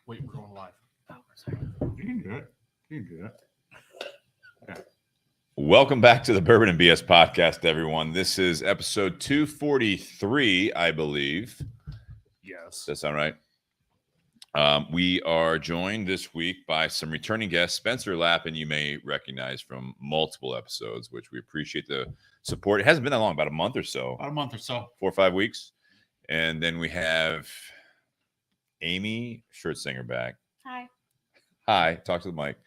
Wait, we're going live. Oh, sorry. You can do it. You can do it. Yeah. Welcome back to the Bourbon and BS podcast, everyone. This is episode 243, I believe. Yes. Does that sound right? We are joined this week by some returning guests, Spencer Lappin, you may recognize from multiple episodes, which we appreciate the support. It hasn't been that long, about a month or so. About a month or so. 4 or 5 weeks. And then we have Amy Schertzinger back. Hi. Hi. Talk to the mic.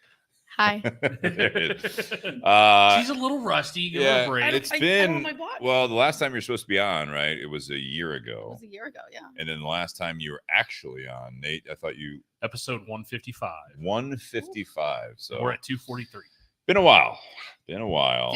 Hi. There it is. She's a little rusty. Give her a break. It's been, well, the last time you were supposed to be on, right? It was a year ago. It was a year ago, yeah. And then the last time you were actually on, Nate, I thought you... Episode 155. 155. So we're at 243. Been a while. Been a while.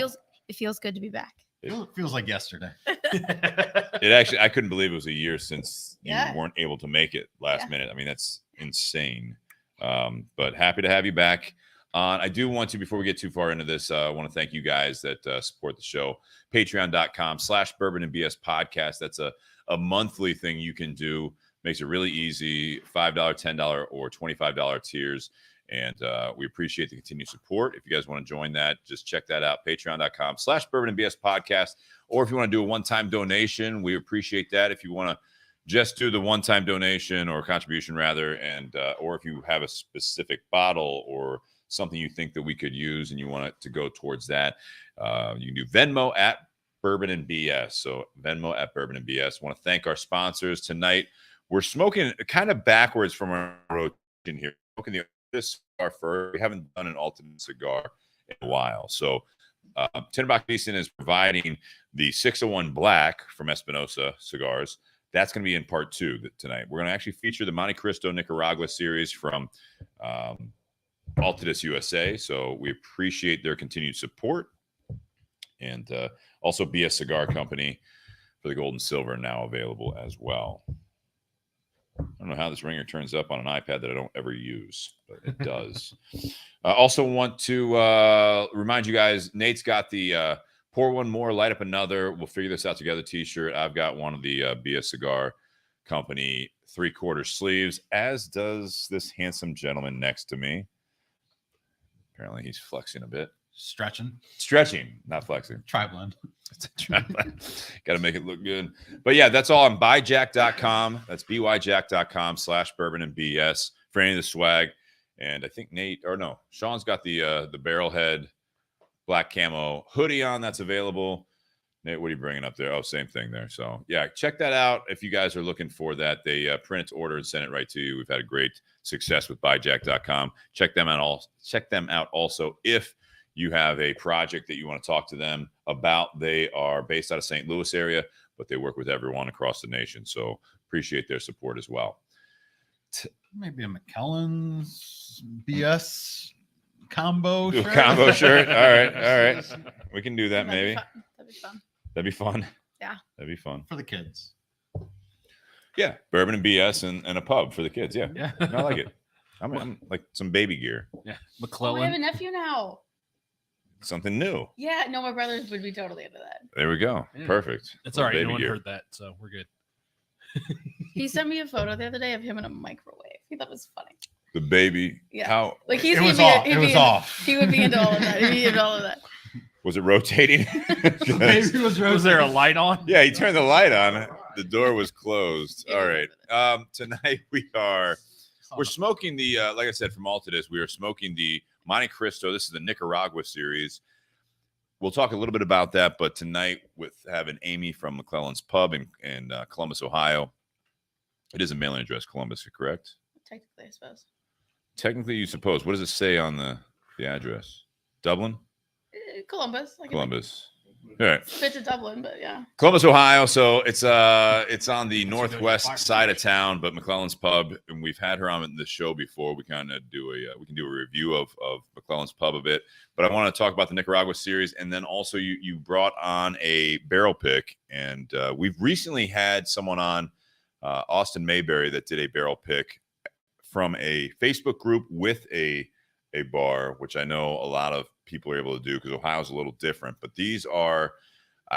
It feels good to be back. It feels like yesterday. It actually, I couldn't believe it was a year since you Yeah. weren't able to make it last minute. I mean, that's insane. But happy to have you back. I do want to, before we get too far into this, I want to thank you guys that support the show. Patreon.com/Bourbon and BS podcast. That's a monthly thing you can do. Makes it really easy. $5, $10, or $25 tiers. And we appreciate the continued support. If you guys want to join that, just check that out. Patreon.com/Bourbon and BS podcast. Or if you want to do a one-time donation, we appreciate that. If you want to just do the one-time donation or contribution rather, and or if you have a specific bottle or something you think that we could use and you want it to go towards that, you can do Venmo at Bourbon and BS. So Venmo at Bourbon and BS. I want to thank our sponsors tonight. We're smoking kind of backwards from our rotation here. Smoking the cigar first. We haven't done an Altadis cigar in a while. So Tinder Box Easton is providing the 601 Black from Espinosa Cigars. That's going to be in part 2 tonight. We're going to actually feature the Montecristo Nicaragua series from Altadis USA. So we appreciate their continued support. And also BS Cigar Company for the gold and silver now available as well. I don't know how this ringer turns up on an iPad that I don't ever use, but it does. I also want to remind you guys, Nate's got the Pour One More, Light Up Another. We'll figure this out together t-shirt. I've got one of the BS Cigar Company 3/4 sleeves, as does this handsome gentleman next to me. Apparently he's flexing a bit. Stretching, not flexing. Tri-blend. Got to make it look good. But yeah, that's all on buyjack.com. That's byjack.com/Bourbon and BS for any of the swag. And I think Sean's got the Barrelhead black camo hoodie on. That's available. Nate, what are you bringing up there? Oh, same thing there. So yeah, check that out if you guys are looking for that. They print it, order, and send it right to you. We've had a great success with buyjack.com. Check them out also if you have a project that you want to talk to them about. They are based out of St. Louis area, but they work with everyone across the nation. So appreciate their support as well. Maybe a McKellen's BS combo shirt. Combo shirt. All right. We can do that maybe. That'd be fun. That'd be fun. Yeah. That'd be fun. For the kids. Yeah. Bourbon and BS and a pub for the kids. Yeah. Yeah. I like it. I'm like some baby gear. Yeah. McClellan. I have a nephew now. Something new. Yeah, no, my brothers would be totally into that. There we go. Yeah. Perfect. It's all right. No one heard that, so we're good. He sent me a photo the other day of him in a microwave. He thought it was funny. The baby. Yeah. How? Like it was off. He would be into all of that. He'd be into all of that. Was it rotating? Was there a light on? Yeah, he turned the light on. The door was closed. All right. Tonight we're smoking the like I said from Altadis. We are smoking the Montecristo. This is the Nicaragua series. We'll talk a little bit about that, but tonight with having Amy from McClellan's Pub in Columbus, Ohio. It is a mailing address, Columbus, correct? Technically, I suppose. Technically, you suppose. What does it say on the address? Dublin? Columbus. Columbus. All right. Fit to Dublin, but yeah. Columbus, Ohio. So it's on the northwest side of town, but McClellan's Pub, and we've had her on the show before. We kind of we can do a review of McClellan's Pub a bit, but I want to talk about the Nicaragua series, and then also you brought on a barrel pick, and we've recently had someone on, Austin Mayberry, that did a barrel pick from a Facebook group with a bar, which I know a lot of people are able to do because Ohio's a little different. But these are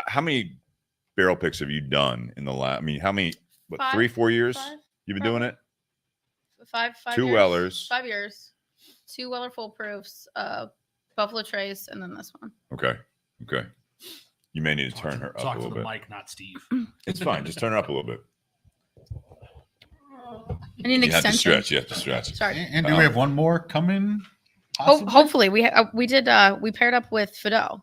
how many barrel picks have you done in the last? I mean, how many? What, 3-4 years 5, you've been doing it? Two years, Wellers. 5 years, 2 Weller full proofs, Buffalo Trace, and then this one. Okay. You may need to turn her up a Talk to little the bit. mic, not Steve. It's fine. Just turn her up a little bit. I need an You have to extension. stretch. You have to stretch. Sorry. And do we have one more coming? possibly? Hopefully we we paired up with Fido.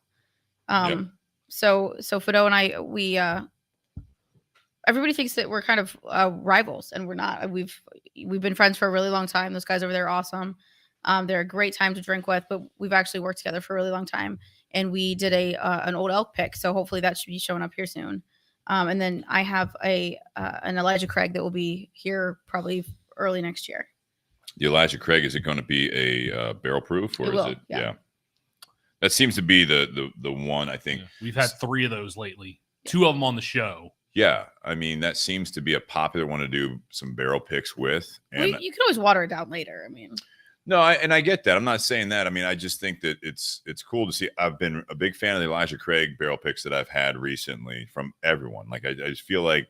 So Fido and I everybody thinks that we're kind of rivals, and we're not. We've been friends for a really long time. Those guys over there are awesome. They're a great time to drink with, but we've actually worked together for a really long time. And we did an old elk pick, so hopefully that should be showing up here soon. And then I have an Elijah Craig that will be here probably early next year. The Elijah Craig, is it going to be a barrel proof, or It is will, it? yeah. That seems to be the one, I think. Yeah, we've had 3 of those lately. 2 of them on the show. Yeah, I mean, that seems to be a popular one to do some barrel picks with. And You can always water it down later. I mean, no, I get that. I'm not saying that. I mean, I just think that it's cool to see. I've been a big fan of the Elijah Craig barrel picks that I've had recently from everyone. Like, I just feel like,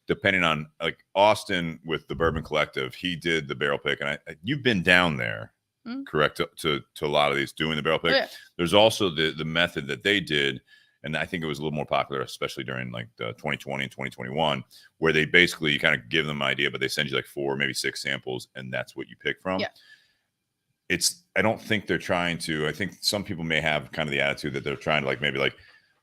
depending on, like, Austin with the Bourbon Collective, he did the barrel pick, and you've been down there, correct, to a lot of these doing the barrel pick. yeah. There's also the method that they did, and I think it was a little more popular, especially during like the 2020 and 2021, where they basically, you kind of give them an idea, but they send you like 4, maybe 6 samples, and that's what you pick from. Yeah. I don't think they're trying to. I think some people may have kind of the attitude that they're trying to, like, maybe like,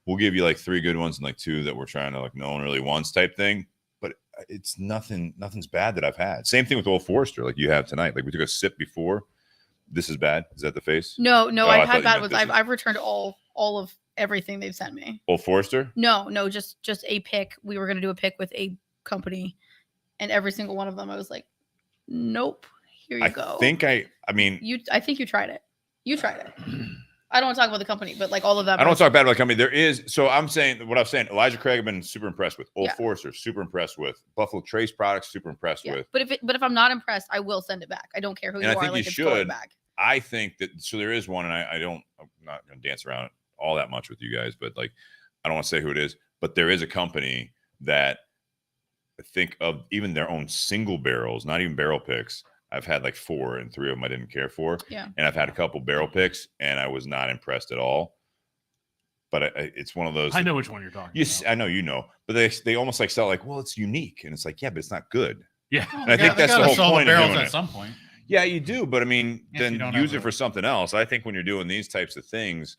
we'll give you like 3 good ones and like 2 that we're trying to, like, no one really wants type thing. But it's nothing's bad that I've had. Same thing with Old Forester, like you have tonight. Like, we took a sip before. This is bad. Is that the face? No, I I've thought you had bad meant ones. this is- I've returned all of everything they've sent me. Old Forester? No, just a pick. We were gonna do a pick with a company, and every single one of them, I was like, nope. Here you go. I mean, I think you tried it. You tried it. I don't want to talk about the company, but like all of them. I don't talk bad about the company. There is, so I'm saying, Elijah Craig, I've been super impressed with. Old Yeah. Forester, super impressed with. Buffalo Trace products, super impressed Yeah. with. But if I'm not impressed, I will send it back. I don't care who And you I are. think Like, you it's going should. back. I think that, so there is one, and I'm not going to dance around all that much with you guys, but like, I don't want to say who it is, but there is a company that I think of, even their own single barrels, not even barrel picks. I've had like 4, and 3 of them I didn't care for. Yeah. And I've had a couple barrel picks, and I was not impressed at all. But it's one of those. I know which one you're talking Yes, about. I know, you know, but they almost like sell like, well, it's unique, and it's like, yeah, but it's not good. Yeah. And I think that's the whole point of barrels doing at it. some point. Yeah, you do, but I mean, If you then don't use have it for something else. I think when you're doing these types of things,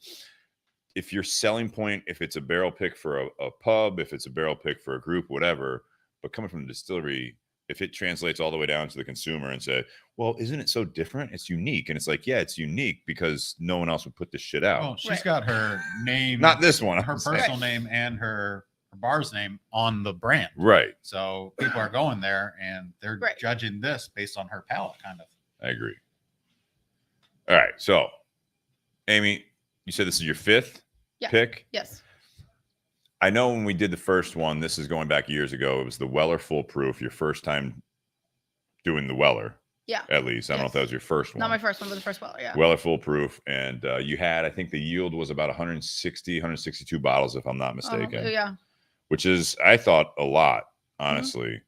if your selling point, if it's a barrel pick for a pub, if it's a barrel pick for a group, whatever, but coming from the distillery, if it translates all the way down to the consumer and say, well, isn't it so different? It's unique. And it's like, yeah, it's unique because no one else would put this shit out. Well, she's Right. got her name, Not this one. her I'm saying. personal name, and her bar's name on the brand. Right. So people are going there and they're Right. judging this based on her palate, kind of. I agree. All right. So, Amy, you said this is your 5th Yeah. pick. Yes. I know when we did the first one, this is going back years ago, it was the Weller Full Proof, your first time doing the Weller. Yeah. At least. I don't know if that was your first one. Not my first one, but the first Weller. Yeah. Weller Full Proof. And you had, I think the yield was about 162 bottles, if I'm not mistaken. Yeah. Which is, I thought, a lot, honestly.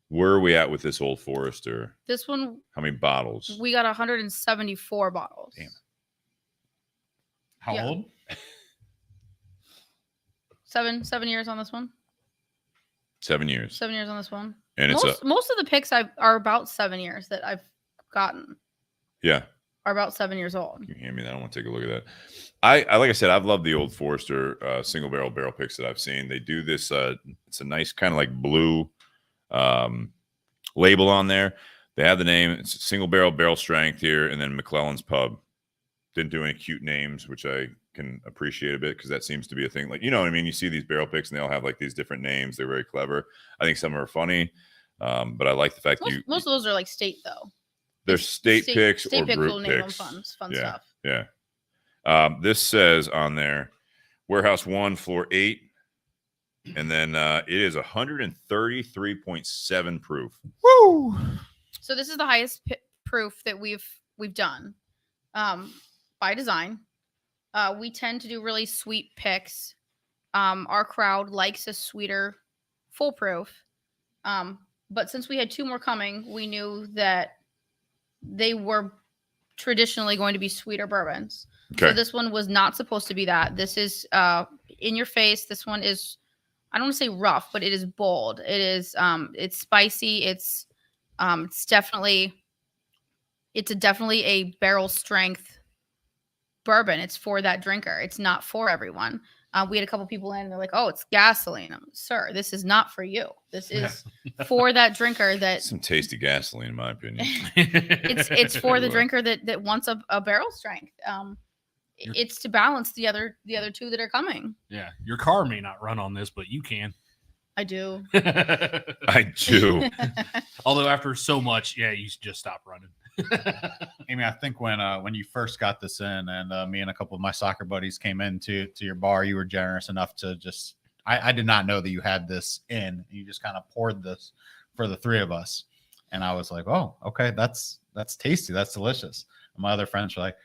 Where are we at with this Old Forester? This one, How many bottles? we got 174 bottles. Damn. How Yeah. old? 7 years on this one. 7 years. 7 years on this one. And it's Most of the picks are about 7 years that I've gotten yeah. are about 7 years old. You can hand me that. I want to take a look at that. I like I said, I've loved the Old Forester single barrel picks that I've seen. They do this. It's a nice kind of like blue label on there. They have the name. It's single barrel strength here, and then McClellan's Pub. Didn't do any cute names, which I can appreciate a bit because that seems to be a thing. Like, you know what I mean? You see these barrel picks and they all have like these different names. They're very clever. I think some are funny, but I like the fact Most of those are like state though. they're state picks State or picks group will name them picks. fun Yeah. stuff. Yeah. This says on there, Warehouse 1, Floor 8. And then it is 133.7 proof. Woo! So this is the highest proof that we've done by design. We tend to do really sweet picks. Our crowd likes a sweeter full proof. But since we had 2 more coming, we knew that they were traditionally going to be sweeter bourbons. Okay. So this one was not supposed to be that. This is in your face. This one is, I don't want to say rough, but it is bold. It is it's spicy. It's definitely a barrel strength bourbon. It's for that drinker. It's not for everyone. We had a couple people in and they're like, "Oh, it's gasoline." Sir, this is not for you. This is for that drinker that Some tasty gasoline, in my opinion. it's for the drinker that wants a barrel strength. It's to balance the other two that are coming. Yeah, your car may not run on this, but you can. I do. I do. Although after so much, yeah, you should just stop running. Amy, I think when you first got this in, and me and a couple of my soccer buddies came into your bar, you were generous enough to just. I did not know that you had this in. You just kind of poured this for the three of us, and I was like, "Oh, okay, that's tasty. That's delicious." And my other friends were like,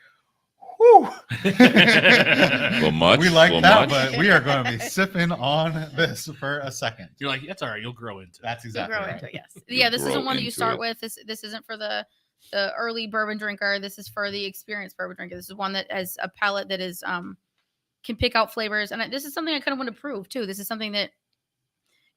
"Whew." A little much. We like little that, much. but we are going to be sipping on this for a second. You're like, that's all right. You'll grow into it. That's exactly grow right. into it, yes. Yeah, this grow isn't one that you into start it. with. This isn't for the early bourbon drinker. This is for the experienced bourbon drinker. This is one that has a palate that is can pick out flavors, and this is something I kind of want to prove too. This is something that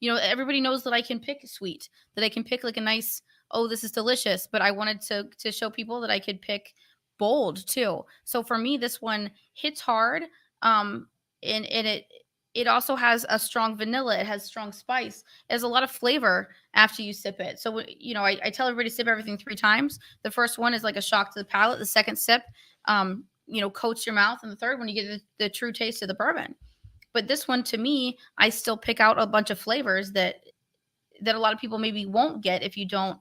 everybody knows that I can pick sweet, that I can pick like a nice, oh, this is delicious. But I wanted to show people that I could pick bold too. So for me, this one hits hard, and it also has a strong vanilla. It has strong spice. It has a lot of flavor after you sip it. So, I tell everybody to sip everything 3 times. The first one is like a shock to the palate. The second sip, coats your mouth. And the third one, you get the true taste of the bourbon. But this one, to me, I still pick out a bunch of flavors that a lot of people maybe won't get if you don't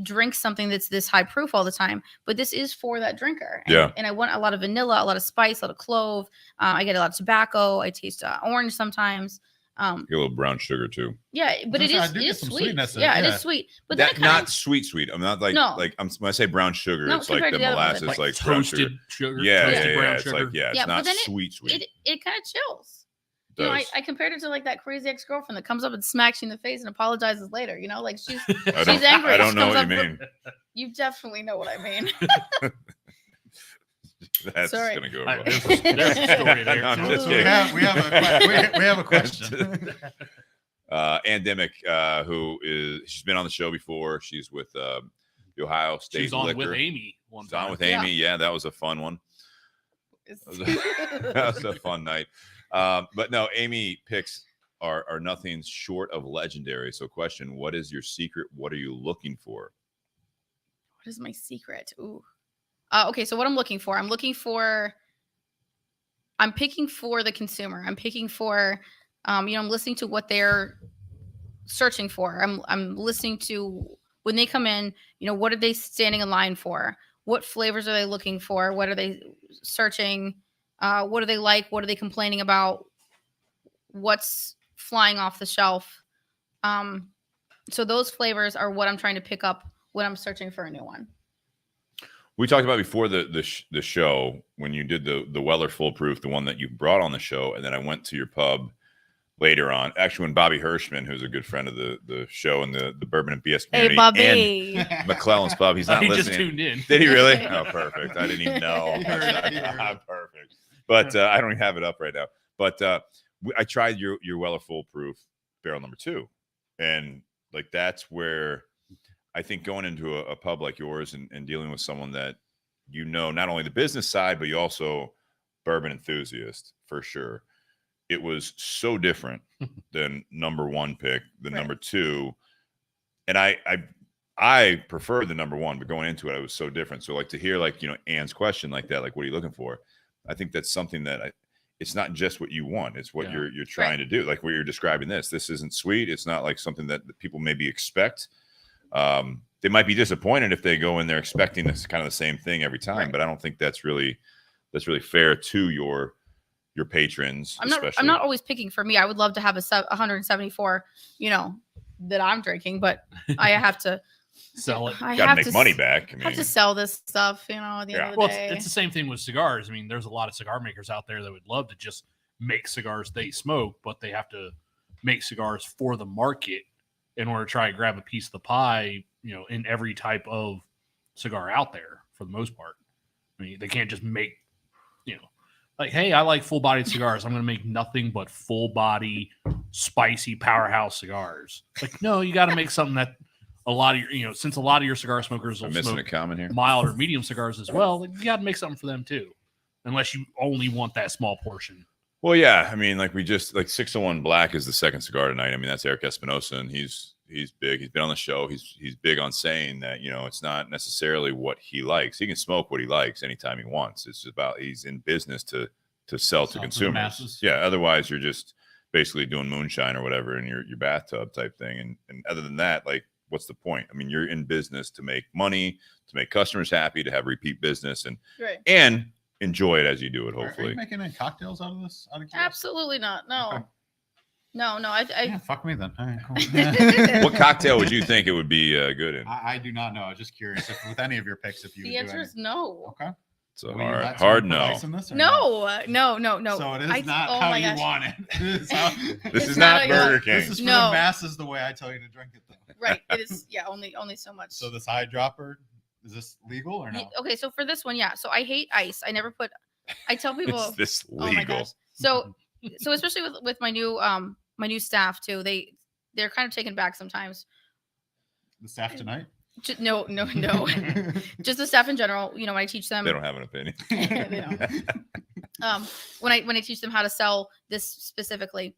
drink something that's this high proof all the time. But this is for that drinker. And I want a lot of vanilla, a lot of spice, a lot of clove. I get a lot of tobacco. I taste orange sometimes. Get a little brown sugar too. Yeah, but it I do get is some sweet. sweetness in Yeah, it, it yeah. is sweet. But That then not sweet. I'm not like No. when I say brown sugar, No, it's like compared the to the other one, molasses, Like brown sugar. toasted sugar. Yeah, toasted yeah, brown yeah. It's sugar. like it's Yeah, but not then sweet. it kind of chills. It does. I compared it to like that crazy ex-girlfriend that comes up and smacks you in the face and apologizes later. Like she's I don't, she's angry. I don't She know comes what you up- mean. You definitely know what I mean. That's Sorry. gonna go I- wrong. there's a story there. No, I'm too. just So kidding. we have a question. Ann Dimick, she's been on the show before. She's with the Ohio State She was on Liquor. with Amy one She's time. on with Amy. Yeah, that was a fun one. That was a fun night. But no, Amy picks are nothing short of legendary. So question, what is your secret? What are you looking for? What is my secret? Ooh. Okay, so what I'm looking for, I'm picking for the consumer. I'm picking for, I'm listening to what they're searching for. I'm listening to when they come in, what are they standing in line for? What flavors are they looking for? What are they searching? What do they like? What are they complaining about? What's flying off the shelf? So those flavors are what I'm trying to pick up when I'm searching for a new one. We talked about before the show when you did the Weller Foolproof, the one that you brought on the show, and then I went to your pub later on. Actually, when Bobby Hirschman, who's a good friend of the show and the Bourbon and BS community, Hey, Bobby. and McClellan's pub, he's not He listening. just tuned in. Did he really? Oh, perfect. I didn't even know. He heard it. Perfect. But I don't even have it up right now. But I tried your Weller Foolproof barrel number 2, and like that's where I think going into a pub like yours and dealing with someone that not only the business side, but you also bourbon enthusiast for sure. It was so different than number 1 pick, than Right. number 2. And I preferred the number 1, but going into it, I was so different. So like to hear Ann's question like that, like, what are you looking for? I think that's something that it's not just what you want. It's what Yeah. you're trying to do. Like what you're describing this isn't sweet. It's not like something that people maybe expect. They might be disappointed if they go in there expecting this kind of the same thing every time, Right. but I don't think that's really fair to your patrons. I'm especially. not always picking for me. I would love to have a 174, that I'm drinking, but I have to Sell it. I Got to have make to money back. I mean, have to sell this stuff, at the end of the Well, day. it's the same thing with cigars. I mean, there's a lot of cigar makers out there that would love to just make cigars they smoke, but they have to make cigars for the market in order to try and grab a piece of the pie, in every type of cigar out there for the most part. I mean, they can't just make, like, hey, I like full-bodied cigars. I'm going to make nothing but full-body, spicy powerhouse cigars. Like, no, you got to make something that a lot of your, since a lot of your cigar smokers will I'm missing a smoke comment here. mild or medium cigars as well, like, you got to make something for them too, unless you only want that small portion. Well, yeah. I mean, like 601 Black is the second cigar tonight. I mean, that's Eric Espinosa, and he's big. He's been on the show. He's big on saying that, it's not necessarily what he likes. He can smoke what he likes anytime he wants. It's about he's in business to sell to consumers. masses. Yeah. Otherwise, you're just basically doing moonshine or whatever in your bathtub type thing. And other than that, like, what's the point? I mean, you're in business to make money, to make customers happy, to have repeat business, and enjoy it as you do it. Are Hopefully. you making any cocktails out of this? Absolutely not. No. Okay. No. Yeah, fuck me then. All right, cool. What cocktail would you think it would be good in? I do not know. I was just curious if with any of your picks, if you The would answer do is no. Okay. So Will you let hard someone no. put ice in this or No. So it is I- not oh how my you gosh. want it. This This is It's not not a- Burger King. This is for No. the masses the way I tell you to drink it, though. Right. It is. Yeah. Only so much. So this eyedropper, is this legal or no? Okay. So for this one, yeah. So I hate ice. I never put. I tell people. Is this Oh my legal? gosh. So especially with my new staff too. They're kind of taken back sometimes. The staff tonight? No. Just the staff in general. When I teach them. They don't have an opinion. They don't. When I teach them how to sell this specifically,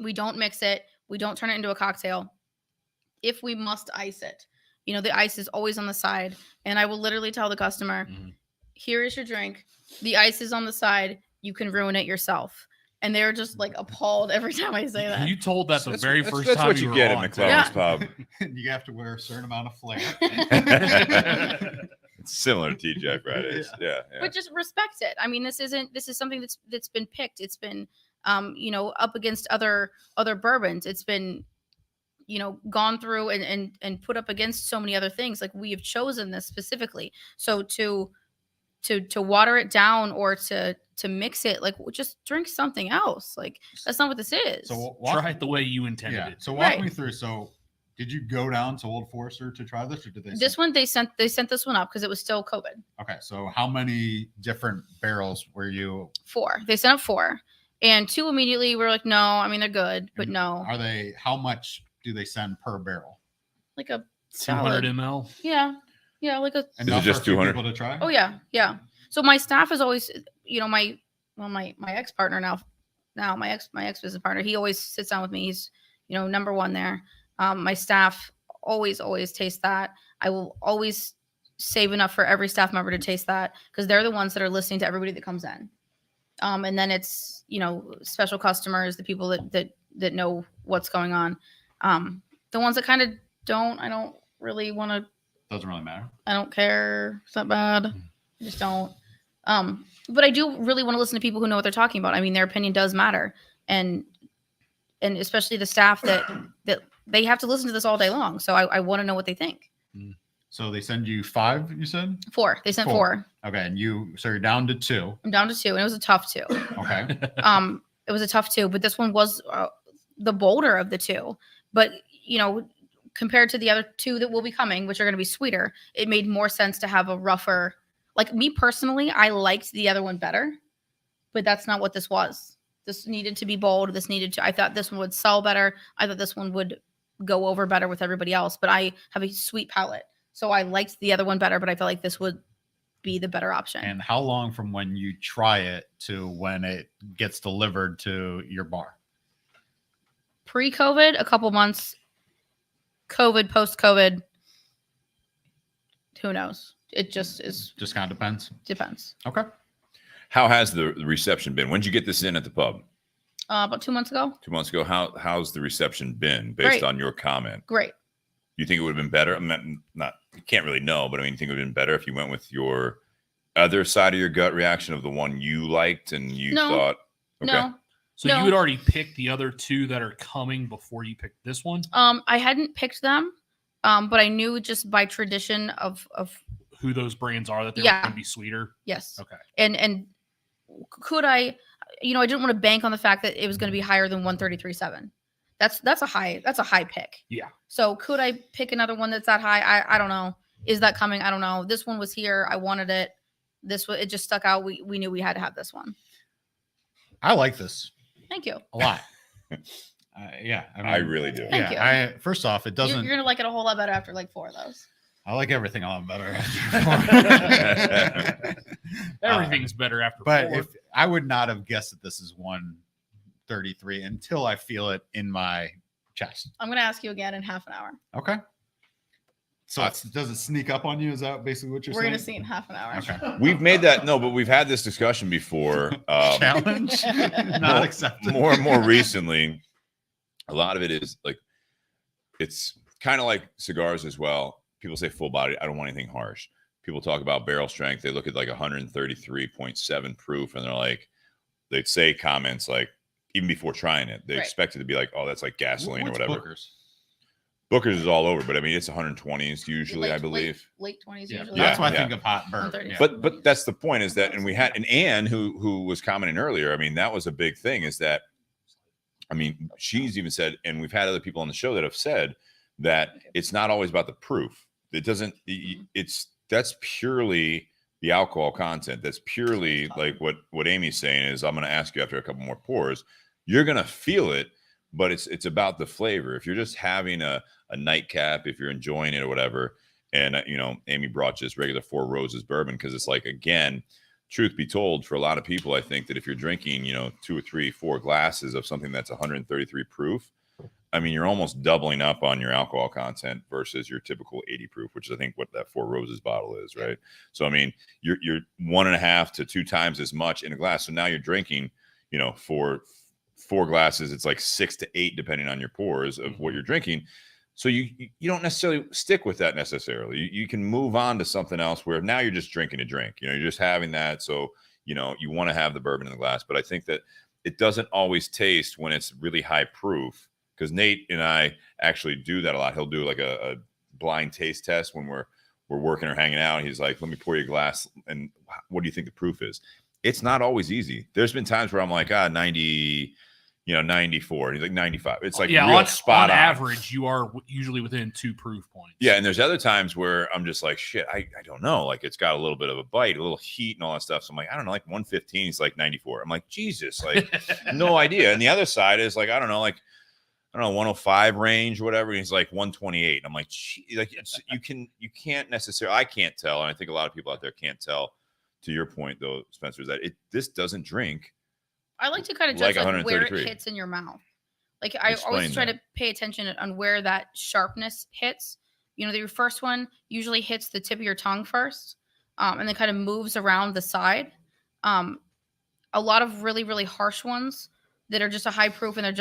we don't mix it. We don't turn it into a cocktail. If we must ice it, the ice is always on the side, and I will literally tell the customer, here is your drink. The ice is on the side. You can ruin it yourself. And they're just like appalled every time I say that. You told that the That's- very that's- first that's time what you were get on, at too. McClellan's Pub. You have to wear a certain amount of flair. It's similar to TGI Fridays. Yeah. But just respect it. I mean, this is something that's been picked. It's been up against other bourbons. It's been gone through and put up against so many other things. Like, we have chosen this specifically. So to water it down or to mix it, like, just drink something else. Like, that's not what this is. So Try it the way you intended yeah. it. So walk Right. me through. So did you go down to Old Forester to try this, or did they? This one they sent this one up because it was still COVID. Okay. So how many different barrels were you? 4. They sent up 4, and 2 immediately were like, no. I mean, they're good, but no. Are they? How much do they send per barrel? Like a 200 salad. ml. Yeah, like a. Enough just for a few 200? people to try? Oh yeah. So my staff is always, my ex partner now my ex business partner. He always sits down with me. He's number one there. My staff always taste that. I will always save enough for every staff member to taste that, because they're the ones that are listening to everybody that comes in. And then it's special customers, the people that know what's going on. The ones that kind of don't, I don't really want to. Doesn't really matter. I don't care. It's not bad. I just don't. But I do really want to listen to people who know what they're talking about. I mean, their opinion does matter, and especially the staff that they have to listen to this all day long. So I want to know what they think. So they send you 5, you said? 4. They sent 4. Okay, and so you're down to 2. I'm down to 2, and it was a tough 2. Okay. It was a tough 2, but this one was the bolder of the 2. But compared to the other 2 that will be coming, which are going to be sweeter, it made more sense to have a rougher. Like, me personally, I liked the other one better, but that's not what this was. This needed to be bold. I thought this one would sell better. I thought this one would go over better with everybody else, but I have a sweet palate. So I liked the other one better, but I felt like this would be the better option. And how long from when you try it to when it gets delivered to your bar? Pre-COVID, a couple months. COVID, post-COVID, who knows? It just is. Just kind of depends. Okay. How has the reception been? When did you get this in at the pub? About 2 months ago. 2 months ago. How's the reception been based Great. on your comment? Great. You think it would have been better? I'm not you can't really know, but I mean, you think it would have been better if you went with your other side of your gut reaction of the one you liked and you thought, okay. No. So you had already picked the other 2 that are coming before you picked this one? I hadn't picked them, but I knew just by tradition of Who those brands are, that they're Yeah. going to be sweeter? yes. Okay. And could I didn't want to bank on the fact that it was going to be higher than 133.7. That's a high pick. Yeah. So could I pick another one that's that high? I don't know. Is that coming? I don't know. This one was here. I wanted it. It just stuck out. We knew we had to have this one. I like this Thank you. a lot. Yeah, I really do. Thank you. First off, it doesn't. You're gonna like it a whole lot better after like 4 of those. I like everything a lot better. Everything's better after But 4. if I would not have guessed that this is 133 until I feel it in my chest. I'm gonna ask you again in half an hour. Okay. So does it sneak up on you? Is that basically what you're We're saying? gonna see in half an hour. Okay. We've made that but we've had this discussion before. Challenge not accepted. More and more recently, a lot of it is like it's kind of like cigars as well. People say full body. I don't want anything harsh. People talk about barrel strength. They look at like 133.7 proof, and they're like, they'd say comments like, even before trying it, they expect it to be like, oh, that's like gasoline or whatever. Booker's is all over, but I mean, it's 120s usually, I believe. Late 20s Yeah. usually. That's why I Yeah. think of hot burn. 130. Yeah. But that's the point is that, and we had an Ann who was commenting earlier. I mean, that was a big thing is that, I mean, she's even said, and we've had other people on the show that have said that it's not always about the proof. It doesn't, that's purely the alcohol content. That's purely like what Amy's saying is, I'm going to ask you after a couple more pours, you're going to feel it, but it's about the flavor. If you're just having a nightcap, if you're enjoying it or whatever, and Amy brought just regular Four Roses bourbon because it's like, again, truth be told, for a lot of people, I think that if you're drinking 2 or 3, 4 glasses of something that's 133 proof, I mean, you're almost doubling up on your alcohol content versus your typical 80 proof, which is, I think, what that Four Roses bottle is, right? So, I mean, you're 1.5 to 2 times as much in a glass. So now you're drinking, for 4 glasses, it's like 6 to 8, depending on your pours of what you're drinking. So you don't necessarily stick with that necessarily. You can move on to something else where now you're just drinking a drink. You're just having that. So, you want to have the bourbon in the glass. But I think that it doesn't always taste when it's really high proof. Because Nate and I actually do that a lot. He'll do like a blind taste test when we're working or hanging out. He's like, let me pour you a glass. And what do you think the proof is? It's not always easy. There's been times where I'm like, 90, 94. And he's like 95. It's like real spot on. Average, you are usually within 2 proof points. Yeah. And there's other times where I'm just like, shit, I don't know. Like it's got a little bit of a bite, a little heat and all that stuff. So I'm like, I don't know, like 115 is like 94. I'm like, Jesus, like no idea. And the other side is like, I don't know, 105 range or whatever. And he's like 128. I'm like, like you can't necessarily, I can't tell. And I think a lot of people out there can't tell, to your point though, Spencer, is that this doesn't drink. I like to kind of like judge like where it 133. hits in your mouth. Like I Explain always try that. to pay attention on where that sharpness hits. Your first one usually hits the tip of your tongue first, and then kind of moves around the side. A lot of really, really harsh ones that are just a high proof and they're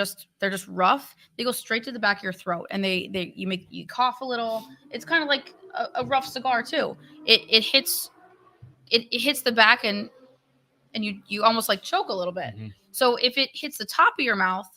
just rough. They go straight to the back of your throat and you make you cough a little. It's kind of like a rough cigar too. It hits the back and you almost like choke a little bit. Mm-hmm. So if it hits the top of your mouth,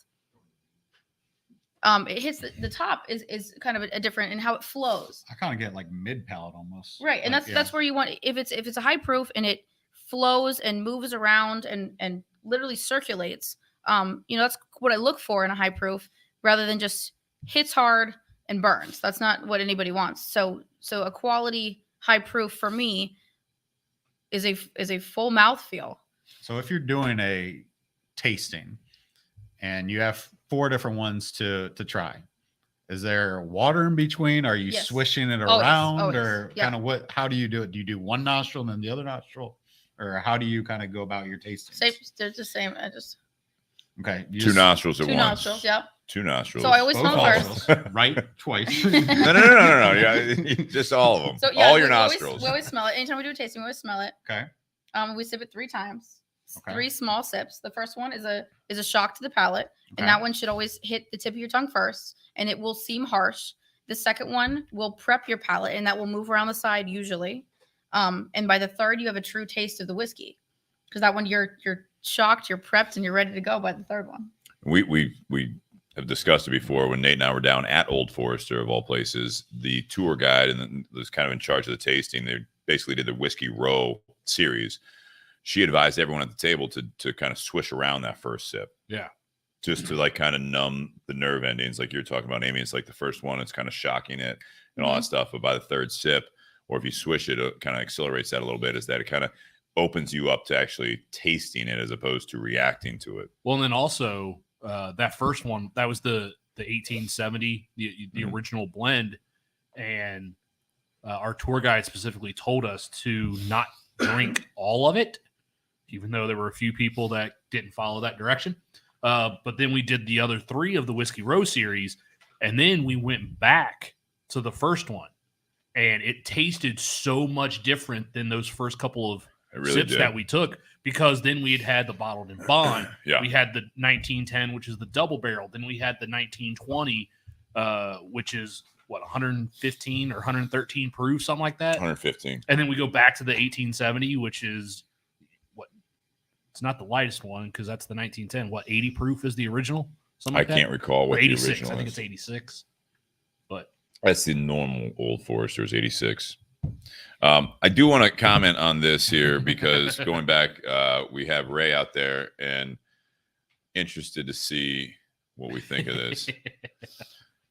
it hits the top is kind of a different in how it flows. I kind of get like mid palate almost. Right, and that's where you want if it's a high proof and it flows and moves around and literally circulates. That's what I look for in a high proof rather than just hits hard and burns. That's not what anybody wants. So a quality high proof for me is a full mouth feel. So if you're doing a tasting and you have 4 different ones to try, is there water in between? Are you Yes. swishing it Always, around always. or Yeah. kind of how do you do it? Do you do one nostril and then the other nostril, or how do you kind of go about your tasting? They're the same. Okay. You 2 just- nostrils at Two once. nostrils. Yep. 2 nostrils. So I always both smell first. nostrils, right? Twice. no. Yeah, just all of them. So yeah, all your we always- nostrils. We always smell it. Anytime we do a tasting, we always smell it. Okay. We sip it 3 times. Okay. 3 small sips. The first one is a shock to the palate, Okay. and that one should always hit the tip of your tongue first, and it will seem harsh. The second one will prep your palate, and that will move around the side usually. And by the third, you have a true taste of the whiskey, because that one you're shocked, you're prepped, and you're ready to go by the third one. We have discussed it before when Nate and I were down at Old Forrester of all places. The tour guide and was kind of in charge of the tasting. They basically did the Whiskey Row series. She advised everyone at the table to kind of swish around that first sip. Yeah. Just to like kind of numb the nerve endings, like you're talking about, Amy. It's like the first one, it's kind of shocking it and all that stuff. But by the third sip, or if you swish it, it kind of accelerates that a little bit, is that it kind of opens you up to actually tasting it as opposed to reacting to it. Well, and then also that first one, that was the 1870, the original blend. And our tour guide specifically told us to not drink all of it, even though there were a few people that didn't follow that direction. But then we did the other 3 of the Whiskey Row series, and then we went back to the first one, and it tasted so much different than those first couple of sips that we took, because then we had the bottled in bond. Yeah. We had the 1910, which is the double barrel. Then we had the 1920, which is what, 115 or 113 proof, something like that. 115. And then we go back to the 1870, which is what? It's not the lightest one because that's the 1910. What, 80 proof is the original? Something like I can't recall what 86. the original I think is. it's 86. But That's the normal Old Forester's 86. I do want to comment on this here because going back, we have Ray out there and interested to see what we think of this.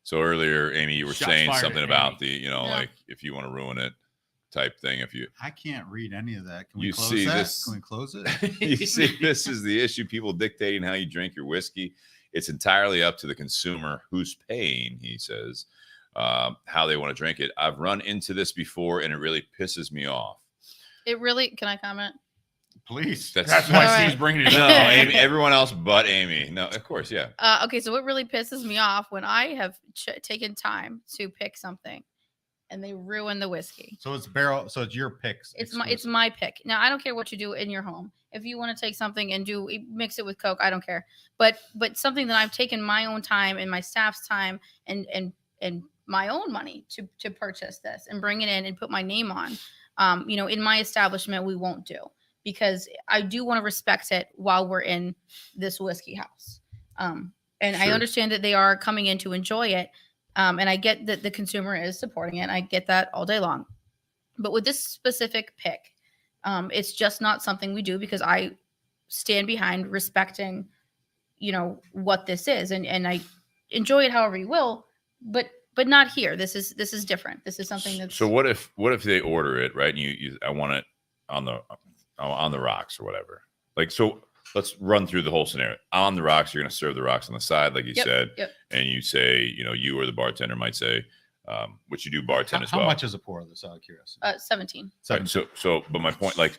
So earlier, Amy, you were Shots saying fired something at about Amy. the, Yeah. like if you want to ruin it type thing. If you I can't read any of that. Can we You close see that? this- Can we close it? you see, this is the issue. People dictating how you drink your whiskey. It's entirely up to the consumer who's paying, he says, how they want to drink it. I've run into this before, and it really pisses me off. It really. Can I comment? Please. That's that's why All right. Steve's bringing it No, up. Amy, everyone else but Amy. No, of course, yeah. Okay, so what really pisses me off when I have taken time to pick something, and they ruin the whiskey. So it's barrel. So it's your picks. It's exclusive. my pick. Now I don't care what you do in your home. If you want to take something and mix it with Coke, I don't care. But something that I've taken my own time and my staff's time and my own money to purchase this and bring it in and put my name on. In my establishment, we won't do, because I do want to respect it while we're in this whiskey house. And I Sure. understand that they are coming in to enjoy it. And I get that the consumer is supporting it. I get that all day long. But with this specific pick, it's just not something we do, because I stand behind respecting, what this is. And I enjoy it however you will, but not here. This is different. This is something that's So what if they order it, right? And you I want it on the rocks or whatever. Like, so let's run through the whole scenario. On the rocks, you're going to serve the rocks on the side, like you Yep, said, yep. and you say, you or the bartender might say, which you do bartend as How well. much is a pour of this, out of curiosity? 17. Right, so, but my point, like,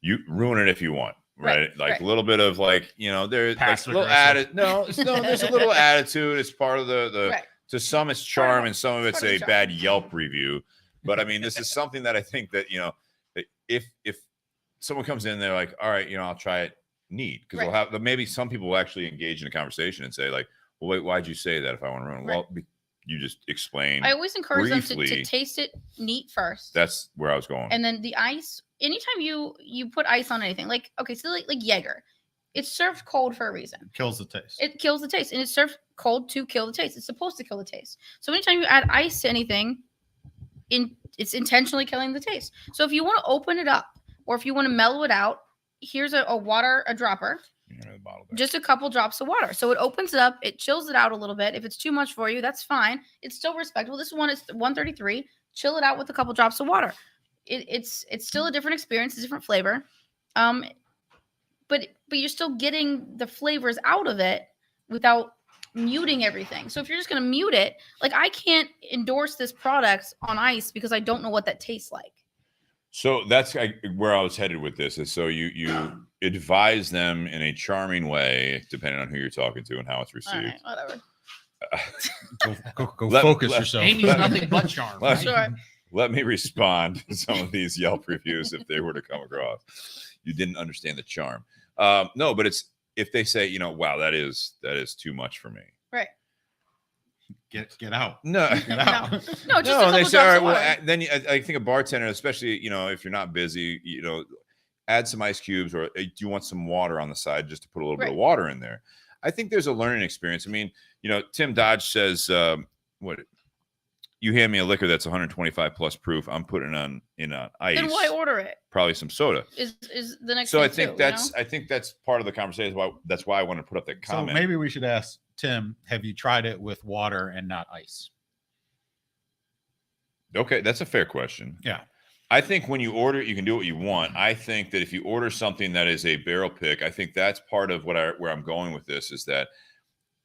you ruin it if you want, right? Right, Like right. a little bit of like, there's like a Passive little aggressive. no, there's a little attitude. It's part of the Right. to some it's charm and some of it's part of the a charm. bad Yelp review. But I mean, this is something that I think that, that if someone comes in, they're like, all right, I'll try it neat. Because Right. maybe some people will actually engage in a conversation and say like, well, wait, why'd you say that if I want to ruin it? Right. Well, you just explain. I always encourage them to briefly. taste it neat first. That's where I was going. And then the ice, anytime you put ice on anything, like Jaeger, it's served cold for a reason. Kills the taste. It kills the taste, and it's served cold to kill the taste. It's supposed to kill the taste. So anytime you add ice to anything, it's intentionally killing the taste. So if you want to open it up, or if you want to mellow it out, here's a dropper, The bottle there. just a couple drops of water. So it opens it up, it chills it out a little bit. If it's too much for you, that's fine. It's still respectable. This one is 133. Chill it out with a couple drops of water. It's still a different experience, a different flavor. But you're still getting the flavors out of it without muting everything. So if you're just going to mute it, like, I can't endorse this product on ice because I don't know what that tastes like. So that's where I was headed with this. Is so you advise them in a charming way, depending on who you're talking to and how it's All received. right, whatever. Go Let- focus let- yourself. Amy's nothing but charm. Let- right? Sure. Let me respond to some of these Yelp reviews if they were to come across. You didn't understand the charm. No, but it's if they say, wow, that is too much for me. Right. Get out. No, Get out. No, just no, a and couple they drops say, all right, of well, water. then I think a bartender, especially, if you're not busy, add some ice cubes, or do you want some water on the side just to put a little bit of Right. water in there? I think there's a learning experience. I mean, Tim Dodge says, what you hand me a liquor that's 125 plus proof, I'm putting it in ice. Then why order it? Probably some soda. Is the next So thing I think too, I think that's part of the conversation. That's why I want to put up that So comment. maybe we should ask Tim, have you tried it with water and not ice? Okay, that's a fair question. Yeah. I think when you order it, you can do what you want. I think that if you order something that is a barrel pick, I think that's part of where I'm going with this is that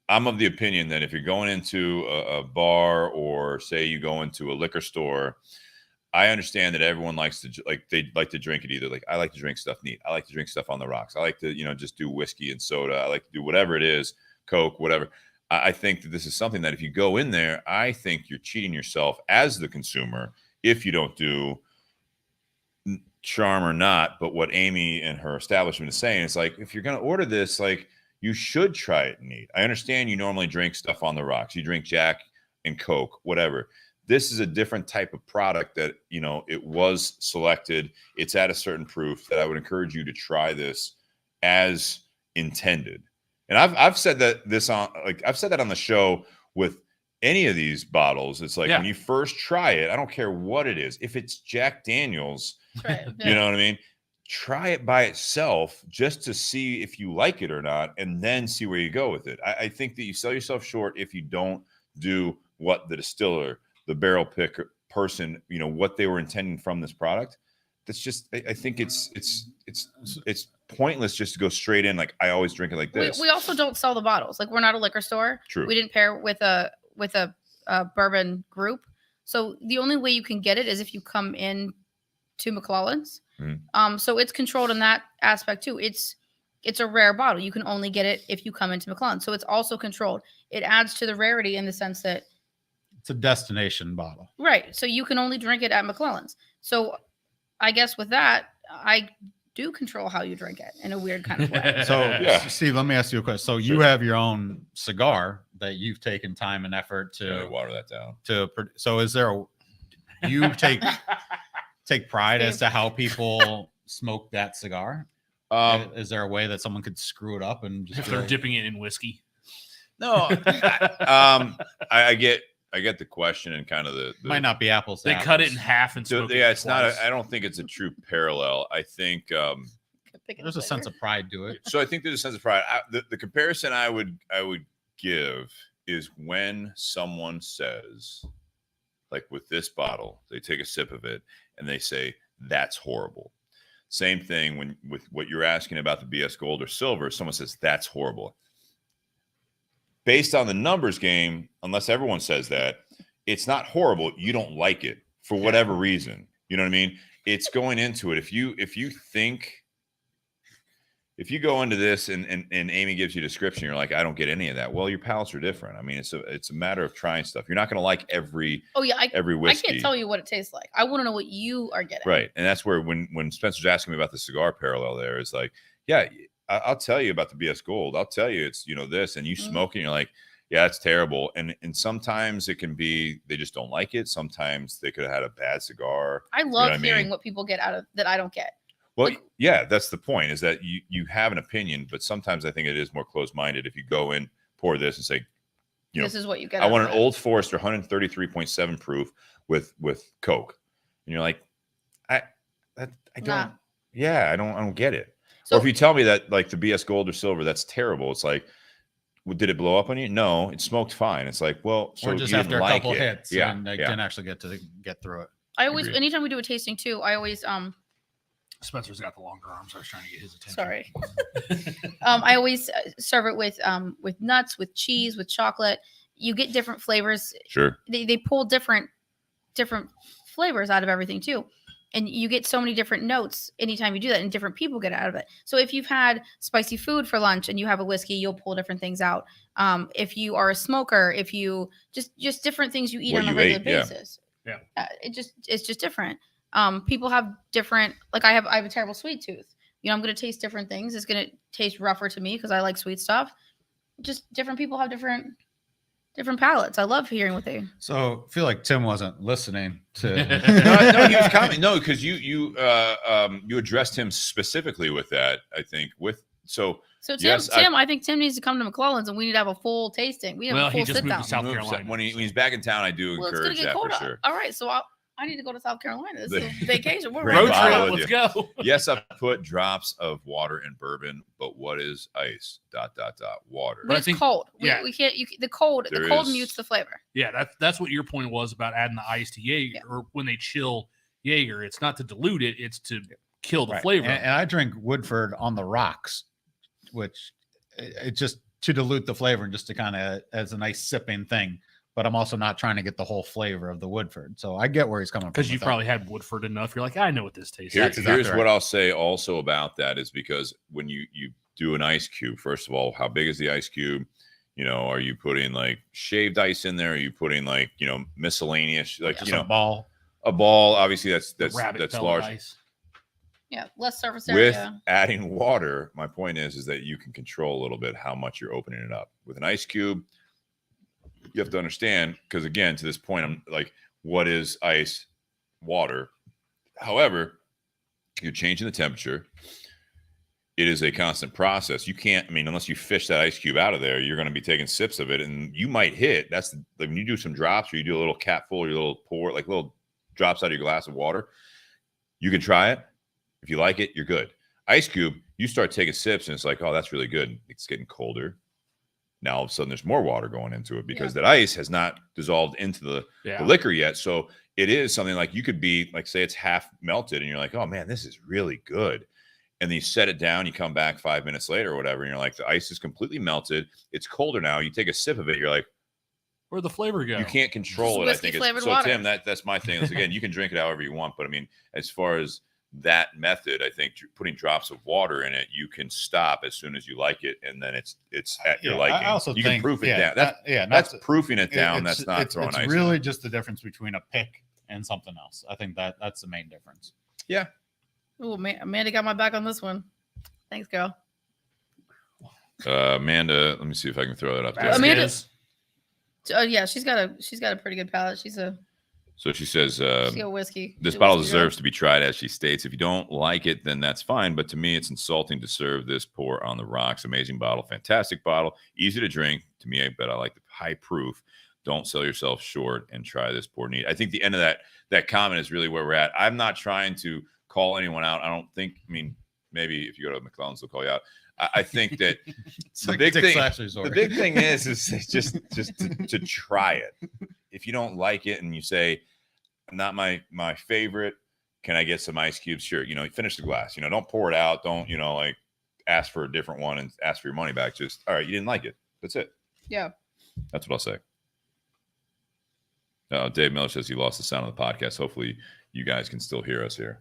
I'm of the opinion that if you're going into a bar or say you go into a liquor store, I understand that everyone likes to they like to drink it either. Like I like to drink stuff neat. I like to drink stuff on the rocks. I like to, just do whiskey and soda. I like to do whatever it is, Coke, whatever. I think that this is something that if you go in there, I think you're cheating yourself as the consumer if you don't do charm or not. But what Amy and her establishment is saying is like, if you're going to order this, like you should try it neat. I understand you normally drink stuff on the rocks. You drink Jack and Coke, whatever. This is a different type of product that, it was selected. It's at a certain proof that I would encourage you to try this as intended. And I've said that I've said that on the show with any of these bottles. It's like when you first try it, I don't care what it is. If it's Jack Daniels, Right. you know what I mean? Try it by itself just to see if you like it or not, and then see where you go with it. I think that you sell yourself short if you don't do what the distiller, the barrel pick person, what they were intending from this product. That's just, I think it's pointless just to go straight in. Like I always drink it like this. We also don't sell the bottles. Like we're not a liquor store. True. We didn't pair with a bourbon group. So the only way you can get it is if you come in to McClellan's. Mm-hmm. So it's controlled in that aspect too. It's a rare bottle. You can only get it if you come into McClellan. So it's also controlled. It adds to the rarity in the sense that it's a destination bottle. Right. So you can only drink it at McClellan's. So I guess with that, I do control how you drink it in a weird kind of way. So Steve, let me ask you a question. So you have your own cigar that you've taken time and effort to water that down. So is there you take pride as to how people smoke that cigar? Is there a way that someone could screw it up and just if they're dipping it in whiskey? No, I get the question and kind of the might not be apples. They cut it in half and so smoke yeah, it it's not. twice. I don't think it's a true parallel. I think there's a sense of pride to it. so. I think there's a sense of pride. The comparison I would give is when someone says, like with this bottle, they take a sip of it and they say that's horrible. Same thing with what you're asking about the BS Gold or Silver. Someone says that's horrible. Based on the numbers game, unless everyone says that, it's not horrible. You don't like it for whatever reason. You know what I mean? It's going into it. If you go into this and Amy gives you a description, you're like, I don't get any of that. Well, your palates are different. I mean, it's a matter of trying stuff. You're not going to like every whiskey. I can't tell you what it tastes like. I want to know what you are getting. Right. And that's where when Spencer's asking me about the cigar parallel there, it's like, yeah, I'll tell you about the BS Gold. I'll tell you it's, this, and you smoke it and you're like, yeah, it's terrible. And sometimes it can be, they just don't like it. Sometimes they could have had a bad cigar. I love hearing what people get out of that I don't get. Well, yeah, that's the point is that you have an opinion, but sometimes I think it is more closed-minded if you go in, pour this and say, this is what you get. I want an Old Forester 133.7 proof with Coke. And you're like, I don't, I don't get it. So, or if you tell me that like the BS Gold or Silver, that's terrible. It's like, did it blow up on you? No, it smoked fine. It's like, well, so or just you after a couple hits, yeah, and they didn't actually get through it. I always, anytime we do a tasting too, I always Spencer's got the longer arms. I was trying to get his attention. Sorry. I always serve it with nuts, with cheese, with chocolate. You get different flavors. Sure. They pull different flavors out of everything too. And you get so many different notes anytime you do that, and different people get out of it. So if you've had spicy food for lunch and you have a whiskey, you'll pull different things out. If you are a smoker, if you just different things you eat on a regular basis. Yeah. It's just different. People have different, like I have a terrible sweet tooth. I'm going to taste different things. It's going to taste rougher to me because I like sweet stuff. Just different people have different palates. I love hearing what they. So I feel like Tim wasn't listening to. No, he was commenting. No, because you addressed him specifically with that. I think So Tim, yes, I think Tim needs to come to McClellan's and we need to have a full tasting. We have a full sit down. South Carolina. When he's back in town, I do encourage that for sure. All right, so I need to go to South Carolina. This The- is a vacation. We're Bring Road bottle trip. with Let's go. Yes, I put drops of water in bourbon, but what is ice? ... Water. But I It's think- cold. yeah. We can't. The cold. There The cold is- mutes the flavor. Yeah, that's what your point was about adding the ice to Jaeger, or when they chill Jaeger. It's not to dilute it; it's to kill the Right. flavor. And I drink Woodford on the rocks, which it just to dilute the flavor and just to kind of as a nice sipping thing. But I'm also not trying to get the whole flavor of the Woodford. So I get where he's coming from. Because you with that. probably had Woodford enough. You're like, I know what this tastes Here- like. That's exactly here's right. what I'll say also about that is because when you do an ice cube, first of all, how big is the ice cube? You know, are you putting like shaved ice in there? Are you putting like, you know, miscellaneous, like, Just you a know, ball. a ball? Obviously that's Rabbit pellet large. ice. Yeah, less surface With area. adding water, my point is that you can control a little bit how much you're opening it up. With an ice cube, you have to understand, because again, to this point, I'm like, what is ice? Water. However, you're changing the temperature. It is a constant process. You can't, I mean, unless you fish that ice cube out of there, you're going to be taking sips of it and you might hit. That's like when you do some drops or you do a little capful or your little pour, like little drops out of your glass of water, you can try it. If you like it, you're good. Ice cube, you start taking sips and it's like, oh, that's really good. It's getting colder. Now all of a sudden there's more water going into it because that ice has not dissolved into the liquor yet. So it is something like you could be like, say it's half melted and you're like, oh man, this is really good. And then you set it down, you come back 5 minutes later or whatever, and you're like, the ice is completely melted. It's colder now. You take a sip of it, you're like, Where'd the flavor go? you can't control it. I think Whiskey-flavored so. water. Tim, that's my thing. Is, again, you can drink it however you want, but I mean, as far as that method, I think putting drops of water in it, you can stop as soon as you like it, and then it's at your liking. I also you think, can proof it yeah, down. that's That's proofing it down. it's- That's not it's, throwing it's ice. in really it. just the difference between a pick and something else. I think that's the main difference. Oh, Amanda got my back on this one. Thanks, girl. Amanda, let me see if I can throw that up there. Amanda- Vasquez. Yeah, she's got a pretty good palate. She's a So she says, she's got whiskey. this She's a bottle whiskey girl. deserves to be tried, as she states. If you don't like it, then that's fine. But to me, it's insulting to serve this pour on the rocks. Amazing bottle, fantastic bottle, easy to drink. To me, but I like the high proof. Don't sell yourself short and try this pour neat. I think the end of that comment is really where we're at. I'm not trying to call anyone out. I don't think. I mean, maybe if you go to McClellan's, they'll call you out. I think that the big thing. The big thing is just to try it. If you don't like it and you say, not my favorite, can I get some ice cubes? Sure. You know, finish the glass. You know, don't pour it out. Don't, you know, like ask for a different one and ask for your money back. Just, all right, you didn't like it. That's it. Yeah. That's what I'll say. Dave Miller says he lost the sound of the podcast. Hopefully you guys can still hear us here.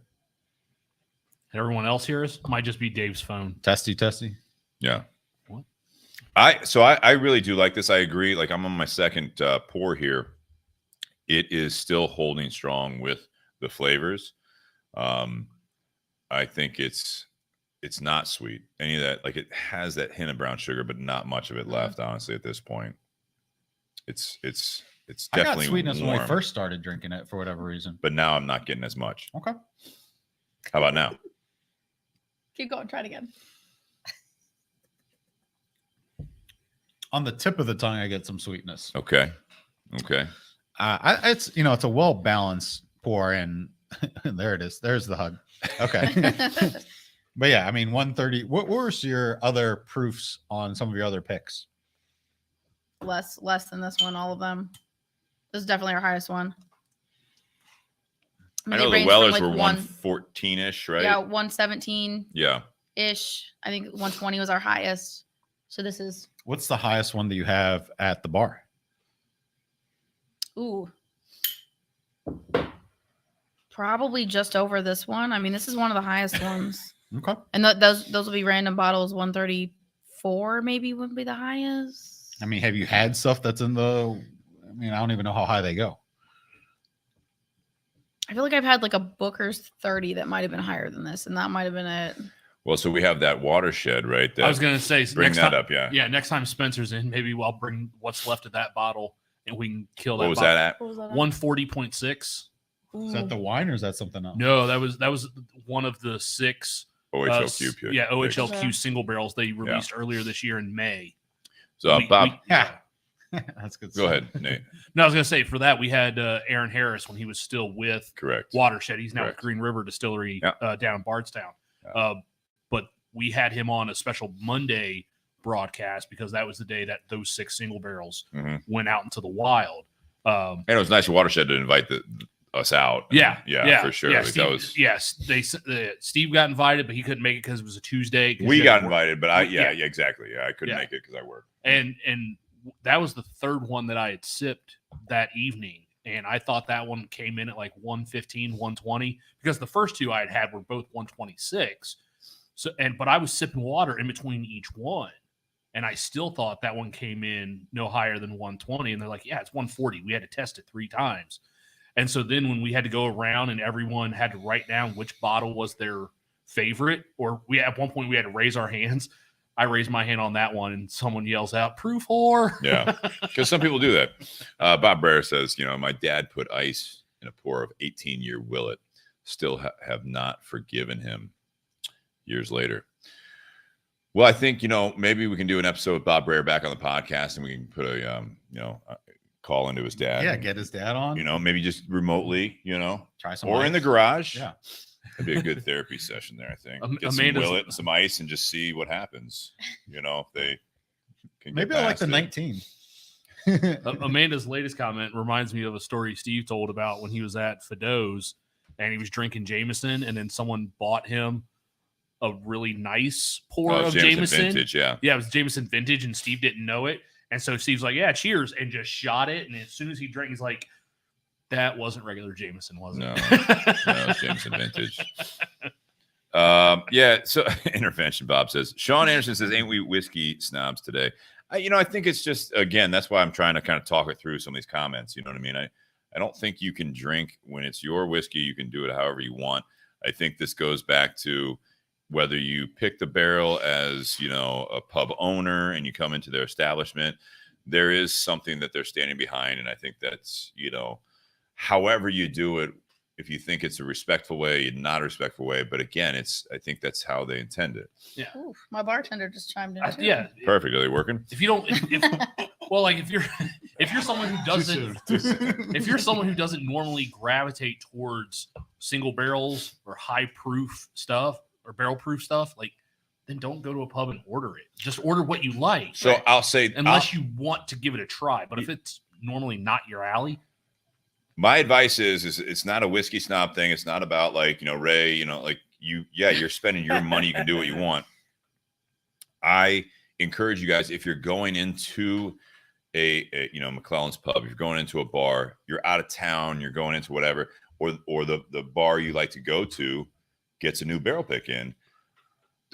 Everyone else here might just be Dave's phone. testy. Yeah. What? I really do like this. I agree. Like I'm on my second pour here. It is still holding strong with the flavors. I think it's not sweet. Any of that, like it has that hint of brown sugar, but not much of it left, honestly, at this point. It's I got definitely sweetness when we warm, first started drinking it for whatever reason. but now I'm not getting as much. Okay. How about now? Keep going. Try it again. On the tip of the tongue, I get some sweetness. Okay. It's it's a well balanced pour, and there it is. There's the hug. Okay. But yeah, I mean, 130. What were your other proofs on some of your other picks? less than this one. All of them. This is definitely our highest one. I mean, know they the range from, Wellers like, were 1 114-ish, right? Yeah, 117 Yeah. ish. I think 120 was our highest. So this is What's the highest one that you have at the bar? probably just over this one. I mean, this is one of the highest ones. Okay. And those will be random bottles. 134 maybe would be the highest. I mean, have you had stuff that's in the? I mean, I don't even know how high they go. I feel like I've had like a Booker's 30 that might have been higher than this, and that might have been it. Well, so we have that watershed, right? I was gonna say bring next that time, up, yeah. Yeah, next time Spencer's in, maybe I'll bring what's left of that bottle and we can kill that. What was bottle. that at? What was that? 140.6. Is that the wine or is that something else? No, that was one of the 6 OHLQ. pick. OHLQ Okay. single barrels they released earlier this year in May. So, Bob, Yeah. That's good. Go stuff. ahead, Nate. No, I was gonna say for that we had Aaron Harris when he was still with Correct. Watershed. He's now Correct. with Green River Distillery Yeah. down in Bardstown. Yeah. But we had him on a special Monday broadcast because that was the day that those 6 single barrels Mhm. went out into the wild. And it was nice of Watershed to invite us out. Yeah, for sure. Yeah, Like, Steve, that was. yes, Steve got invited, but he couldn't make it because it was a Tuesday. 'cause We he had got to work. invited, but Yeah. exactly. Yeah, I couldn't Yeah. make it because I worked. And that was the third one that I had sipped that evening. And I thought that one came in at like 115, 120 because the first 2 I had were both 126. So, but I was sipping water in between each one. And I still thought that one came in no higher than 120. And they're like, yeah, it's 140. We had to test it 3 times. And so then when we had to go around and everyone had to write down which bottle was their favorite, or at one point we had to raise our hands. I raised my hand on that one and someone yells out, proof whore. Yeah, because some people do that. Bob Breyer says, my dad put ice in a pour of 18-year Willet. Still have not forgiven him years later. Well, I think, maybe we can do an episode with Bob Breyer back on the podcast and we can put a, call into his dad. Yeah, and, get his dad on. maybe just remotely, Try some or in the ice. garage. Yeah. That'd be a good therapy session there, I think. Get some Amanda's- Willet and some ice and just see what happens. If they can Maybe get I like past the it. 19. Amanda's latest comment reminds me of a story Steve told about when he was at Fido's and he was drinking Jameson and then someone bought him a really nice pour of Jameson. Vintage, yeah. Yeah, it was Jameson Vintage and Steve didn't know it. And so Steve's like, yeah, cheers, and just shot it. And as soon as he drank, he's like, that wasn't regular Jameson, was it? No, it was Jameson Vintage. Yeah, so intervention, Bob says. Sean Anderson says, ain't we whiskey snobs today? I think it's just, again, that's why I'm trying to kind of talk it through some of these comments. You know what I mean? I don't think you can drink when it's your whiskey. You can do it however you want. I think this goes back to whether you pick the barrel as, a pub owner and you come into their establishment, there is something that they're standing behind. And I think that's, however you do it, if you think it's a respectful way, not a respectful way. But again, I think that's how they intend it. Yeah. Oof, my bartender just chimed in. Too. Yeah. Perfect. Are they working? If you don't, if you're someone who doesn't, if you're someone who doesn't normally gravitate towards single barrels or high proof stuff or barrel proof stuff, then don't go to a pub and order it. Just order what you like. So I'll say, unless you want to give it a try. But if it's normally not your alley, my advice is it's not a whiskey snob thing. It's not about Ray, you're spending your money. You can do what you want. I encourage you guys, if you're going into a McClellan's pub, if you're going into a bar, you're out of town, you're going into whatever, or the bar you like to go to gets a new barrel pick in.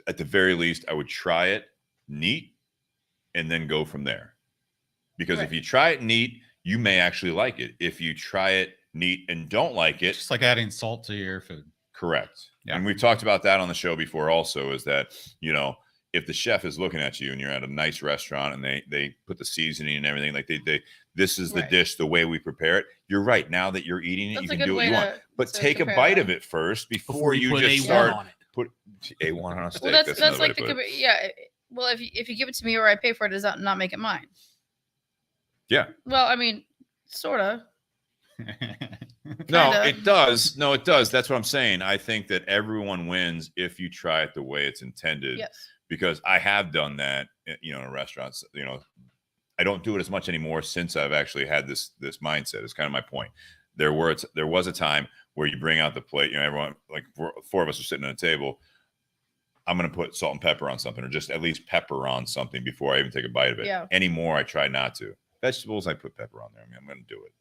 At the very least, I would try it neat and then go from there. Because if you try it neat, you may actually like it. If you try it neat and don't like it, Just like adding salt to your food. correct. Yeah. And we've talked about that on the show before also, is that, if the chef is looking at you and you're at a nice restaurant and they put the seasoning and everything, like this is the Right. dish, the way we prepare it. You're right. Now that you're eating it, That's you a can good do what way you want. to- But to take a compare bite that. of it first before you put just A1 start on it. put A1 on a steak. Well, that's another way like to the put it. yeah. Well, if you give it to me or I pay for it, does that not make it mine? Yeah. Well, I mean, sorta. No, Kinda. it does. No, it does. That's what I'm saying. I think that everyone wins if you try it the way it's intended. Yes. Because I have done that, in restaurants. I don't do it as much anymore since I've actually had this mindset. It's kind of my point. There was a time where you bring out the plate. Everyone, like four of us are sitting at a table. I'm going to put salt and pepper on something, or just at least pepper on something before I even take a bite of it. Yeah. Anymore, I try not to. Vegetables, I put pepper on there. I'm going to do it.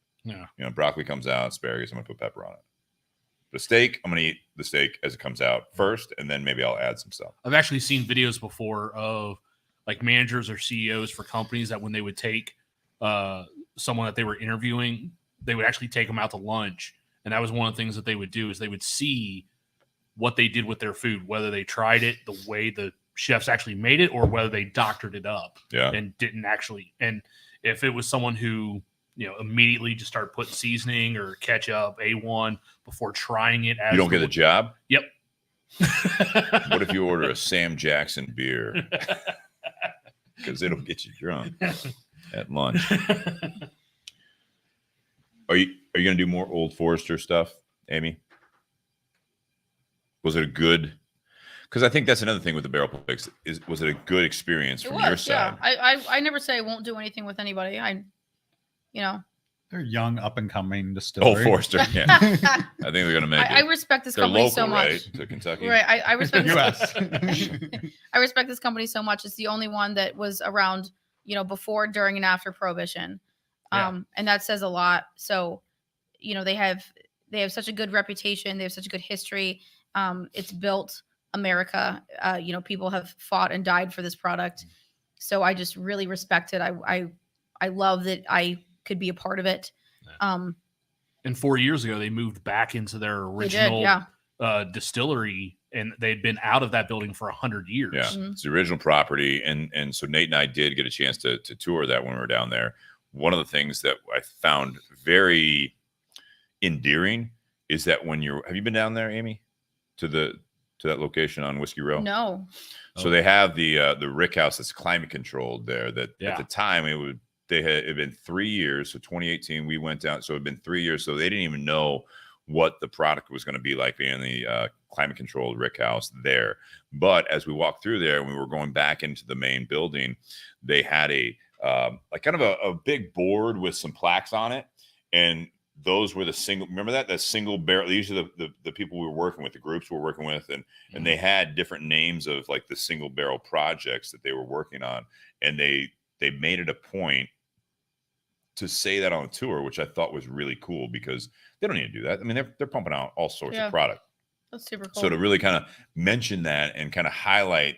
yeah. Broccoli comes out, asparagus, I'm going to put pepper on it. The steak, I'm going to eat the steak as it comes out first, and then maybe I'll add some stuff. I've actually seen videos before of like managers or CEOs for companies that when they would take someone that they were interviewing, they would actually take them out to lunch. And that was one of the things that they would do is they would see what they did with their food, whether they tried it the way the chefs actually made it or whether they doctored it up Yeah. and didn't actually. And if it was someone who, immediately just started putting seasoning or ketchup, A1 before trying it. As You don't get a job? Yep. What if you order a Sam Jackson beer? Because it'll get you drunk. at lunch. Are you going to do more Old Forester stuff, Amy? Was it a good? Because I think that's another thing with the barrel picks. Was it a good experience from your side? Yeah. I never say I won't do anything with anybody. They're young, up and coming Old distillery. Forester. Yeah, I think they're going to make it. I respect this They're company local, so much. right? To Kentucky. Right. I respect U.S. I respect this company so much. It's the only one that was around, before, during, and after Prohibition. And that says a lot. So, they have such a good reputation. They have such a good history. It's built America. People have fought and died for this product. So I just really respect it. I love that I could be a part of it. And 4 years ago, they moved back into their original distillery, and they'd been out of that building for 100 years. Yeah, it's the original property, and so Nate and I did get a chance to tour that when we were down there. One of the things that I found very endearing is that when have you been down there, Amy, to that location on Whiskey Row? No. So they have the rick house that's climate controlled there. That at the time it had been 3 years. So 2018 we went down. So it had been 3 years. So they didn't even know what the product was going to be like being in the climate controlled rick house there. But as we walked through there and we were going back into the main building, they had a like kind of a big board with some plaques on it, and those were the remember that single barrel. These are the people we were working with, the groups we were working with, and they had different names of like the single barrel projects that they were working on, and they made it a point to say that on the tour, which I thought was really cool because they don't need to do that. I mean, they're pumping out all sorts of product. That's super cool. So to really kind of mention that and kind of highlight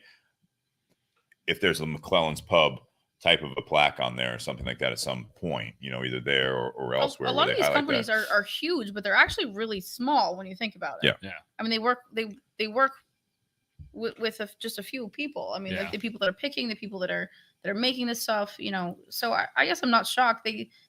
if there's a McClellan's Pub type of a plaque on there or something like that at some point, either there or elsewhere. A lot of these companies are huge, but they're actually really small when you think about it. Yeah. I mean, they work with just a few people. I mean, like the people that are picking, the people that are making this stuff, so I guess I'm not shocked.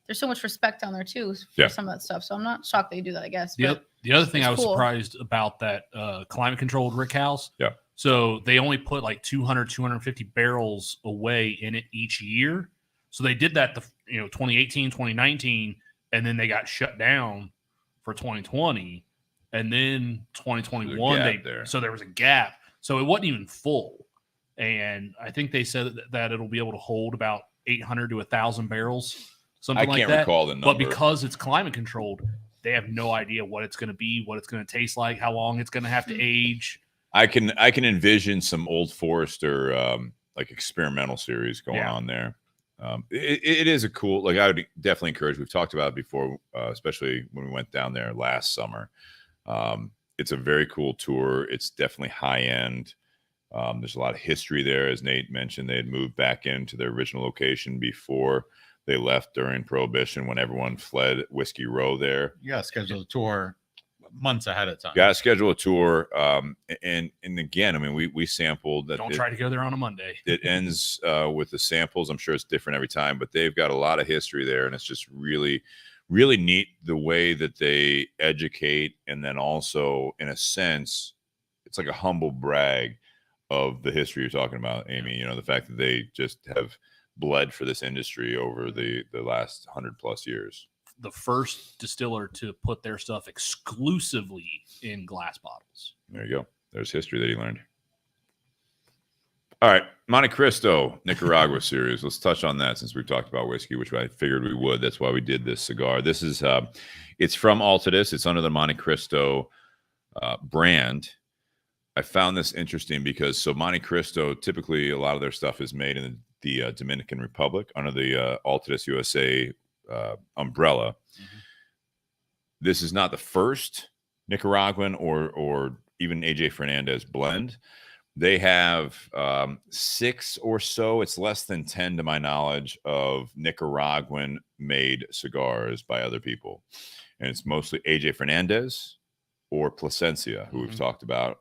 There's so much respect down there too for some of that stuff. So I'm not shocked they do that, I guess. The other thing I was cool. surprised about that climate controlled rick house. Yeah. So they only put like 250 barrels away in it each year. So they did that, 2018, 2019, and then they got shut down for 2020. And then 2021, so there was a gap. So it wasn't even full. And I think they said that it'll be able to hold about 800 to 1,000 barrels, something like that. I can't recall the number. But because it's climate controlled, they have no idea what it's going to be, what it's going to taste like, how long it's going to have to age. I can envision some Old Forester like experimental series going on there. It is a cool, like I would definitely encourage. We've talked about it before, especially when we went down there last summer. It's a very cool tour. It's definitely high end. There's a lot of history there, as Nate mentioned. They had moved back into their original location before they left during Prohibition, when everyone fled Whiskey Row there. You got to schedule a tour months ahead of time. Got to schedule a tour. And again, I mean, we sampled that. Don't try to go there on a Monday. It ends with the samples. I'm sure it's different every time, but they've got a lot of history there. And it's just really, really neat the way that they educate. And then also, in a sense, it's like a humble brag of the history you're talking about, Amy. The fact that they just have bled for this industry over the last 100+ years. The first distiller to put their stuff exclusively in glass bottles. There you go. There's history that he learned. All right, Montecristo, Nicaragua series. Let's touch on that since we've talked about whiskey, which I figured we would. That's why we did this cigar. This is it's from Altadis. It's under the Montecristo brand. I found this interesting because Montecristo, typically a lot of their stuff is made in the Dominican Republic under the Altadis USA umbrella. Mm-hmm. This is not the first Nicaraguan or even AJ Fernandez blend. They have 6 or so, it's less than 10 to my knowledge, of Nicaraguan made cigars by other people. And it's mostly AJ Fernandez or Plasencia, who we've talked about.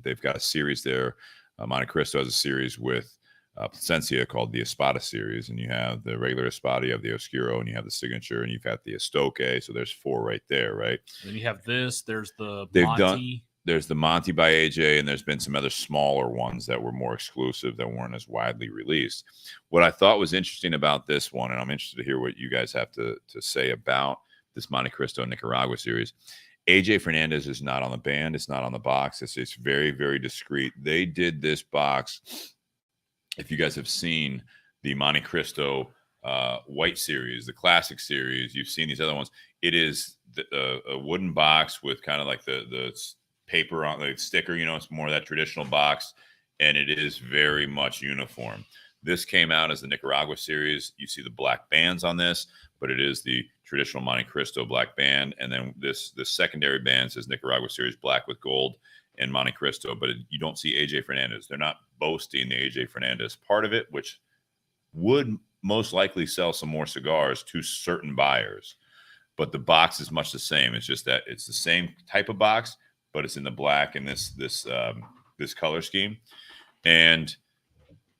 They've got a series there. Montecristo has a series with Plasencia called the Espada series, and you have the regular Espada, you have the Oscuro, and you have the Signature, and you've got the Estoque. So there's 4 right there, right? Then you have this. There's the They've Monte. there's the Monty by AJ, and there's been some other smaller ones that were more exclusive that weren't as widely released. What I thought was interesting about this one, and I'm interested to hear what you guys have to say about this Montecristo Nicaragua series. AJ Fernandez is not on the band. It's not on the box. It's very, very discreet. They did this box. If you guys have seen the Montecristo white series, the classic series, you've seen these other ones. It is a wooden box with kind of like the paper on the sticker. It's more of that traditional box, and it is very much uniform. This came out as the Nicaragua series. You see the black bands on this, but it is the traditional Montecristo black band. And then the secondary band says Nicaragua series black with gold and Montecristo, but you don't see AJ Fernandez. They're not boasting the AJ Fernandez part of it, which would most likely sell some more cigars to certain buyers. But the box is much the same. It's just that it's the same type of box, but it's in the black and this color scheme. And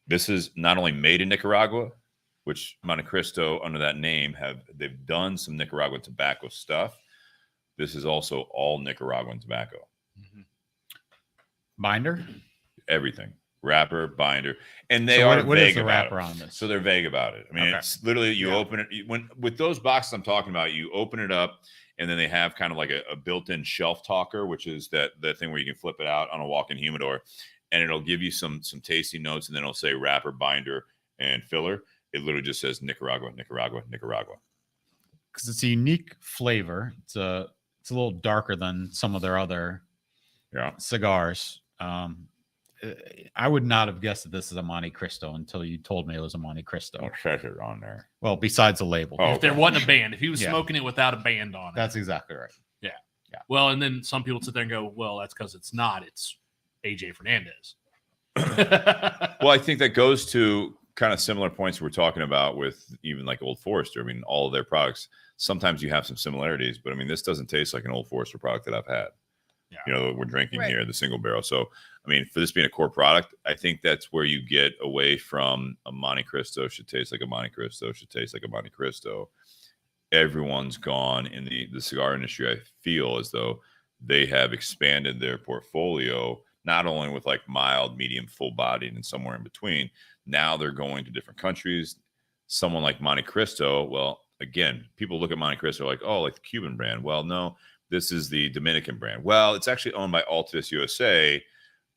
this is not only made in Nicaragua, which Montecristo under that name they've done some Nicaraguan tobacco stuff. This is also all Nicaraguan tobacco. Mm-hmm. Binder? Everything. Wrapper, binder. And they So are what is vague the about wrapper it. on this? So they're vague about it. I mean, Okay. it's literally you open it with those boxes I'm talking about, you open it up and then they have kind of like a built-in shelf talker, which is that thing where you can flip it out on a walk-in humidor, and it'll give you some tasty notes, and then it'll say wrapper, binder, and filler. It literally just says Nicaragua, Nicaragua, Nicaragua. Because it's a unique flavor. It's a little darker than some of their other cigars. I would not have guessed that this is a Montecristo until you told me it was a Montecristo. It says it on there. Well, besides the label. Oh, If there wasn't a band, if he was Yeah. smoking it without a band on it. That's exactly right. Well, and then some people sit there and go, well, that's because it's not. It's AJ Fernandez. Well, I think that goes to kind of similar points we're talking about with even like Old Forester. I mean, all of their products, sometimes you have some similarities, but I mean, this doesn't taste like an Old Forester product that I've had. Yeah. We're drinking Right. here, the single barrel. So, I mean, for this being a core product, I think that's where you get away from a Montecristo should taste like a Montecristo, should taste like a Montecristo. Everyone's gone in the cigar industry. I feel as though they have expanded their portfolio, not only with like mild, medium, full bodied, and somewhere in between. Now they're going to different countries. Someone like Montecristo, well, again, people look at Montecristo like, oh, like the Cuban brand. Well, no, this is the Dominican brand. Well, it's actually owned by Altadis USA.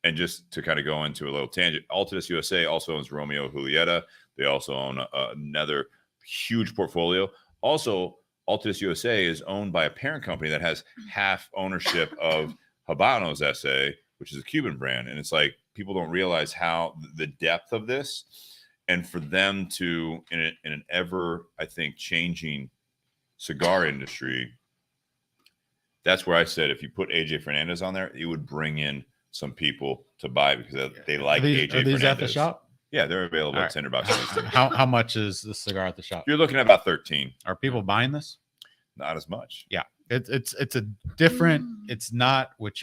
And just to kind of go into a little tangent, Altadis USA also owns Romeo Julieta. They also own another huge portfolio. Also, Altadis USA is owned by a parent company that has half ownership of Habanos SA, which is a Cuban brand. And it's like people don't realize how the depth of this, and for them to, in an ever, I think, changing cigar industry, that's where I said if you put AJ Fernandez on there, it would bring in some people to buy because they like AJ Are these Fernandez. at the shop? Yeah, they're available All at right. Tinder Box. How much is the cigar at the shop? You're looking at about 13. Are people buying this? Not as much. Yeah, it's a different. It's not what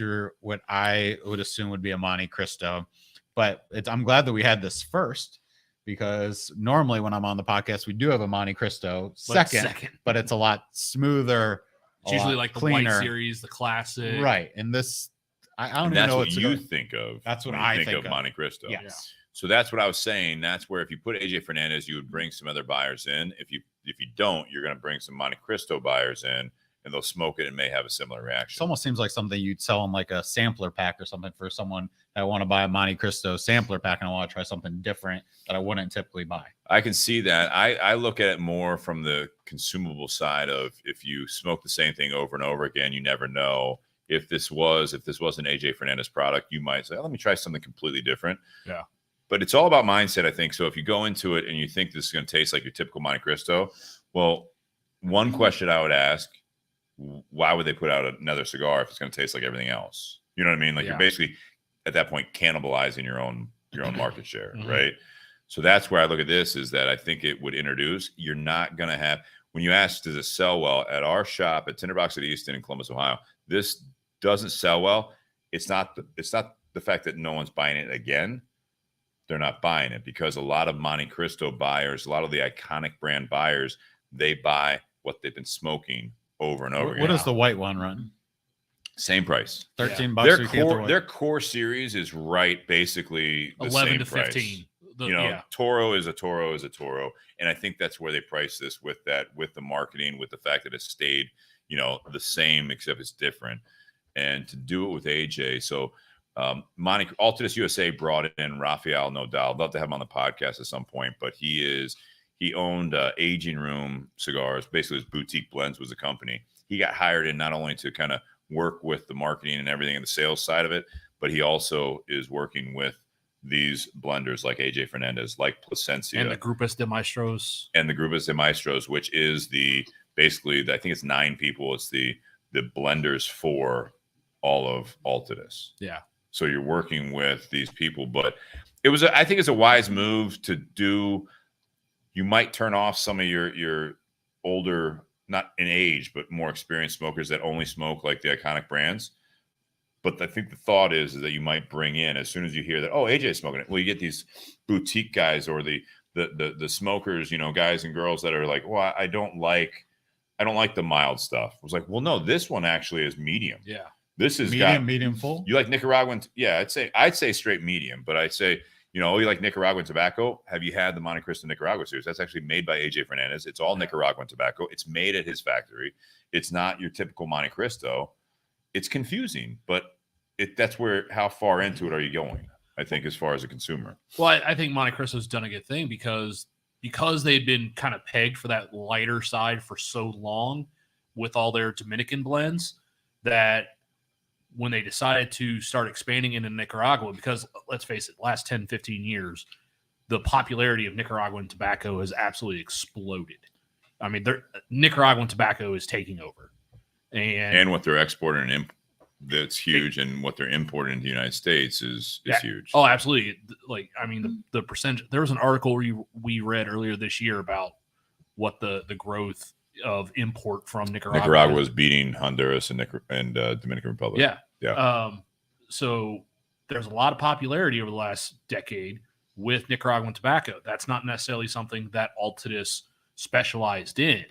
I would assume would be a Montecristo, but I'm glad that we had this first, because normally when I'm on the podcast we do have a Montecristo second, but it's a lot smoother. It's usually like the cleaner. White Series, the classic. Right? And this, I don't And even that's know what what you cigar- think of. That's what when I you think of of. Montecristo. Yes. So that's what I was saying. That's where if you put AJ Fernandez, you would bring some other buyers in. If you don't, you're going to bring some Montecristo buyers in, and they'll smoke it and may have a similar It reaction. almost seems like something you'd sell in like a sampler pack or something for someone that want to buy a Montecristo sampler pack and I want to try something different that I wouldn't typically buy. I can see that. I look at it more from the consumable side of if you smoke the same thing over and over again, you never know. If this was an AJ Fernandez product, you might say, oh, let me try something completely different. Yeah. But it's all about mindset, I think. So if you go into it and you think this is going to taste like your typical Montecristo, well, one question I would ask, why would they put out another cigar if it's going to taste like everything else? You know what I mean? Like Yeah. you're basically at that point cannibalizing your own market share, Mhm. right? So that's where I look at this, is that I think it would introduce, you're not going to have, when you ask, does it sell well at our shop at Tinder Box at Easton in Columbus, Ohio, this doesn't sell well. It's not the fact that no one's buying it again. They're not buying it because a lot of Montecristo buyers, a lot of the iconic brand buyers, they buy what they've been smoking over and over What again. does the white one run? Same price. 13 bucks. Their core series is right, basically the 11 same to price. 15. Toro is a Toro is a Toro, and I think that's where they price this with the marketing, with the fact that it stayed, the same except it's different, and to do it with AJ. So, Altadis USA brought in Rafael Nodal. I'd love to have him on the podcast at some point, but he owned Aging Room Cigars. Basically, his Boutique Blends was a company. He got hired in not only to kind of work with the marketing and everything and the sales side of it, but he also is working with these blenders like AJ Fernandez, like Plasencia, and the Grupos de Maestros, which is basically I think it's 9 people. It's the blenders for all of Altadis. Yeah. So you're working with these people, but I think it's a wise move to do. You might turn off some of your older, not in age, but more experienced smokers that only smoke like the iconic brands. But I think the thought is that you might bring in, as soon as you hear that, oh, AJ's smoking it. Well, you get these boutique guys or the smokers, guys and girls that are like, well, I don't like the mild stuff. I was like, well, no, this one actually is medium. Yeah. This is medium full. You like Nicaraguan? Yeah, I'd say straight medium, but I'd say, you like Nicaraguan tobacco. Have you had the Montecristo Nicaragua series? That's actually made by AJ Fernandez. It's all Nicaraguan tobacco. It's made at his factory. It's not your typical Montecristo. It's confusing, but that's how far into it are you going? I think as far as a consumer. Well, I think Montecristo's done a good thing because they've been kind of pegged for that lighter side for so long with all their Dominican blends that when they decided to start expanding into Nicaragua, because let's face it, last 10, 15 years, the popularity of Nicaraguan tobacco has absolutely exploded. I mean, Nicaraguan tobacco is taking over. And what they're exporting and that's huge, and what they're importing into the United States is huge. Oh, absolutely. Like, I mean, the percentage. There was an article we read earlier this year about what the growth of import from Nicaragua. Nicaragua was beating Honduras and Dominican Republic. Yeah. So there's a lot of popularity over the last decade with Nicaraguan tobacco. That's not necessarily something that Altadis specialized in.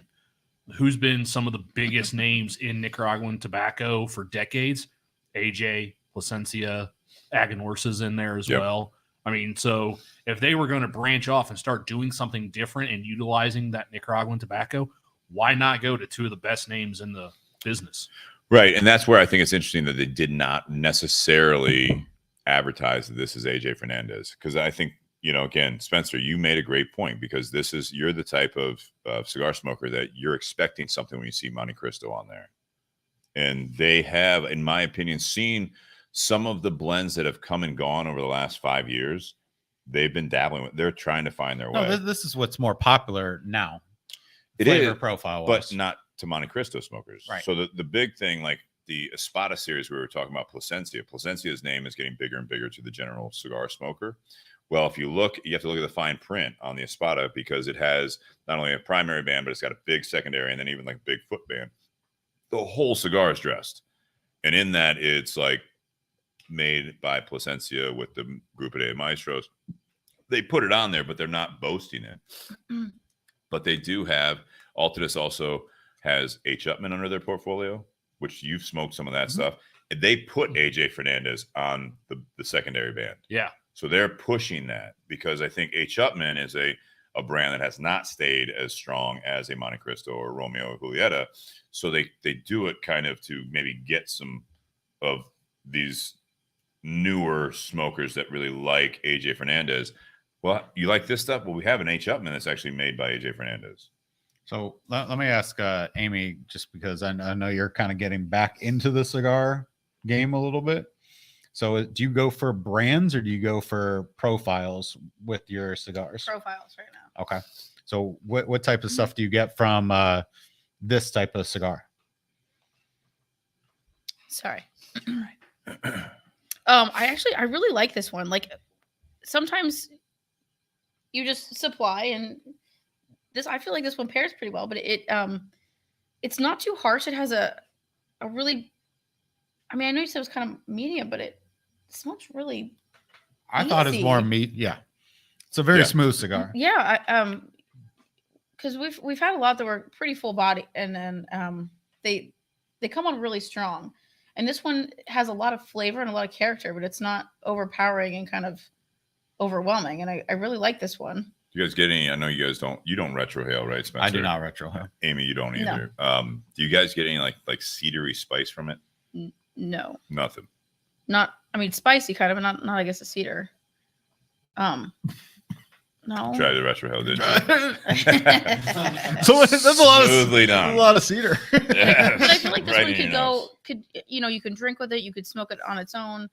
Who's been some of the biggest names in Nicaraguan tobacco for decades? AJ, Plasencia, Aganorsa's in there as well. I mean, so if they were going to branch off and start doing something different and utilizing that Nicaraguan tobacco, why not go to 2 of the best names in the business? Right. And that's where I think it's interesting that they did not necessarily advertise that this is AJ Fernandez. Because I think, again, Spencer, you made a great point, because you're the type of cigar smoker that you're expecting something when you see Montecristo on there. And they have, in my opinion, seen some of the blends that have come and gone over the last 5 years. They've been dabbling with. They're trying to find their way. No, this is what's more popular now. It flavor is profile, but not to Montecristo smokers. Right. So the big thing, like the Espada series, we were talking about Plasencia. Plasencia's name is getting bigger and bigger to the general cigar smoker. Well, if you have to look at the fine print on the Espada, because it has not only a primary band, but it's got a big secondary and then even like a big foot band. The whole cigar is dressed. And in that, it's like made by Plasencia with the Grupo de Maestros. They put it on there, but they're not boasting it. But they do have, Altadis also has H. Upman under their portfolio, which you've smoked some of that stuff. And they put AJ Fernandez on the secondary band. Yeah. So they're pushing that, because I think H. Upman is a brand that has not stayed as strong as a Montecristo or Romeo or Julieta. So they do it kind of to maybe get some of these newer smokers that really like AJ Fernandez. Well, you like this stuff? Well, we have an H. Upman that's actually made by AJ Fernandez. So let me ask Amy, just because I know you're kind of getting back into the cigar game a little bit. So do you go for brands or do you go for profiles with your cigars? Profiles right now. Okay. So what type of stuff do you get from this type of cigar? Sorry. I really like this one. Like, sometimes you just supply, and I feel like this one pairs pretty well, but it's not too harsh. It has a really, I mean, I know you said it was kind of medium, but it smells really I thought it's more meat. Yeah. It's a very smooth cigar. Yeah. Because we've had a lot that were pretty full body, and then they come on really strong. And this one has a lot of flavor and a lot of character, but it's not overpowering and kind of overwhelming. And I really like this one. Do you guys get any? I know you guys don't. You don't retrohale, right, Spencer? I do not retrohale. Amy, you don't No. either. Do you guys get any like cedary spice from it? No, Nothing. not. I mean, spicy kind of, but not. I guess a cedar. No. Try the retrohale, did you? So that's a lot of Smoothly done. a lot of cedar. Yeah. But I feel like this Right one in your could go. nose. You can drink with it. You could smoke it on its own.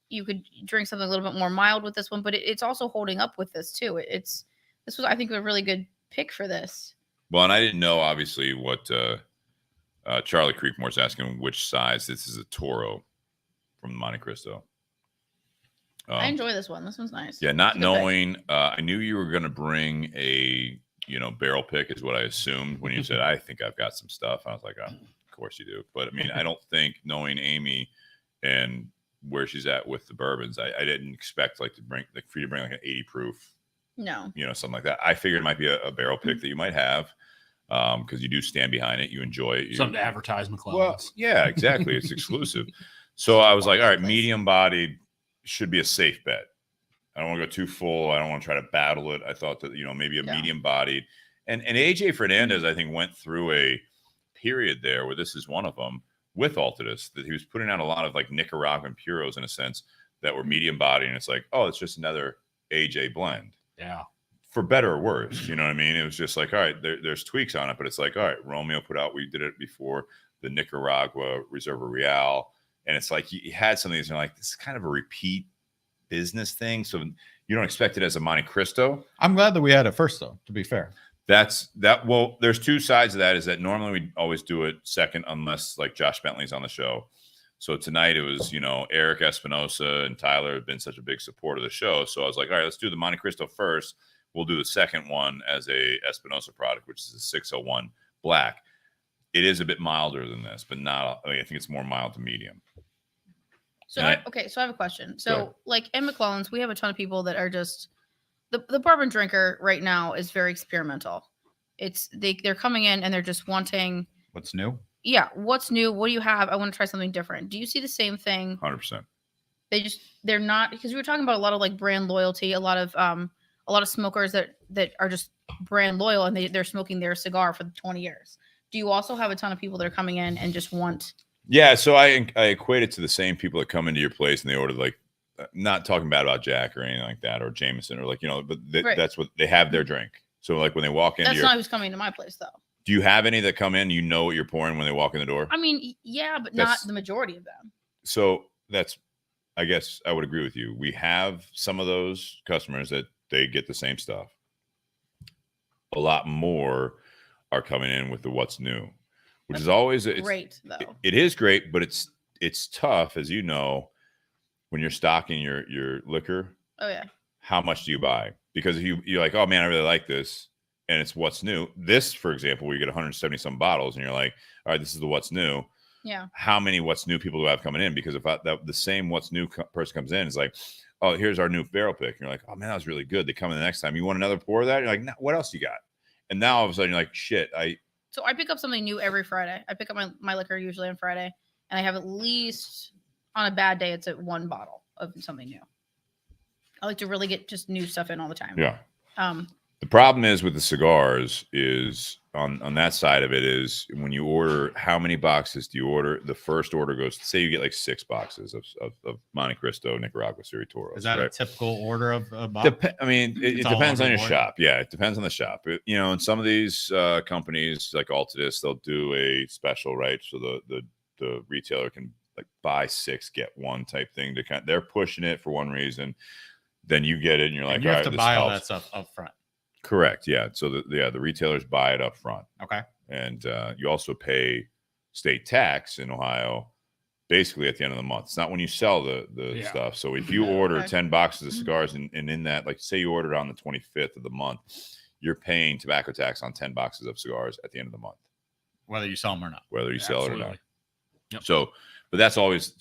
You could drink something a little bit more mild with this one, but it's also holding up with this too. This was, I think, a really good pick for this. Well, and I didn't know obviously what Charlie Creekmore's asking which size. This is a Toro from Montecristo. I enjoy this one. This one's nice. Yeah, not It's a good pick. knowing. I knew you were going to bring a barrel pick is what I assumed when you said I think I've got some stuff. I was like, oh, of course you do. But I mean, I don't think knowing Amy and where she's at with the bourbons, I didn't expect for you to bring like an 80 proof. No. Something like that. I figured it might be a barrel pick that you might have because you do stand behind it. You enjoy it. Something to advertise McClellan's. Well, yeah, exactly. It's exclusive. So I was like, all right, medium bodied should be a safe bet. I don't want to go too full. I don't want to try to battle it. I thought that, maybe a medium bodied. And AJ Fernandez, I think, went through a period there where this is one of them with Altadis that he was putting out a lot of like Nicaraguan puros in a sense that were medium bodied. And it's like, oh, it's just another AJ blend. Yeah. For better or worse, you know what I mean? It was just like, all right, there's tweaks on it, but it's like, all right, Romeo put out, we did it before, the Nicaragua Reserva Real. And it's like, you had some of these, and you're like, this is kind of a repeat business thing. So you don't expect it as a Montecristo. I'm glad that we had it first, though, to be fair. Well, there's two sides of that. Is that normally we always do it second, unless like Josh Bentley's on the show. So tonight it was, Eric Espinosa and Tyler have been such a big support of the show. So I was like, all right, let's do the Montecristo first. We'll do the second one as a Espinosa product, which is a 601 black. It is a bit milder than this, but not. I think it's more mild to medium. So I have a question. So like in McClellan's, we have a ton of people that are just the bourbon drinker right now is very experimental. They're coming in and they're just wanting What's new? Yeah, what's new? What do you have? I want to try something different. Do you see the same thing? 100%. They're not, because we were talking about a lot of like brand loyalty, a lot of smokers that are just brand loyal and they're smoking their cigar for 20 years. Do you also have a ton of people that are coming in and just want? Yeah, so I equate it to the same people that come into your place and they order like, not talking bad about Jack or anything like that or Jameson or like, but Right. That's what they have their drink. So like when they walk into That's not who's coming to my place though. do you have any that come in, what you're pouring when they walk in the door? I mean, yeah, but not the majority of them. So I guess I would agree with you. We have some of those customers that they get the same stuff. A lot more are coming in with the what's new, which is always great though. It is great, but it's tough, as you know, when you're stocking your liquor. Oh yeah. How much do you buy? Because if you're like, oh man, I really like this, and it's what's new. This, for example, where you get 170 some bottles, and you're like, all right, this is the what's new. Yeah. How many what's new people do I have coming in? Because if the same what's new person comes in, is like, oh, here's our new barrel pick. And you're like, oh man, that was really good. They come in the next time. You want another pour of that? You're like, no, what else you got? And now all of a sudden you're like, shit. So I pick up something new every Friday. I pick up my liquor usually on Friday, and I have at least on a bad day, it's at one bottle of something new. I like to really get just new stuff in all the time. Yeah. The problem is with the cigars is on that side of it is when you order, how many boxes do you order? The first order goes, say you get like 6 boxes of Montecristo, Nicaragua, Serie Toro. Is that a typical order of a box? It depends on your shop. Yeah, it depends on the shop. And some of these companies like Altadis, they'll do a special, right? So the retailer can like buy 6, get 1 type thing. They're pushing it for one reason. Then you get it, and you're like, and you have to this buy all helps. that stuff up front. Correct. Yeah. So the retailers buy it up front. Okay. And you also pay state tax in Ohio basically at the end of the month. It's not when you sell the stuff. So if you order 10 boxes of cigars and in that, like say you ordered on the 25th of the month, you're paying tobacco tax on 10 boxes of cigars at the end of the month. Whether you sell them or not. Whether you sell it or not. Yep. So, but that's always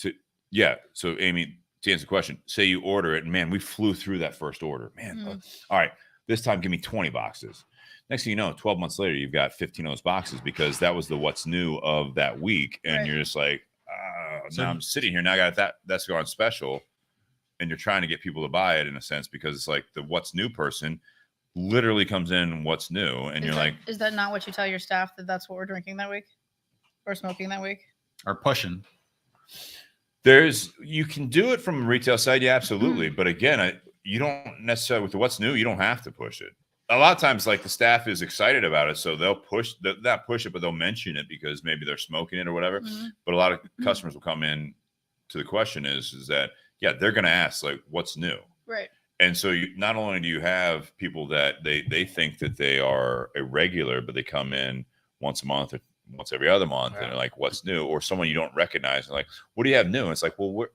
So Amy, to answer the question, say you order it and man, we flew through that first order, man. All right. This time, give me 20 boxes. Next thing you know, 12 months later, you've got 15 of those boxes because that was the what's new of that week. And you're just like, now I'm sitting here. Now I got that cigar on special, and you're trying to get people to buy it in a sense because it's like the what's new person literally comes in what's new, and you're like, is that not what you tell your staff that that's what we're drinking that week or smoking that week or pushing? you can do it from a retail side, yeah, absolutely. But again, you don't necessarily with the what's new, you don't have to push it. A lot of times, like the staff is excited about it, so they'll not push it, but they'll mention it because maybe they're smoking it or whatever. But a lot of customers will come in to the question is that yeah, they're going to ask like, what's new, right? And so not only do you have people that they think that they are a regular, but they come in once a month or once every other month, and they're like, what's new? Or someone you don't recognize, and like, what do you have new? And it's like, well,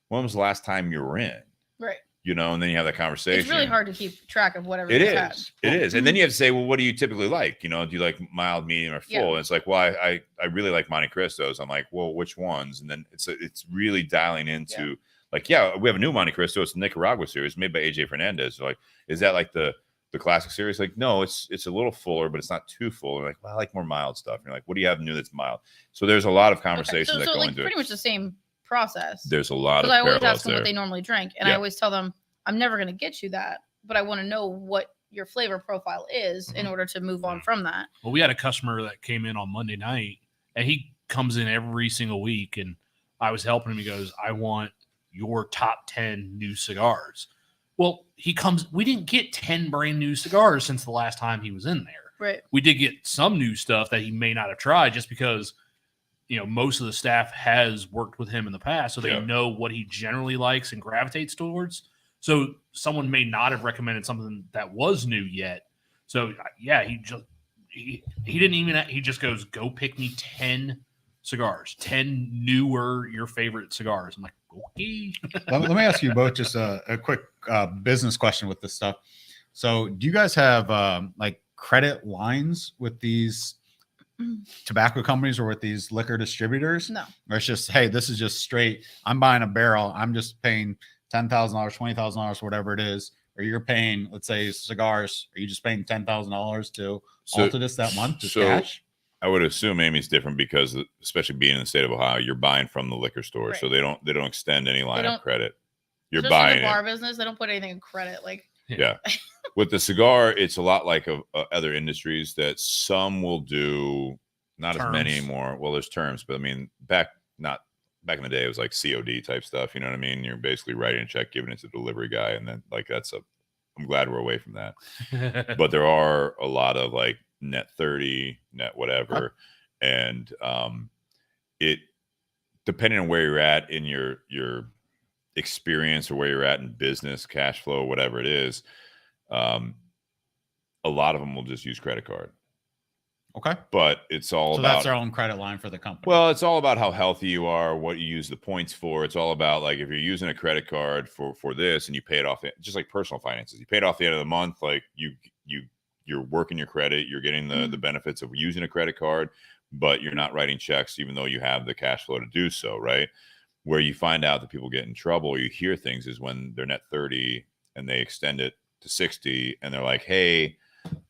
when was the last time you were in? Right. You know, and then you have that conversation. It's really hard to keep track of whatever it is. It is. And then you have to say, well, what do you typically like? You know, do you like mild, medium, or full? Yeah. And it's like, well, I really like Montecristos. I'm like, well, which ones? And then it's really dialing into like, yeah, we have a new Montecristo. It's the Nicaragua series made by AJ Fernandez. So like, is that like the classic series? Like, no, it's a little fuller, but it's not too full. And like, well, I like more mild stuff. And you're like, what do you have new that's mild? So there's a lot of conversations that go like into pretty it. much the same process. There's a lot of I always parallels ask them there. what they normally drink, and I always tell them I'm never going to get you that, but I want to know what your flavor profile is in order to move on from that. Well, we had a customer that came in on Monday night, and he comes in every single week, and I was helping him. He goes, I want your top 10 new cigars. Well, we didn't get 10 brand new cigars since the last time he was in there. Right. We did get some new stuff that he may not have tried just because, you know, most of the staff has worked with him in the past, so they know what he generally likes and gravitates towards. So someone may not have recommended something that was new yet. So yeah, he didn't even, he just goes, go pick me 10 cigars, 10 newer, your favorite cigars. I'm like, okay. Let me ask you both just a quick business question with this stuff. So do you guys have like credit lines with these tobacco companies or with these liquor distributors? No. Or it's just, hey, this is just straight, I'm buying a barrel, I'm just paying $10,000, $20,000, whatever it is, or you're paying, let's say, cigars, are you just paying $10,000 to Altadis that month, just cash? I would assume Amy's different because, especially being in the state of Ohio, you're buying from the liquor store, Right. so they don't extend any line of credit. You're Just buying in the bar it. business, they don't put anything in credit. Like, Yeah. With the cigar, it's a lot like other industries that some will do, not as many anymore. Well, there's terms, but I mean, back in the day, it was like COD type stuff. You know what I mean? You're basically writing a check, giving it to the delivery guy, and then like I'm glad we're away from that. But there are a lot of like net 30, net whatever, and it depending on where you're at in your experience or where you're at in business, cash flow, whatever it is, a lot of them will just use credit card. Okay. But it's all about, that's their own credit line for the company. Well, it's all about how healthy you are, what you use the points for. It's all about like if you're using a credit card for this and you pay it off, just like personal finances, you pay it off the end of the month, like you're working your credit, you're getting the benefits of using a credit card, but you're not writing checks even though you have the cash flow to do so, right? Where you find out that people get in trouble or you hear things is when they're net 30 and they extend it to 60 and they're like, hey,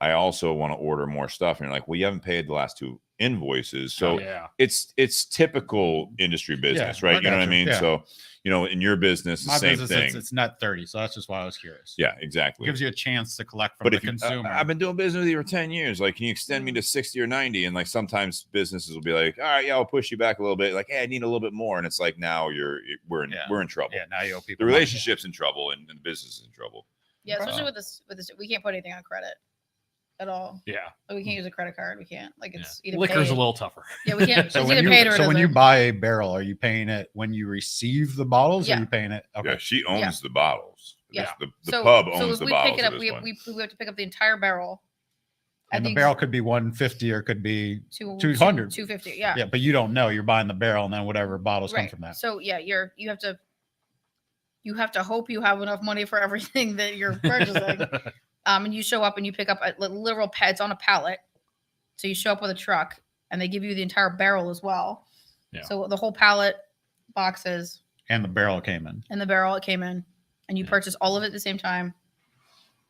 I also want to order more stuff. And you're like, well, you haven't paid the last 2 invoices. So it's typical industry business, right? You know what I mean? Yeah. So, you know, in your business, the same thing. It's net 30. So that's just why I was curious. Yeah, exactly. It gives you a chance to collect from the consumer. I've been doing business with you for 10 years. Like, can you extend me to 60 or 90? And like, sometimes businesses will be like, all right, yeah, I'll push you back a little bit. Like, hey, I need a little bit more. And it's like, now we're in trouble. Yeah. Now you owe people. The relationship's in trouble and the business is in trouble. Yeah. Especially with this, we can't put anything on credit at all. Yeah. Like, we can't use a credit card. We can't. Like, it's either liquor's paid. a little tougher. Yeah, we can't. So it's either paid or when you buy a barrel, are you paying it when you receive the bottles? Or are you paying it? Okay. Yeah, she owns the bottles. Yeah. The pub owns so the if we bottles. pick it up, we have to pick up the entire barrel. And the barrel could be 150 or could be 200. 250. Yeah. Yeah, but you don't know. You're buying the barrel and then whatever bottles come from that. So yeah, you have to hope you have enough money for everything that you're purchasing. And you show up and you pick up a literal it's on a pallet. So you show up with a truck and they give you the entire barrel as well. Yeah. So the whole pallet, boxes. And the barrel came in. And you purchase all of it at the same time.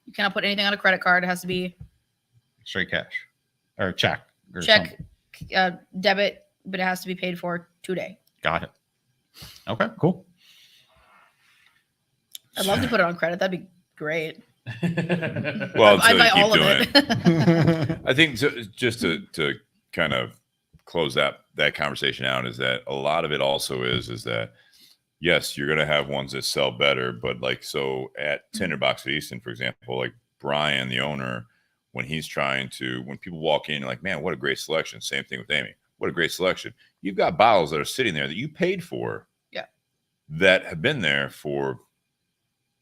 You cannot put anything on a credit card. It has to be straight cash or check. Debit, but it has to be paid for today. Got it. Okay, cool. I'd love to put it on credit. That'd be great. Well, I'd until buy you keep all of doing it. it. I think just to kind of close that conversation out is that a lot of it also is that yes, you're gonna have ones that sell better, but like so at Tinder Box at Easton, for example, like Brian, the owner, when people walk in, like, man, what a great selection. Same thing with Amy. What a great selection. You've got bottles that are sitting there that you paid for. Yeah. That have been there for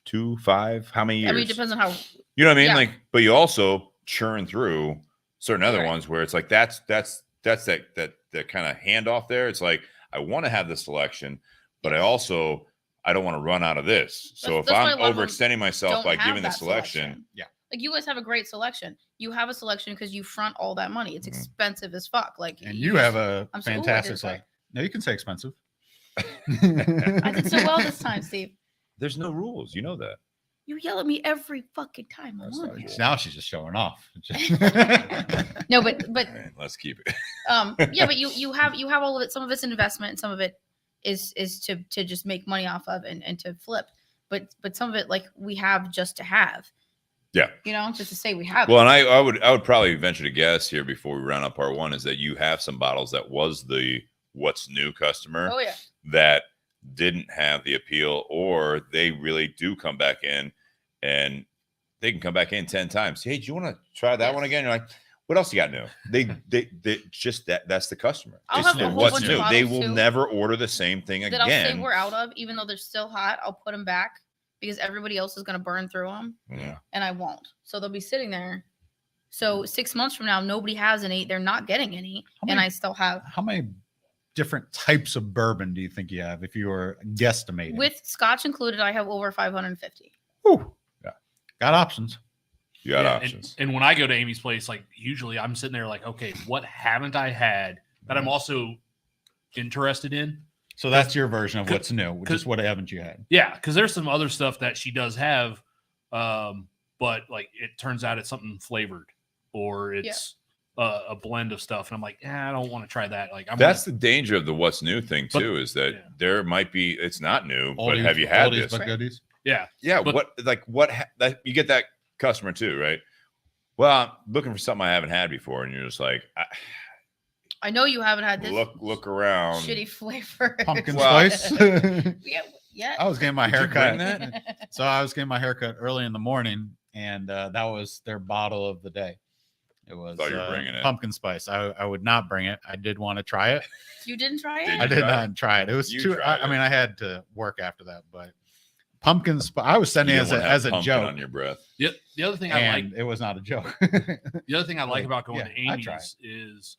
2, 5, how many years? I mean, it depends on how. You know what I mean? Yeah. Like, but you also churn through certain other Right. ones where it's like that's that kind of handoff there. It's like I want to have the selection, but I don't want to run out of this. So That's if why I'm a lot of them overextending myself don't by have giving the that selection, Like you guys have a great selection. You have a selection because you front all that money. It's expensive as fuck. Like, And you have a I'm so- ooh, I fantastic did say. selection. No, you can say expensive. I did so well this time, Steve. there's no rules. You know that. You yell at me every fucking time. I'm So on here. now she's just showing off. No, but All right, let's keep it. yeah, but you have all of it. Some of it's an investment, and some of it is to just make money off of and to flip. But some of it like we have just to have. Yeah. You know, just to say we have. Well, it. and I would probably venture to guess here before we round up part one is that you have some bottles that was the what's new customer Oh yeah. that didn't have the appeal, or they really do come back in and they can come back in 10 times. Hey, do you want to try that one again? You're like, what else you got new? They just that's the customer. I'll It's have a new. whole What's bunch of new? They bottles, will too, never order the same thing That I'll say again. we're out of, even though they're still hot. I'll put them back because everybody else is going to burn through them, Yeah. and I won't. So they'll be sitting there. So 6 months from now, nobody has any. They're not getting any, How and many- I still have. How many different types of bourbon do you think you have if you were guesstimating? With Scotch included, I have over 550. Whew. Got options. You got Yeah, options. And when I go to Amy's place, like usually I'm sitting there like, okay, what haven't I had that I'm also interested in? So that's your version of Cause- what's new, which is what haven't you had? Yeah, because there's some other stuff that she does have, but like it turns out it's something flavored or it's a blend of stuff, and I'm like, I don't want to try that. Like, That's the danger of the what's new thing But- too, is that yeah. there might be it's not new, but Oldies- have you had oldies this? but goodies. yeah. Yeah, But- that you get that customer too, right? Well, I'm looking for something I haven't had before, and you're just like, I know you haven't had this look around. shitty flavor. Pumpkin Well, spice. Yeah. I was getting my Did you bring haircut. that? So I was getting my haircut early in the morning, and that was their bottle of the day. It was Thought you were bringing it. pumpkin spice. I would not bring it. I did want to try it. You didn't try it? Did I you did try not try it. It was You too. tried I mean, I had to work after that, but pumpkin spice. I was sending You it don't wanna have as a pumpkin joke, on your breath. The other thing I like, and it was not a joke. the other thing I like about going Yeah, to I tried. Amy's is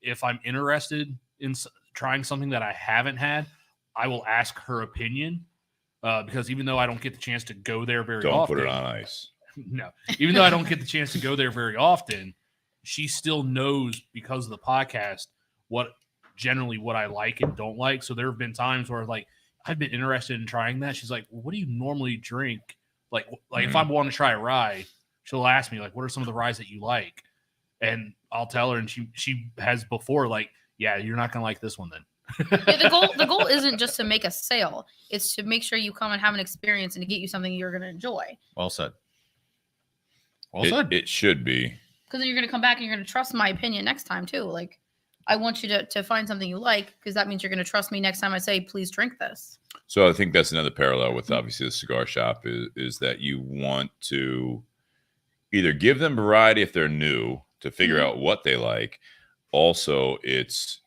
if I'm interested in trying something that I haven't had, I will ask her opinion. Because even though I don't get the chance to go there very Don't often, put it on ice. no, even though I don't get the chance to go there very often, she still knows because of the podcast what I like and don't like. So there have been times where like I've been interested in trying that. She's like, "What do you normally drink?" Like if I want to try a rye, she'll ask me like, "What are some of the ryes that you like?" And I'll tell her, and she has before like, "Yeah, you're not gonna like this one then." Yeah, the goal isn't just to make a sale. It's to make sure you come and have an experience and to get you something you're going to enjoy. Well said. Well said. It should be. Because then you're going to come back and you're going to trust my opinion next time too. Like, I want you to find something you like because that means you're going to trust me next time I say, please drink this. So I think that's another parallel with obviously the cigar shop is that you want to either give them variety if they're new to figure out what they like. Also, it's,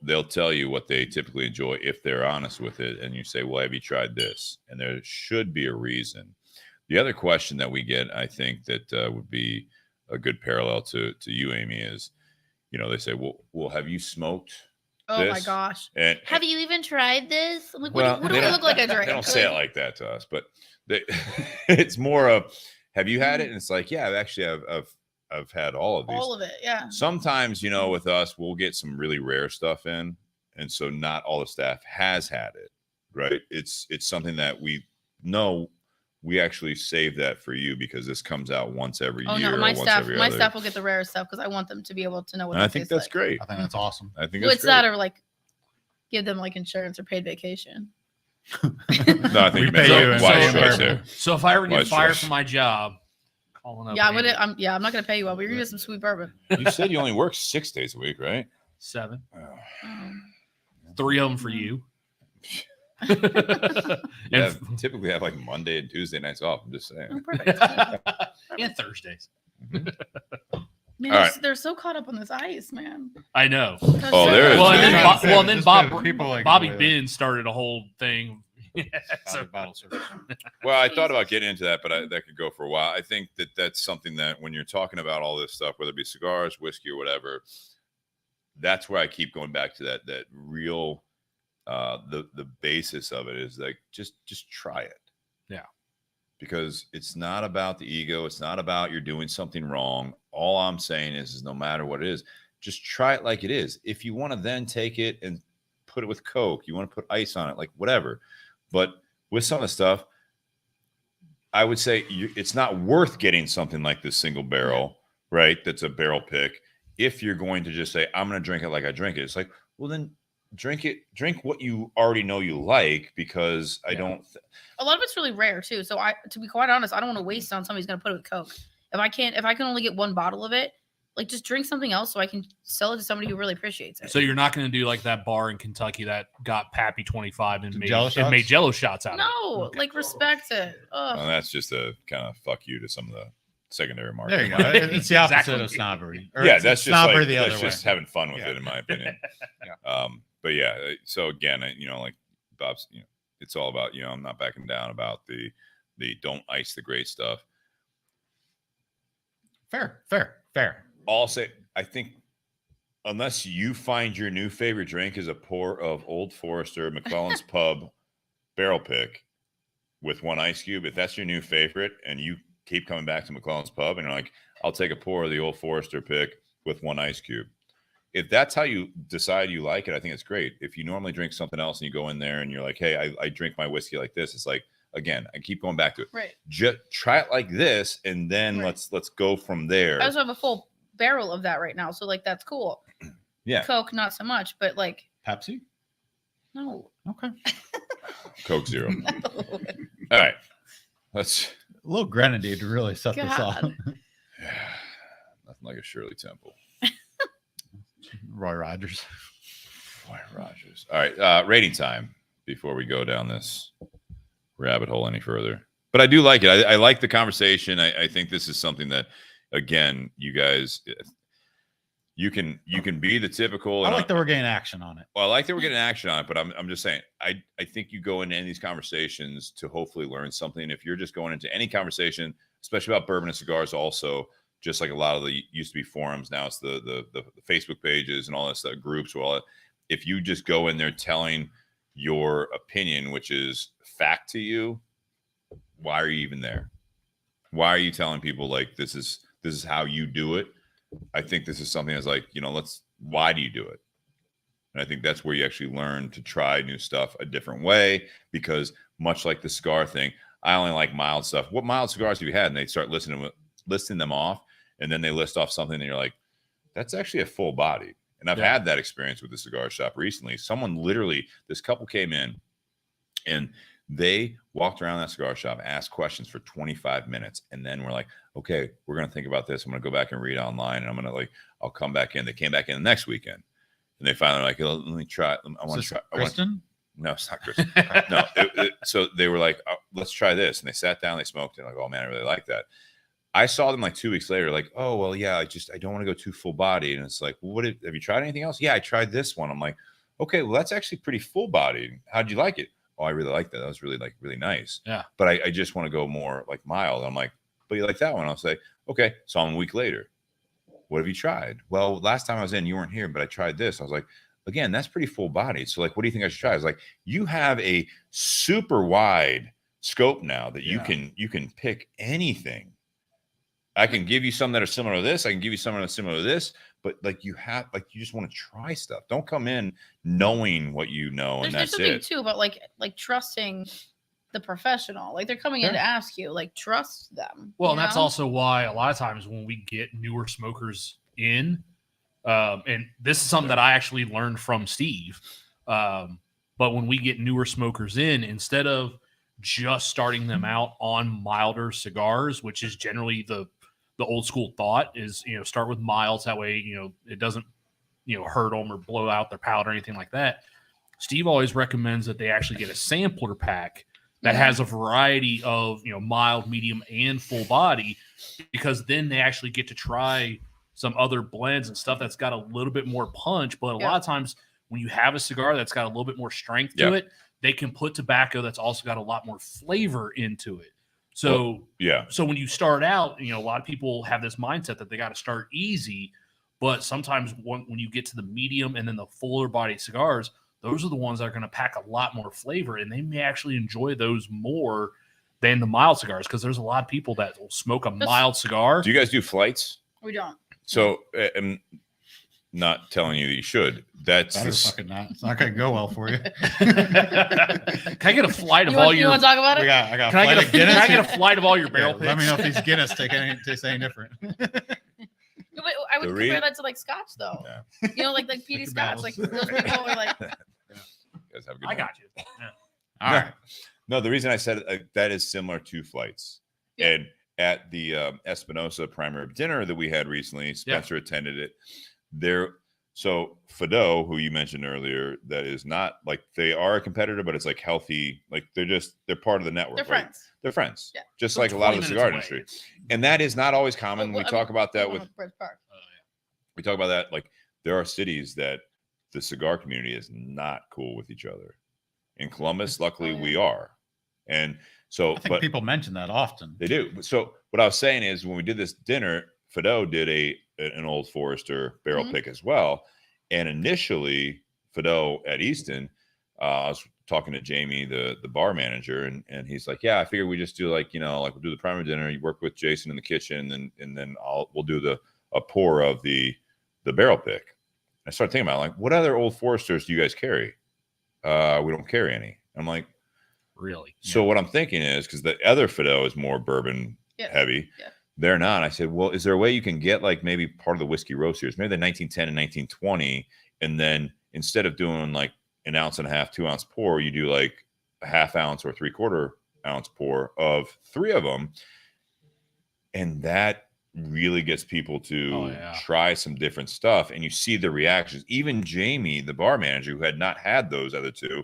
they'll tell you what they typically enjoy if they're honest with it. And you say, well, have you tried this? And there should be a reason. The other question that we get, I think that would be a good parallel to you, Amy, is, they say, well, have you smoked Oh my this? gosh. And Have you even tried this? I'm like, Well, what do they I don't- look like I drink? They don't say it like that to us, but it's more of, have you had it? And it's like, yeah, I've had all of these. all of it. Yeah. Sometimes, with us, we'll get some really rare stuff in. And so not all the staff has had it, right? It's something that we know we actually save that for you because this comes out once every Oh year. no, or my once staff every my other. staff will get the rare stuff because I want them to be able to know what And it I think tastes that's like. great. I think that's awesome. I think Well, that's it's great. that or like give them like insurance or paid vacation. No, I think We you pay meant you in wise November. choice there. So if I ever get Wise fired choice. from my job, calling up. Yeah, I'm Andy. not gonna pay you well, but you're gonna get some sweet bourbon. You said you only work 6 days a week, right? 7. Oh. 3 of them for you. Yeah, typically have like Monday and Tuesday nights off. I'm just saying. Oh, perfect. and Thursdays. Man, All right. they're so caught up on this ice, man. I know. Oh, there is. Well, and then, Yeah. Bob, like Bobby Ben started a whole thing. So, bottle service. Well, I thought about getting into that, but that could go for a while. I think that that's something that when you're talking about all this stuff, whether it be cigars, whiskey, or whatever, that's where I keep going back to that real, the basis of it is like just try it. Yeah. Because it's not about the ego. It's not about you're doing something wrong. All I'm saying is no matter what it is, just try it like it is. If you want to then take it and put it with Coke, you want to put ice on it, like whatever. But with some of the stuff, I would say it's not worth getting something like this single barrel, right? That's a barrel pick. If you're going to just say, I'm going to drink it like I drink it, it's like, well, then drink what you already know you like, because I don't. A lot of it's really rare too. So to be quite honest, I don't want to waste on somebody's gonna put it with Coke. If I can only get one bottle of it, like just drink something else so I can sell it to somebody who really appreciates it. so you're not going to do like that bar in Kentucky that got Pappy 25 and Jello made shots? Jello shots out of it. No, Okay. like respect it. Ugh. Well, that's just a kind of fuck you to some of the secondary market. There you go. It's the opposite Exactly. of snobbery. Or Yeah, it's that's just snobbery like the that's other way. just having fun with Yeah. it, in my opinion. Yeah. But yeah, so again, like Bob's, it's all about, I'm not backing down about the don't ice the great stuff. Fair. I'll say, I think unless you find your new favorite drink is a pour of Old Forrester McClellan's Pub barrel pick with one ice cube, if that's your new favorite and you keep coming back to McClellan's Pub and you're like, I'll take a pour of the Old Forrester pick with one ice cube. If that's how you decide you like it, I think it's great. If you normally drink something else and you go in there and you're like, hey, I drink my whiskey like this, it's like, again, I keep going back to it. Right. Just try it like this, and then Right. let's go from there. I also have a full barrel of that right now, so like that's cool. Yeah, Coke, not so much, but like Pepsi? no. Okay. Coke Zero. All right, let's. A little grenadine to really set this off. God. Nothing like a Shirley Temple. Roy Rogers. Roy Rogers. All right, rating time before we go down this rabbit hole any further. But I do like it. I like the conversation. I think this is something that, again, you guys, you can be the typical. I like that we're getting action on it. Well, I like that we're getting action on it, but I'm just saying, I think you go into any of these conversations to hopefully learn something. If you're just going into any conversation, especially about bourbon and cigars, also, just like a lot of the used to be forums, now it's the Facebook pages and all that stuff, groups, all that. If you just go in there telling your opinion, which is fact to you, why are you even there? Why are you telling people like this is how you do it? I think this is something that's like, why do you do it? And I think that's where you actually learn to try new stuff a different way, because much like the cigar thing, I only like mild stuff. What mild cigars have you had? And they start listing them off, and then they list off something and you're like, that's actually a full body. And I've had that experience with the cigar shop recently. Someone literally, this couple came in and they walked around that cigar shop, asked questions for 25 minutes. And then we're like, okay, we're going to think about this. I'm going to go back and read online, and I'm going to I'll come back in. They came back in the next weekend, and they finally were like, let me try. I want to try. Kristen? No, it's not Kristen. No. So they were like, let's try this. And they sat down, they smoked it. Like, oh man, I really like that. I saw them like 2 weeks later, like, oh, well, yeah, I don't want to go too full body. And it's like, well, have you tried anything else? Yeah, I tried this one. I'm like, okay, well, that's actually pretty full body. How'd you like it? Oh, I really like that. That was really really nice. Yeah. But I just want to go more like mild. I'm like, but you like that one? I'll say, okay. So I'm a week later. What have you tried? Well, last time I was in, you weren't here, but I tried this. I was like, again, that's pretty full body. So like, what do you think I should try? I was like, you have a super wide scope now that you can pick anything. I can give you some that are similar to this. I can give you some that are similar to this. But like you just want to try stuff. Don't come in knowing what you know, and There's that's something it. too about like trusting the professional. Like they're coming in to ask you, like trust them. Well, you and that's know? also why a lot of times when we get newer smokers in, and this is something that I actually learned from Steve. But when we get newer smokers in, instead of just starting them out on milder cigars, which is generally the old school thought is, start with milds. That way, it doesn't, hurt them or blow out their palate or anything like that. Steve always recommends that they actually get a sampler pack that has a variety of, mild, medium, and full body, because then they actually get to try some other blends and stuff that's got a little bit more punch. But a lot of times when you have a cigar that's got a little bit more strength to it, they can put tobacco that's also got a lot more flavor into it. So, so when you start out, a lot of people have this mindset that they got to start easy. But sometimes when you get to the medium and then the fuller body cigars, those are the ones that are going to pack a lot more flavor, and they may actually enjoy those more than the mild cigars, because there's a lot of people that will smoke a mild cigar. Do you guys do flights? We don't. So I'm not telling you that you should. That's fucking not. It's not going to go well for you. Can I get a flight of all your? You want to talk about it? I got. Can I get a flight of all your barrel picks? Let me know if these Guinness taste any different. But I would compare that to like Scotch, though. Yeah. Like PD Scotch. Like those people are like. You guys have a good I one. got you. Yeah. All right. No, the reason I said that is similar to flights. Yeah. And at the Espinosa prime rib dinner that we had recently, Spencer attended it. So Fido, who you mentioned earlier, that is not like, they are a competitor, but it's like healthy. Like they're part of the network. They're friends. They're friends. Yeah. Just So like a lot of the 20 cigar minutes away. industry. And that is not always common. We talk about that with, we talk about that. Like there are cities that the cigar community is not cool with each other. In Columbus, luckily we are. And so, I think people mention that often. They do. So what I was saying is, when we did this dinner, Fido did an Old Forester barrel pick as well. And initially, Fido at Easton, I was talking to Jamie, the bar manager, and he's like, "Yeah, I figured we just do like we'll do the primary dinner. You work with Jason in the kitchen, and then we'll do a pour of the barrel pick." I started thinking about like, what other Old Foresters do you guys carry? We don't carry any. I'm like, really? So what I'm thinking is, because the other Fido is more bourbon heavy. Yeah. They're not. I said, well, is there a way you can get like maybe part of the whiskey roast years, maybe the 1910 and 1920, and then instead of doing like an ounce and a half, 2 ounce pour, you do like a half ounce or 3/4 ounce pour of 3 of them, and that really gets people to try some different stuff, and you see the reactions. Even Jamie, the bar manager, who had not had those other two,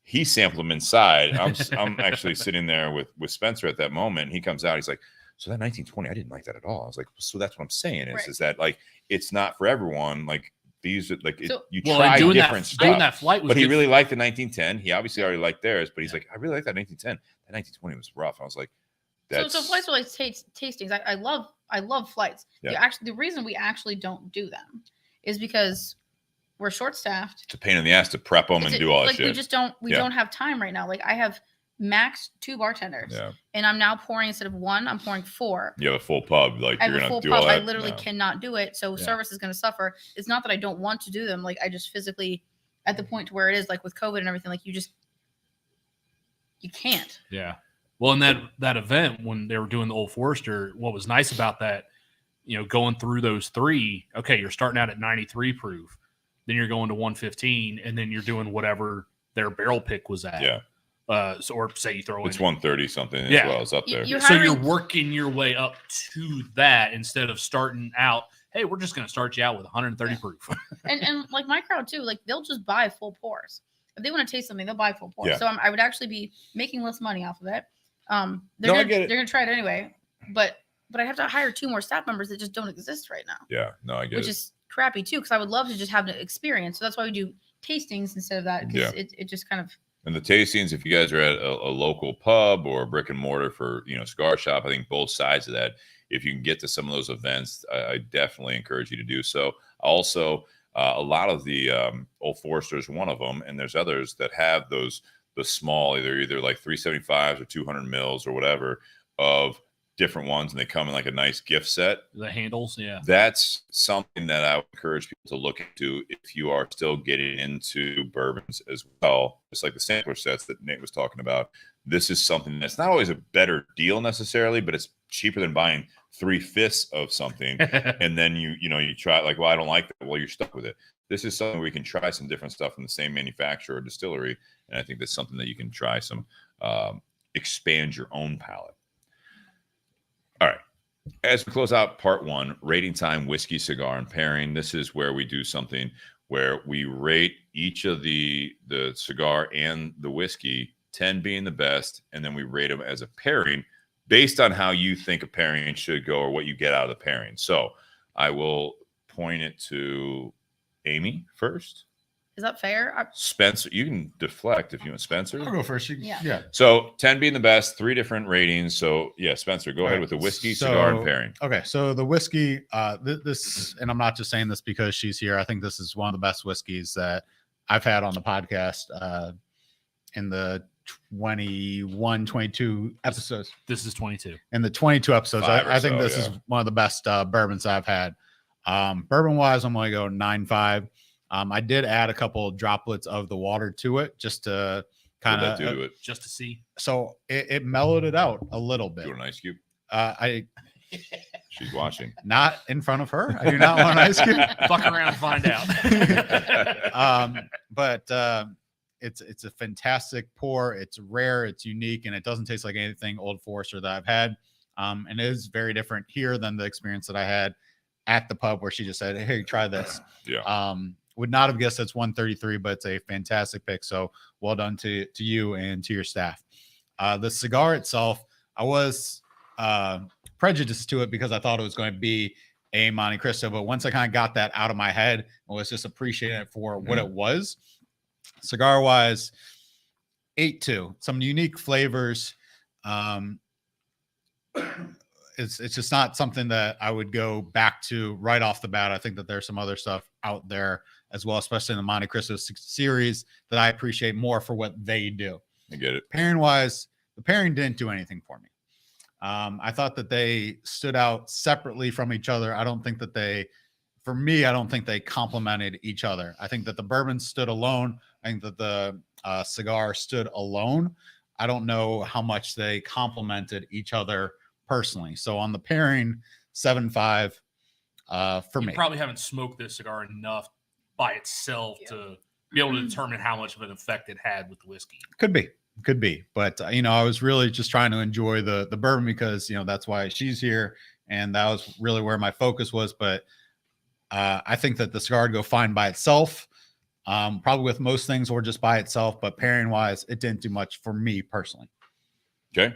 he sampled them inside. I'm actually sitting there with Spencer at that moment. He comes out. He's like, "So that 1920, I didn't like that at all." I was like, "So that's what I'm saying is that like it's not for everyone. Like these are like try different stuff." Doing that flight was but he really liked the 1910. He obviously already liked theirs, but he's like, "I really like that 1910. That 1920 was rough." I was like, So flights are like tastings. I love flights. Yeah. The reason we actually don't do them is because we're short staffed. It's a pain in the ass to prep them and do all that shit. We just don't have time right now. Like I have max 2 bartenders, and I'm now pouring, instead of 1, I'm pouring 4. You have a full pub, like I you're have a gonna full do pub. all that. I literally cannot do it. So service is gonna suffer. It's not that I don't want to do them. Like I just physically at the point to where it is, like with COVID and everything, like you can't. Yeah. Well, in that event when they were doing the Old Forester, what was nice about that, going through those 3, okay, you're starting out at 93 proof, then you're going to 115, and then you're doing whatever their barrel pick was at. Yeah. Or say you throw it's in 130 something as well. It's up there. So you're working your way up to that instead of starting out, hey, we're just going to start you out with 130 proof. and like my crowd too, like they'll just buy full pours. If they want to taste something, they'll buy full pours. Yeah. So I would actually be making less money off of it. I get it. They're gonna try it anyway, but I have to hire 2 more staff members that just don't exist right now. Yeah, no, I get which is crappy too, because I would love to just have an experience. So that's why we do tastings instead of that. Because it just kind of. And the tastings, if you guys are at a local pub or a brick and mortar for cigar shop, I think both sides of that. If you can get to some of those events, I definitely encourage you to do so. Also, a lot of the Old Foresters, one of them, and there's others that have the small, either like 375s or 200 mils or whatever of different ones, and they come in like a nice gift set. The handles, That's something that I would encourage people to look into if you are still getting into bourbons as well. It's like the sampler sets that Nate was talking about. This is something that's not always a better deal necessarily, but it's cheaper than buying 3/5 of something. And then you try it, like, well, I don't like that. Well, you're stuck with it. this is something where we can try some different stuff from the same manufacturer or distillery. And I think that's something that you can try some, expand your own palate. All right. As we close out part 1, rating time, whiskey, cigar, and pairing, this is where we do something where we rate each of the cigar and the whiskey, 10 being the best, and then we rate them as a pairing based on how you think a pairing should go or what you get out of the pairing. So I will point it to Amy first. Is that fair? Spencer, you can deflect if you want. Spencer? I'll go first. Yeah. So 10 being the best, 3 different ratings. So yeah, Spencer, go ahead with the whiskey, cigar, and pairing. Okay, so the whiskey, this, and I'm not just saying this because she's here. I think this is one of the best whiskeys that I've had on the podcast in the 21, 22 episodes. This is 22. In the 22 episodes, I think this is one of the best bourbons I've had. Bourbon wise, I'm going to go 9.5. I did add a couple of droplets of the water to it just to kind of do it. Just to see. So it mellowed it out a little bit. Do you want an ice cube? She's watching. Not in front of her. I do not want an ice cube. Fuck around and find out. But it's a fantastic pour. It's rare. It's unique, and it doesn't taste like anything Old Forester that I've had. And it is very different here than the experience that I had at the pub where she just said, "Hey, try this." Yeah. Would not have guessed it's 133, but it's a fantastic pick. So well done to you and to your staff. The cigar itself, I was prejudiced to it because I thought it was going to be a Montecristo, but once I kind of got that out of my head, I was just appreciating it for what it was. Cigar wise, 8.2. Some unique flavors. It's just not something that I would go back to right off the bat. I think that there's some other stuff out there as well, especially in the Montecristo series, that I appreciate more for what they do. I get it. Pairing wise, the pairing didn't do anything for me. I thought that they stood out separately from each other. I don't think that they complemented each other. I think that the bourbon stood alone. I think that the cigar stood alone. I don't know how much they complemented each other personally. So on the pairing, 7.5 for me. You probably haven't smoked this cigar enough by itself to be able to determine how much of an effect it had with the whiskey. Could be. But, I was really just trying to enjoy the bourbon because, that's why she's here. And that was really where my focus was. But I think that the cigar would go fine by itself. Probably with most things or just by itself. But pairing wise, it didn't do much for me personally. Okay.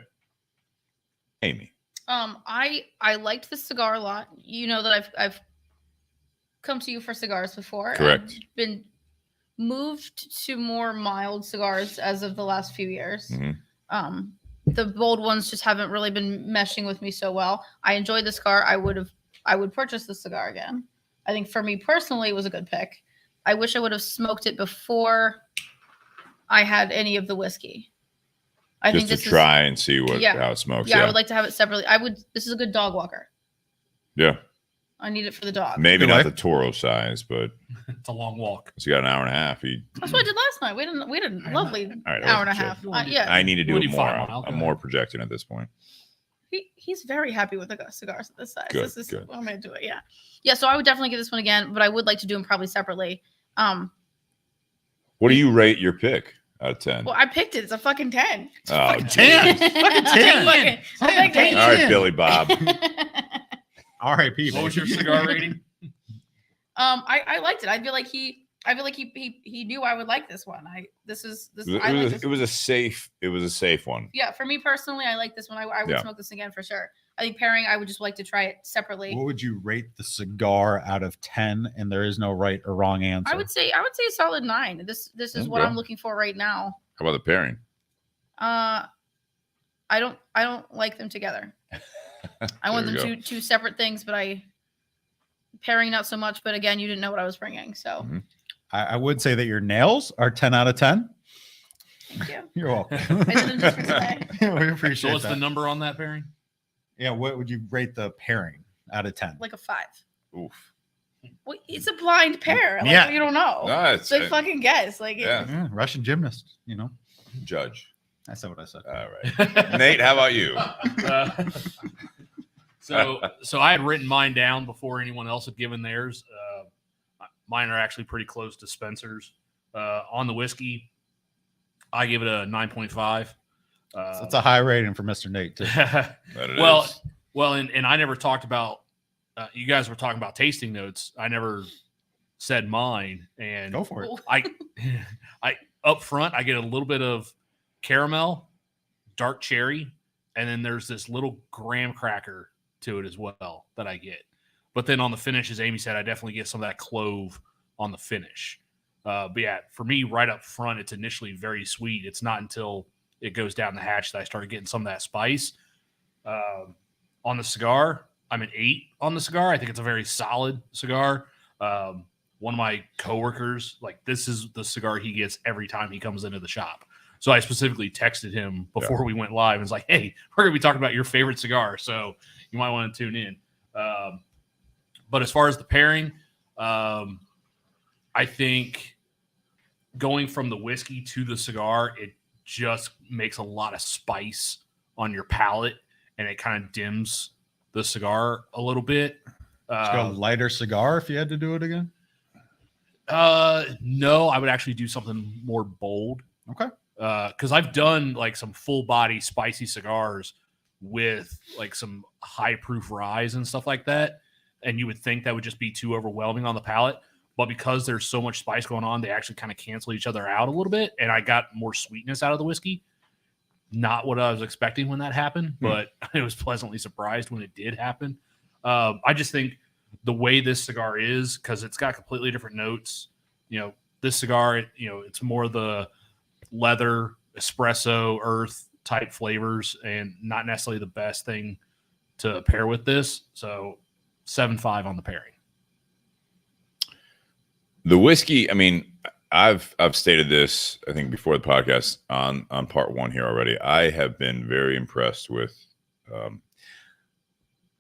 Amy. I liked the cigar a lot. You know that I've come to you for cigars before. Correct. I've been moved to more mild cigars as of the last few years. Mm-hmm. The bold ones just haven't really been meshing with me so well. I enjoyed the cigar. I would purchase the cigar again. I think for me personally, it was a good pick. I wish I would have smoked it before I had any of the whiskey. I think this try and see how it smokes. Yeah, I would like to have it separately. This is a good dog walker. Yeah. I need it for the dog. Maybe not the Toro size, but it's a long walk. He's got an hour and a half. That's what I did last night. We did a lovely hour and a half. Yeah. I need to do it more. I'm more projecting at this point. He's very happy with the cigars at this size. Good, this is good. I'm gonna do it. Yeah. Yeah. So I would definitely give this one again, but I would like to do them probably separately. What do you rate your pick out of 10? Well, I picked it. It's a fucking 10. Oh, 10. Fucking 10. All right, Billy Bob. R.I.P. What was your cigar rating? I liked it. I feel like he knew I would like this one. It was a safe one. Yeah, for me personally, I like this one. I would smoke this again for sure. I think pairing, I would just like to try it separately. What would you rate the cigar out of 10? And there is no right or wrong answer. I would say a solid 9. This is what I'm looking for right now. How about the pairing? I don't like them together. I want them two separate things, but pairing not so much. But again, you didn't know what I was bringing, so. Mm-hmm. I would say that your nails are 10 out of 10. Thank you. You're welcome. I did them just for today. We appreciate So what's that. the number on that pairing? Yeah, what would you rate the pairing out of 10? Like a 5. Oof. Well, it's a blind pair. Like, Yeah. you don't know. No, It's a fucking guess. Like, Yeah. Russian gymnast, Judge. That's not what I said. All right. Nate, how about you? So I had written mine down before anyone else had given theirs. Mine are actually pretty close to Spencer's. On the whiskey, I give it a 9.5. It's a high rating for Mr. Nate too. Well, and I never talked about. You guys were talking about tasting notes. I never said mine, and Go for it. I up front I get a little bit of caramel, dark cherry, and then there's this little graham cracker to it as well that I get. But then on the finish, as Amy said, I definitely get some of that clove on the finish. But yeah, for me, right up front, it's initially very sweet. It's not until it goes down the hatch that I started getting some of that spice. On the cigar, I'm an 8 on the cigar. I think it's a very solid cigar. One of my coworkers, like, this is the cigar he gets every time he comes into the shop. So I specifically texted him before we went live and was like, hey, we're going to be talking about your favorite cigar, so you might want to tune in. But as far as the pairing, I think going from the whiskey to the cigar, it just makes a lot of spice on your palate, and it kind of dims the cigar a little bit. Just go lighter cigar if you had to do it again? No, I would actually do something more bold. Okay. Because I've done like some full body spicy cigars with like some high proof ryes and stuff like that. And you would think that would just be too overwhelming on the palate. But because there's so much spice going on, they actually kind of cancel each other out a little bit. And I got more sweetness out of the whiskey. Not what I was expecting when that happened, but I was pleasantly surprised when it did happen. I just think the way this cigar is, because it's got completely different notes. You know, this cigar, it's more the leather, espresso, earth type flavors, and not necessarily the best thing to pair with this. So 7.5 on the pairing. The whiskey, I mean, I've stated this, I think, before the podcast on part 1 here already. I have been very impressed with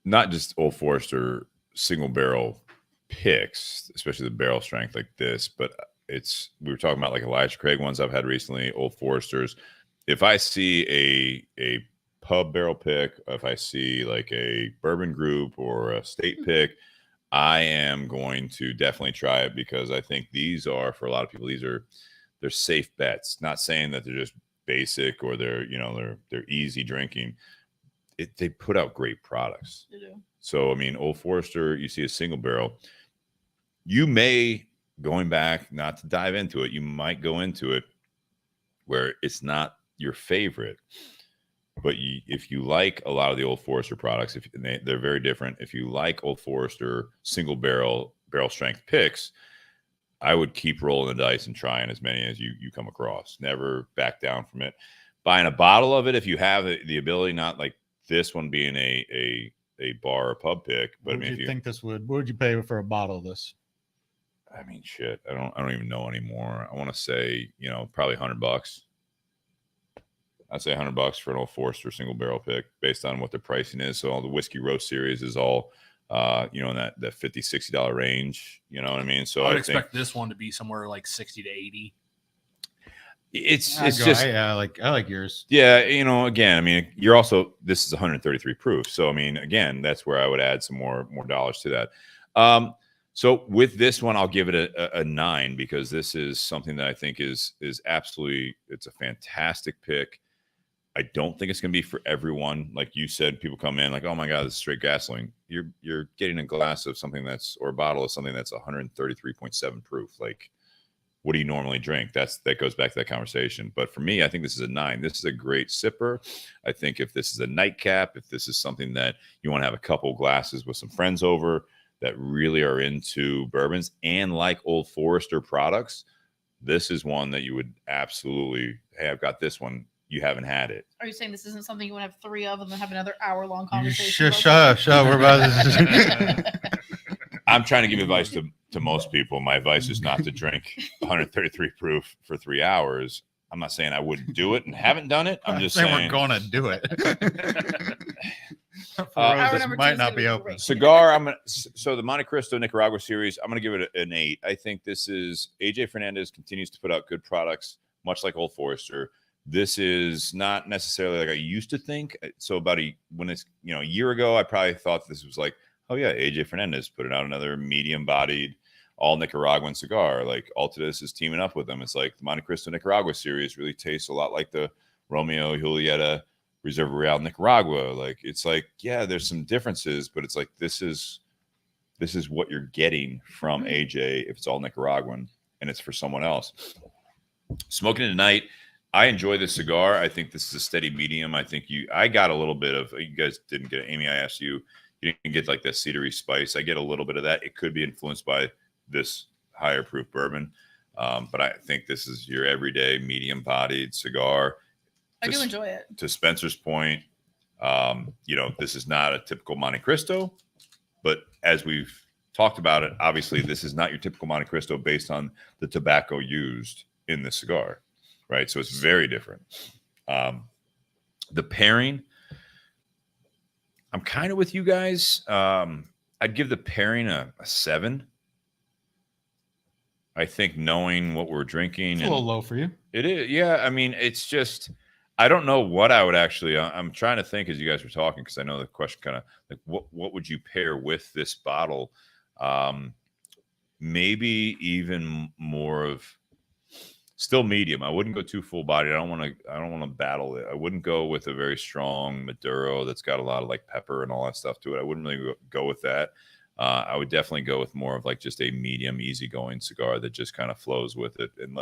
not just Old Forester single barrel picks, especially the barrel strength like this, but we were talking about like Elijah Craig ones I've had recently, Old Foresters. If I see a pub barrel pick, if I see like a bourbon group or a state pick, I am going to definitely try it, because I think these are, for a lot of people, they're safe bets. Not saying that they're just basic or they're easy drinking. They put out great products. They do. So I mean, Old Forester, you see a single barrel, you may, going back, not to dive into it, you might go into it where it's not your favorite. But if you like a lot of the Old Forester products, they're very different. If you like Old Forester single barrel strength picks, I would keep rolling the dice and trying as many as you come across. Never back down from it. Buying a bottle of it if you have the ability, not like this one being a bar or pub pick. But What would you pay for a bottle of this? I mean, shit, I don't even know anymore. I want to say, probably $100. I'd say $100 for an Old Forester single barrel pick based on what the pricing is. So all the Whiskey Roast series is all, in that $50, $60 range. You know what I mean? So I would expect this one to be somewhere like 60 to 80. I like yours. Yeah. Again, I mean, this is 133 proof. So, I mean, again, that's where I would add some more dollars to that. So with this one, I'll give it a 9, because this is something that I think is absolutely, it's a fantastic pick. I don't think it's going to be for everyone. Like you said, people come in like, oh my God, this is straight gasoline. You're getting a glass of something or a bottle of something that's 133.7 proof. Like, what do you normally drink? That goes back to that conversation. But for me, I think this is a 9. This is a great sipper. I think if this is a nightcap, if this is something that you want to have a couple glasses with some friends over that really are into bourbons and like Old Forester products, this is one that you would absolutely, hey, I've got this one. You haven't had it. Are you saying this isn't something you want to have 3 of and then have another hour-long conversation? Shut. We're about to... I'm trying to give advice to most people. My advice is not to drink 133 proof for 3 hours. I'm not saying I wouldn't do it and haven't done it. I'm just saying we're going to do it. This might not be open. Great. Cigar, so the Montecristo Nicaragua series, I'm going to give it an 8. I think this is, AJ Fernandez continues to put out good products, much like Old Forester. This is not necessarily like I used to think. So about a year ago, I probably thought this was like, oh yeah, AJ Fernandez put out another medium-bodied all Nicaraguan cigar. Like Altadis is teaming up with them. It's like the Montecristo Nicaragua series really tastes a lot like the Romeo Julieta Reserva Real Nicaragua. Like it's like, yeah, there's some differences, but it's like this is what you're getting from AJ if it's all Nicaraguan and it's for someone else. Smoking it tonight, I enjoy this cigar. I think this is a steady medium. I got a little bit of, you guys didn't get it. Amy, I asked you, you didn't get like that cedary spice. I get a little bit of that. It could be influenced by this higher proof bourbon. But I think this is your everyday medium bodied cigar. I do enjoy it. To Spencer's point, this is not a typical Montecristo, but as we've talked about it, obviously this is not your typical Montecristo based on the tobacco used in the cigar, right? So it's very different. The pairing, I'm kind of with you guys. I'd give the pairing a 7. I think knowing what we're drinking. It's a little low for you. It is. Yeah. I mean, it's just, I don't know what I would actually, I'm trying to think as you guys were talking, because I know the question kind of like, what would you pair with this bottle? Maybe even more of still medium. I wouldn't go too full bodied. I don't want to battle it. I wouldn't go with a very strong Maduro that's got a lot of like pepper and all that stuff to it. I wouldn't really go with that. I would definitely go with more of like just a medium, easygoing cigar that just kind of flows with it, and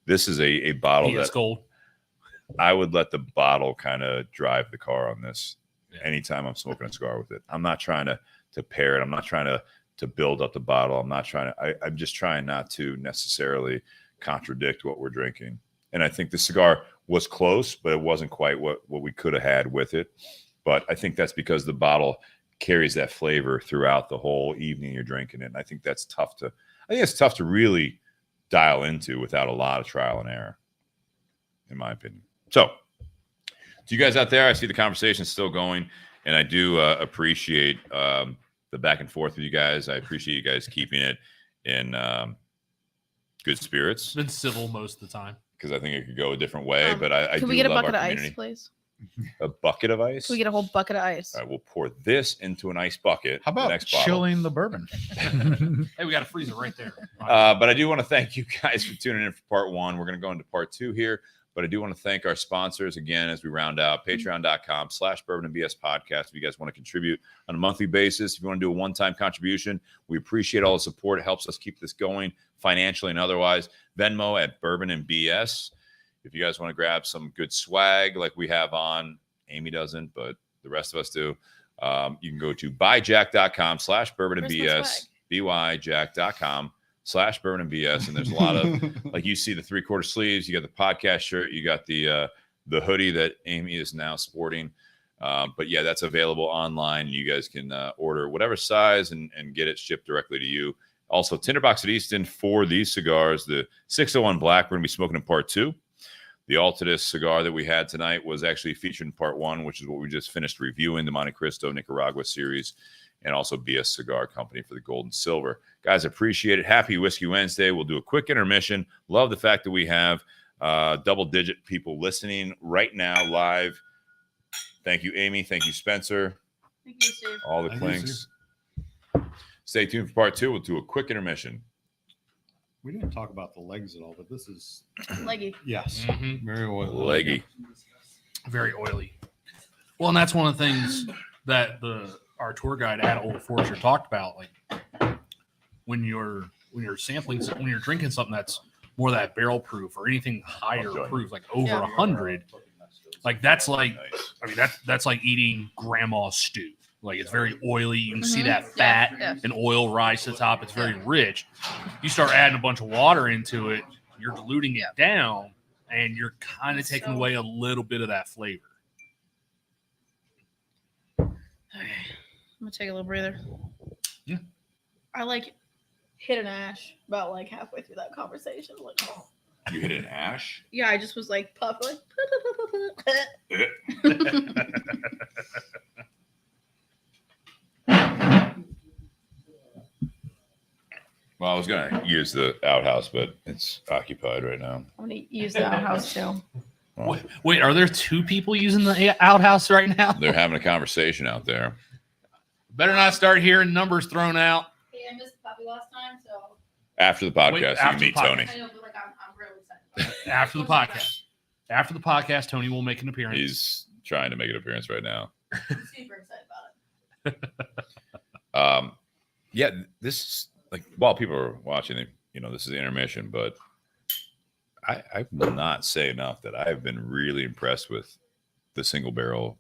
this is a bottle that's gold. I would let the bottle kind of drive the car on this. Anytime I'm smoking a cigar with it, I'm not trying to pair it. I'm not trying to build up the bottle. I'm just trying not to necessarily contradict what we're drinking. And I think the cigar was close, but it wasn't quite what we could have had with it. But I think that's because the bottle carries that flavor throughout the whole evening you're drinking it. And I think it's tough to really dial into without a lot of trial and error, in my opinion. So to you guys out there, I see the conversation still going, and I do appreciate the back and forth with you guys. I appreciate you guys keeping it in good spirits. It's been civil most of the time, because I think it could go a different way. But I can do we get a love bucket our of community. ice, please? A bucket of ice? Can we get a whole bucket of ice? All right, we'll pour this into an ice bucket. How about chilling the bourbon? Hey, we got a freezer right there. But I do want to thank you guys for tuning in for part 1. We're going to go into part 2 here. But I do want to thank our sponsors again as we round out. Patreon.com/bourbonandbs podcast. If you guys want to contribute on a monthly basis, if you want to do a one-time contribution, we appreciate all the support. It helps us keep this going financially and otherwise. Venmo at Bourbon and BS. If you guys want to grab some good swag like we have on, Amy doesn't, but the rest of us do. You can go to buyjack.com/bourbonandbs, byjack.com/bourbonandbs. And there's a lot of, like you see the 3/4 sleeves, you got the podcast shirt, you got the hoodie that Amy is now sporting. But yeah, that's available online. You guys can order whatever size and get it shipped directly to you. Also, Tinder Box at Easton for these cigars. The 601 Black, we're going to be smoking in part 2. The Altadis cigar that we had tonight was actually featured in part 1, which is what we just finished reviewing, the Montecristo Nicaragua series, and also BS Cigar Company for the gold and silver. Guys, appreciate it. Happy Whiskey Wednesday. We'll do a quick intermission. Love the fact that we have double-digit people listening right now live. Thank you, Amy. Thank you, Spencer. Thank you, Steve. All the clinks. Stay tuned for part 2. We'll do a quick intermission. We didn't talk about the legs at all, but this is Leggy. yes, Mm-hmm. very oily. Leggy. Very oily. Well, and that's one of the things that our tour guide at Old Forrester talked about. Like when you're sampling, when you're drinking something that's more that barrel proof or anything higher proof, like over 100, like that's like, I mean that's like eating grandma's stew. Like it's very oily. You can see that fat and oil rise to the top. It's very rich. You start adding a bunch of water into it, you're diluting it down, and you're kind of taking away a little bit of that flavor. Okay. I'm gonna take a little breather. Yeah. I like hit an ash about like halfway through that conversation. Like, oh. You hit an ash? Yeah, I just was like puffing. Well, I was going to use the outhouse, but it's occupied right now. I'm gonna use the outhouse too. Well, Wait, are there 2 people using the outhouse right now? they're having a conversation out there. Better not start hearing numbers thrown out. Hey, I missed the puppy last time, so After the podcast, Wait, you after can meet the podcast. Tony. I know, but like I'm really excited. After the podcast. After the podcast, Tony will make an appearance. He's trying to make an appearance right now. I'm super excited about it. Yeah, this is like while people are watching, this is the intermission, but I will not say enough that I've been really impressed with the single barrel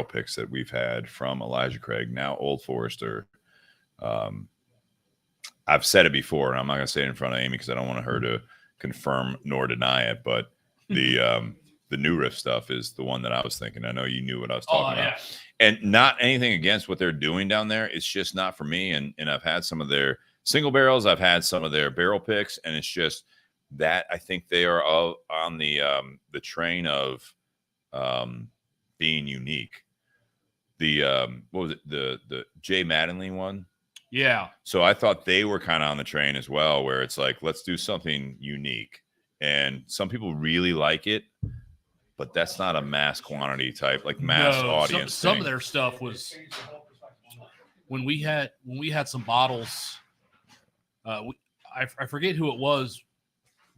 picks that we've had from Elijah Craig, now Old Forrester. I've said it before, and I'm not going to say it in front of Amy because I don't want her to confirm nor deny it, but the new riff stuff is the one that I was thinking. I know you knew what I was talking about. And not anything against what they're doing down there. It's just not for me. And I've had some of their single barrels. I've had some of their barrel picks, and it's just that I think they are all on the train of being unique. The what was it? The Jay Mattingly one? Yeah. So I thought they were kind of on the train as well, where it's like, let's do something unique. And some people really like it, but that's not a mass quantity type, like mass audience. Some of their stuff was when we had some bottles. I forget who it was.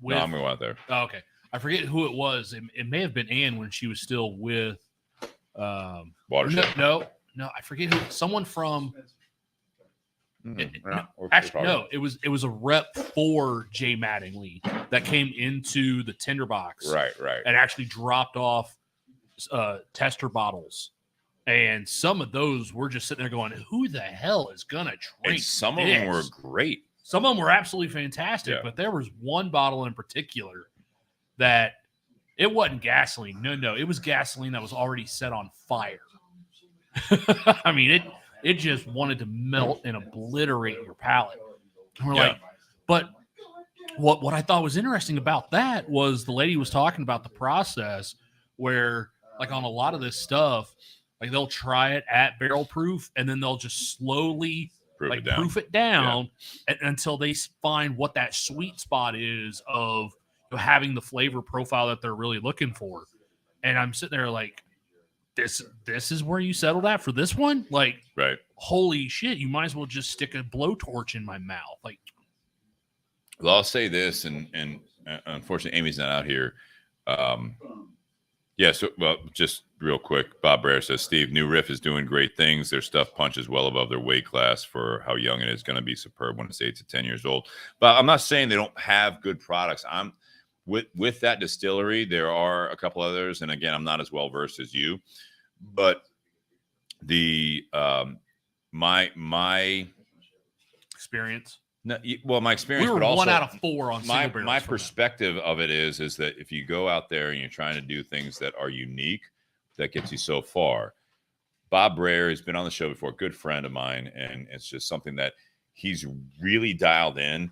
No, I'm going to go out there. Oh, okay. I forget who it was. It may have been Ann when she was still with Watershed. No, I forget who. Someone from. Actually, no. It was a rep for Jay Mattingly that came into the Tinder Box, right, and actually dropped off tester bottles, and some of those were just sitting there going, "Who the hell is gonna drink?" And some of them were great. Some of them were absolutely fantastic, Yeah. but there was one bottle in particular that it wasn't gasoline. No, it was gasoline that was already set on fire. I mean, it just wanted to melt and obliterate your palate. And we're like, but what I thought was interesting about that was the lady was talking about the process where, like, on a lot of this stuff, like they'll try it at barrel proof and then they'll just slowly proof it down until they find what that sweet spot is of having the flavor profile that they're really looking for. And I'm sitting there like, this is where you settled at for this one? Like, right. Holy shit, you might as well just stick a blowtorch in my mouth. Like, well, I'll say this, and unfortunately Amy's not out here. Just real quick, Bob Brer says, Steve, New Riff is doing great things. Their stuff punches well above their weight class for how young it is. Going to be superb when it's 8 to 10 years old. But I'm not saying they don't have good products. I'm with that distillery, there are a couple others, and again, I'm not as well versed as you, but the my experience. No, well, my experience, we were but also 1 out of 4 on my perspective of it is that if you go out there and you're trying to do things that are unique, that gets you so far. Bob Brer has been on the show before, good friend of mine, and it's just something that he's really dialed in.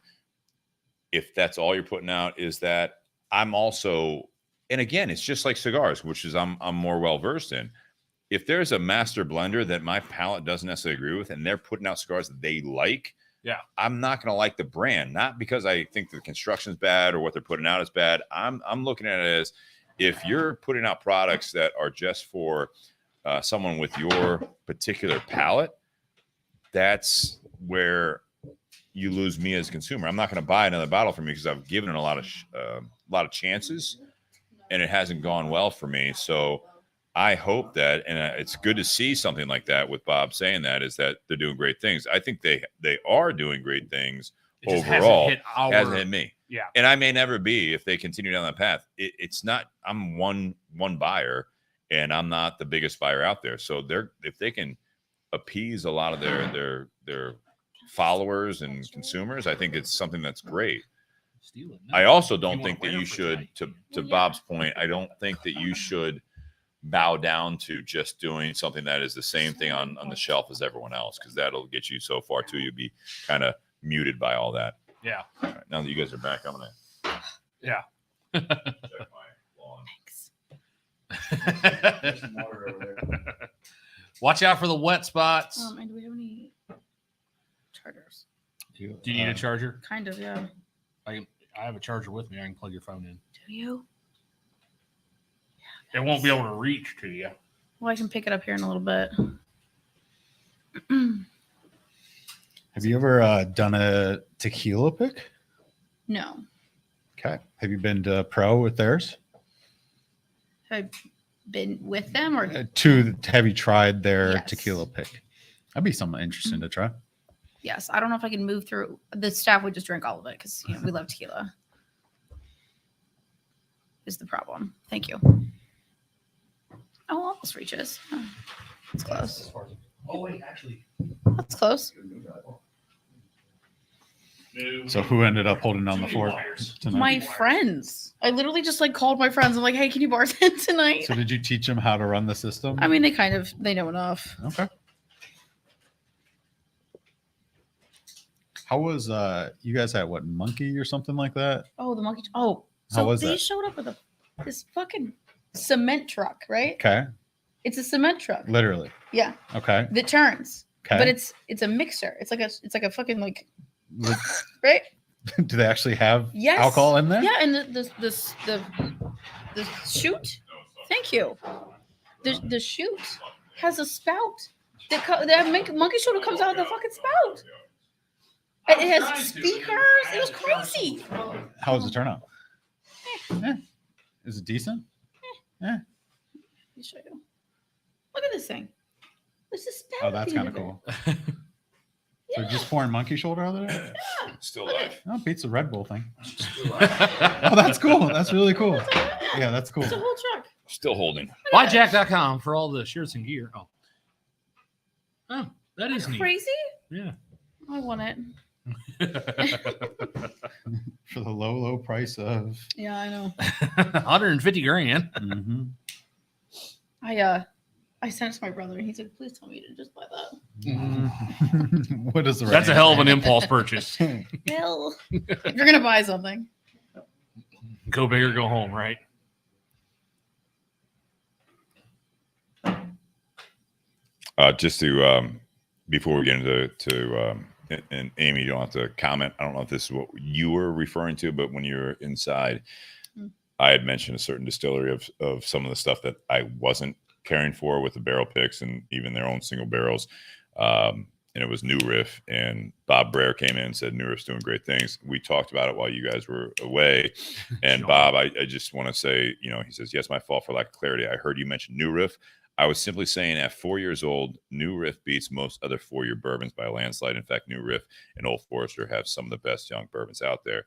If that's all you're putting out, is that I'm also, and again, it's just like cigars, which is I'm more well versed in. If there's a master blender that my palate doesn't necessarily agree with, and they're putting out cigars that they like, yeah, I'm not going to like the brand, not because I think the construction is bad or what they're putting out is bad. I'm looking at it as, if you're putting out products that are just for someone with your particular palate, that's where you lose me as a consumer. I'm not going to buy another bottle from you because I've given it a lot of chances, and it hasn't gone well for me. So I hope that, and it's good to see something like that with Bob saying that, is that they're doing great things. I think they are doing great things overall. Hasn't hit me. Yeah. And I may never be if they continue down that path. It's not, I'm one buyer, and I'm not the biggest buyer out there. So if they can appease a lot of their followers and consumers, I think it's something that's great. I also don't think that you should, to Bob's point, I don't think that you should bow down to just doing something that is the same thing on the shelf as everyone else, because that'll get you so far too. You'll be kind of muted by all that. Yeah. All right, now that you guys are back, I'm gonna check my lawn. Thanks. Watch out for the wet spots. And do we have any chargers? Do you need a charger? Kind of, yeah. I have a charger with me. I can plug your phone in. Do you? It won't be able to reach to you. Well, I can pick it up here in a little bit. Have you ever done a tequila pick? No. Okay. Have you been to Pro with theirs? Have I been with them or Have you tried their Yes. tequila pick? That'd be something interesting to try. yes? I don't know if I can move through. The staff would just drink all of it because we love tequila. Is the problem? Thank you. Oh, almost reaches. Oh, it's close. Oh wait, actually, That's close. So who ended up holding down the fort tonight? My friends. I literally just like called my friends. I'm like, hey, can you bartend tonight? So did you teach them how to run the system? I mean, they know enough. Okay. How was you guys had what, Monkey or something like that? Oh, the monkey. Oh, How so was they that? showed up with this fucking cement truck, right? Okay. It's a cement truck. Literally. Yeah, Okay. that turns. Okay. But it's a mixer. It's like a fucking like Li- right. Do they actually have Yes. alcohol in there? Yeah, and the chute. Thank you. The chute has a spout. The monkey shoulder comes out of the fucking spout. It has speakers. It was crazy. How was the turnout? Is it decent? Let me show you. Look at this thing. There's a spout. Oh, at that's the kind end of of it. cool. So just pouring monkey shoulder out of there? Still alive. Oh, beats the Red Bull thing. Oh, that's cool. That's really cool. Yeah, that's cool. It's a whole truck. Still holding. Buyjack.com for all the shirts and gear. Oh, that is neat. Crazy. Yeah. I want it. For the low price of. Yeah, I know. 150 grand. Mhm. I sent it to my brother and he's like, please tell me to just buy that. What is the That's a hell of an impulse purchase. Hell. If you're gonna buy something. Go big or go home, right? Just to before we get into and Amy, you don't have to comment. I don't know if this is what you were referring to, but when you were inside, I had mentioned a certain distillery of some of the stuff that I wasn't caring for with the barrel picks and even their own single barrels. And it was New Riff, and Bob Brer came in and said New Riff's doing great things. We talked about it while you guys were away. And Sure. Bob, I just want to say, he says, yes, my fault for lack of clarity. I heard you mention New Riff. I was simply saying at 4 years old, New Riff beats most other 4-year bourbons by a landslide. In fact, New Riff and Old Forester have some of the best young bourbons out there.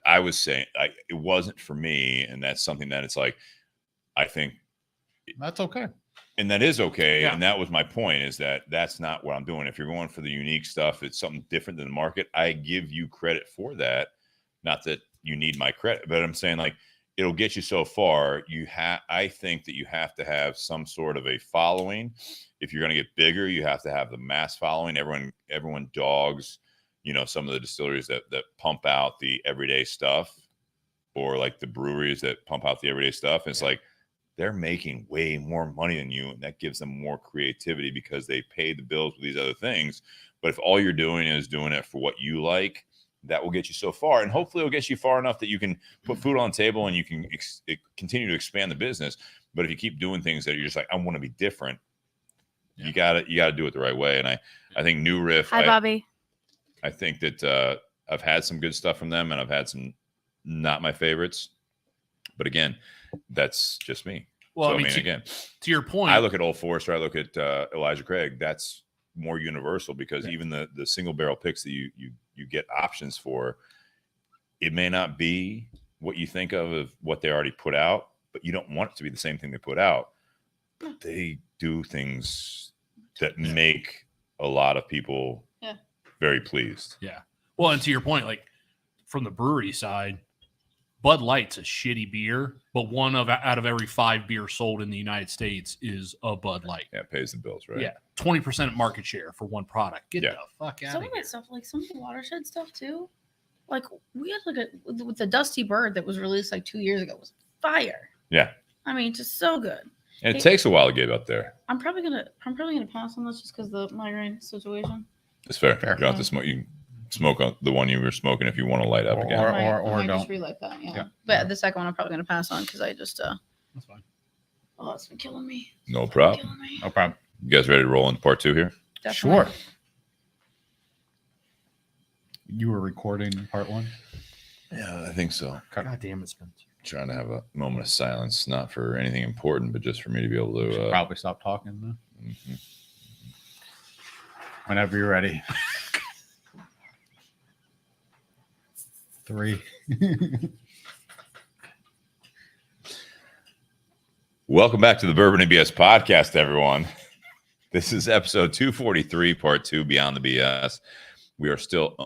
I was saying it wasn't for me, and that's something that it's like, I think That's okay. and that is okay. Yeah. And that was my point, is that that's not what I'm doing. If you're going for the unique stuff, it's something different than the market. I give you credit for that. Not that you need my credit, but I'm saying like, it'll get you so far. I think that you have to have some sort of a following. If you're going to get bigger, you have to have the mass following. Everyone dogs, some of the distilleries that pump out the everyday stuff, or like the breweries that pump out the everyday stuff. And it's like, they're making way more money than you, and that gives them more creativity because they pay the bills with these other things. But if all you're doing is doing it for what you like, that will get you so far, and hopefully it'll get you far enough that you can put food on the table and you can continue to expand the business. But if you keep doing things that you're just like, I want to be different, you gotta do it the right way. And I think New Riff. Hi, Bobby. I think that I've had some good stuff from them, and I've had some not my favorites. But again, that's just me. Well, So, I mean, again, to your point, I look at Old Forester, I look at Elijah Craig. That's more universal because even the single barrel picks that you get options for, it may not be what you think of what they already put out, but you don't want it to be the same thing they put out. They do things that make a lot of people very pleased. Yeah. Well, and to your point, like from the brewery side, Bud Light's a shitty beer, but out of every 5 beers sold in the United States is a Bud Light. Yeah, it pays the bills, right? Yeah. 20% market share for one product. Get the fuck out Some of of here. that stuff, like some of the watershed stuff too. Like we had like with the Dusty Bird that was released like 2 years ago was fire. Yeah. I mean, just so good. And it takes a while to get up there. I'm probably gonna pass on this just because the migraine situation. It's fair. You don't have to smoke. You can smoke on the one you were smoking if you want to light up again. I might don't. just relight that. Yeah. Yeah. But the second one I'm probably gonna pass on because I just That's fine. oh, it's been killing me. No It's been problem. killing me. No problem. You guys ready to roll into part 2 here? Definitely. Sure. You were recording part 1? Yeah, I think so. God damn it, Spencer. Trying to have a moment of silence, not for anything important, but just for me to be able to. Probably stop talking though. Mhm. Whenever you're ready. 3. Welcome back to the Bourbon and BS podcast, everyone. This is episode 243, part 2, Beyond the BS. We are still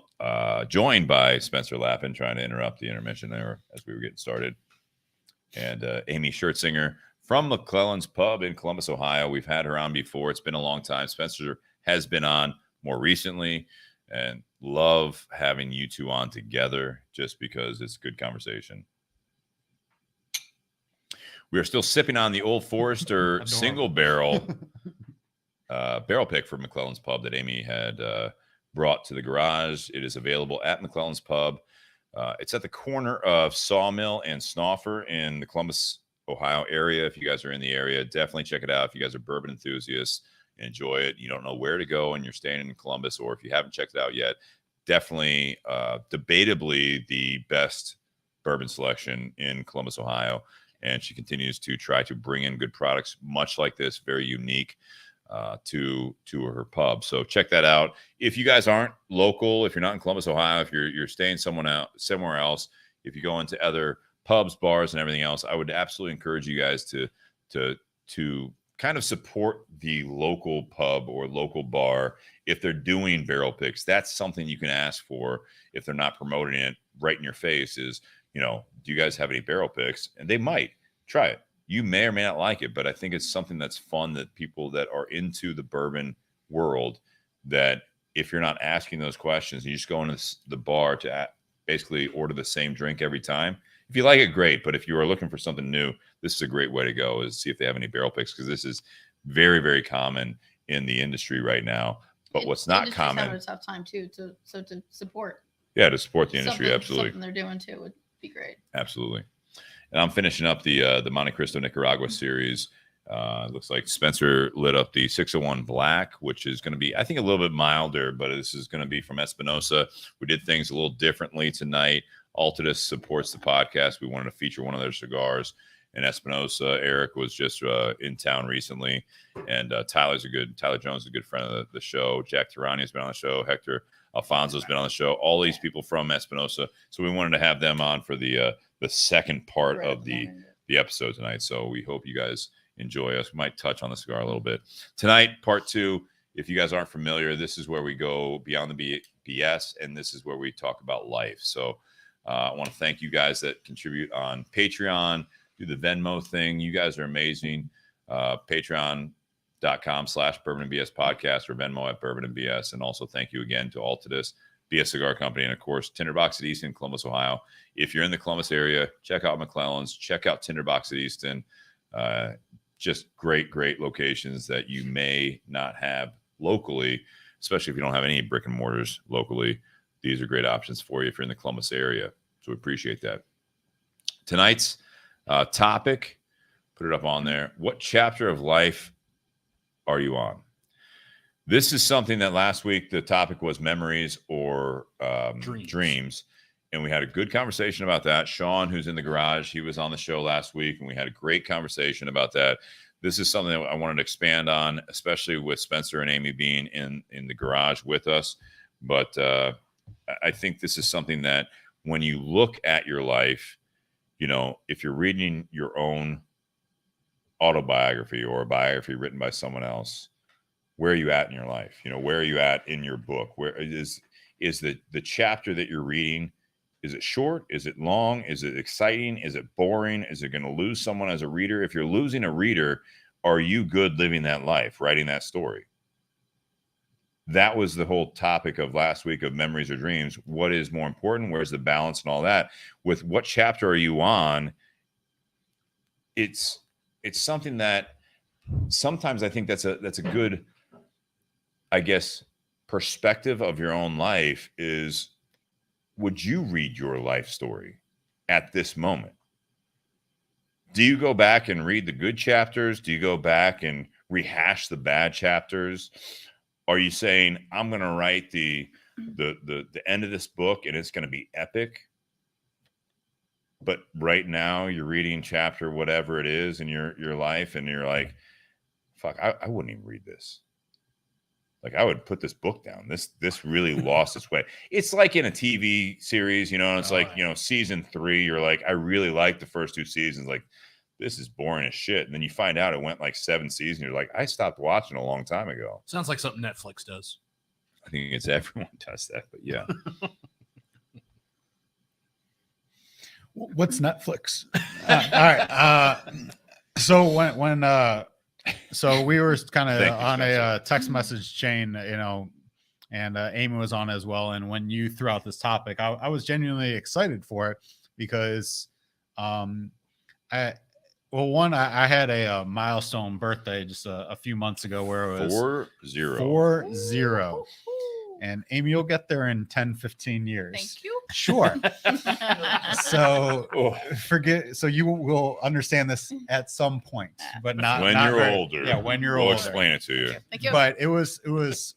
joined by Spencer Lappin, trying to interrupt the intermission there as we were getting started, and Amy Schertzinger from McClellan's Pub in Columbus, Ohio. We've had her on before. It's been a long time. Spencer has been on more recently, and love having you two on together just because it's good conversation. We are still sipping on the Old Forrester single barrel barrel pick from McClellan's Pub that Amy had brought to the garage. It is available at McClellan's Pub. It's at the corner of Sawmill and Snoffer in the Columbus, Ohio area. If you guys are in the area, definitely check it out. If you guys are bourbon enthusiasts, enjoy it. You don't know where to go and you're staying in Columbus, or if you haven't checked it out yet, definitely debatably the best bourbon selection in Columbus, Ohio. And she continues to try to bring in good products, much like this, very unique to her pub. So check that out. If you guys aren't local, if you're not in Columbus, Ohio, if you're staying somewhere else, if you go into other pubs, bars, and everything else, I would absolutely encourage you guys to kind of support the local pub or local bar if they're doing barrel picks. That's something you can ask for if they're not promoting it right in your face. Is, you know, do you guys have any barrel picks? And they might. Try it. You may or may not like it, but I think it's something that's fun that people that are into the bourbon world, that if you're not asking those questions, you just go into the bar to basically order the same drink every time. If you like it, great. But if you are looking for something new, this is a great way to go, is see if they have any barrel picks, because this is very, very common in the industry right now. But what's not common, having a tough time too, to support. Yeah, to support the industry, absolutely. Something they're doing too would be great. Absolutely. And I'm finishing up the Montecristo Nicaragua series. Looks like Spencer lit up the 601 Black, which is going to be, I think, a little bit milder, but this is going to be from Espinosa. We did things a little differently tonight. Altadis supports the podcast. We wanted to feature one of their cigars in Espinosa. Eric was just in town recently, and Tyler Jones is a good friend of the show. Jack Tirani has been on the show. Hector Alfonso's been on the show. All these people from Espinosa. So we wanted to have them on for the second part of the episode tonight. So we hope you guys enjoy us. We might touch on the cigar a little bit tonight. Part 2. If you guys aren't familiar, this is where we go beyond the BS, and this is where we talk about life. So I want to thank you guys that contribute on Patreon, do the Venmo thing. You guys are amazing. Patreon.com/Bourbon and BS podcast, or Venmo at Bourbon and BS. And also thank you again to Altadis, BS Cigar Company, and of course Tinder Box at Easton, Columbus, Ohio. If you're in the Columbus area, check out McClellan's, check out Tinder Box at Easton. Just great locations that you may not have locally, especially if you don't have any brick and mortars locally. These are great options for you if you're in the Columbus area. So we appreciate that. Tonight's topic, put it up on there. What chapter of life are you on? This is something that last week the topic was memories or dreams. And we had a good conversation about that. Sean, who's in the garage, he was on the show last week, and we had a great conversation about that. This is something that I wanted to expand on, especially with Spencer and Amy being in the garage with us. But I think this is something that when you look at your life, you know, if you're reading your own autobiography or a biography written by someone else, where are you at in your life? You know, where are you at in your book? Where is the chapter that you're reading? Is it short? Is it long? Is it exciting? Is it boring? Is it going to lose someone as a reader? If you're losing a reader, are you good living that life, writing that story? That was the whole topic of last week of memories or dreams. What is more important? Where's the balance and all that? With what chapter are you on? It's something that sometimes I think that's a good, I guess, perspective of your own life is, would you read your life story at this moment? Do you go back and read the good chapters? Do you go back and rehash the bad chapters? Are you saying, I'm going to write the end of this book and it's going to be epic? but right now you're reading chapter whatever it is in your life, and you're like, fuck, I wouldn't even read this. Like, I would put this book down. This really lost its way. It's like in a TV series, you know, and it's season 3, you're like, I really like the first 2 seasons. Like, this is boring as shit. And then you find out it went like 7 seasons. You're like, I stopped watching a long time ago. Sounds like something Netflix does. I think it's everyone does that, but yeah. What's Netflix? All right. So so we were kind of on a text message chain, you know, and Amy was on as well. And when you threw out this topic, I was genuinely excited for it because, I had a milestone birthday just a few months ago where it was 40. And Amy, you'll get there in 10, 15 years. Thank you. Sure. So so you will understand this at some point, but not when not you're very, older. Yeah, when you're we'll older. explain it to you. Thank you. But it was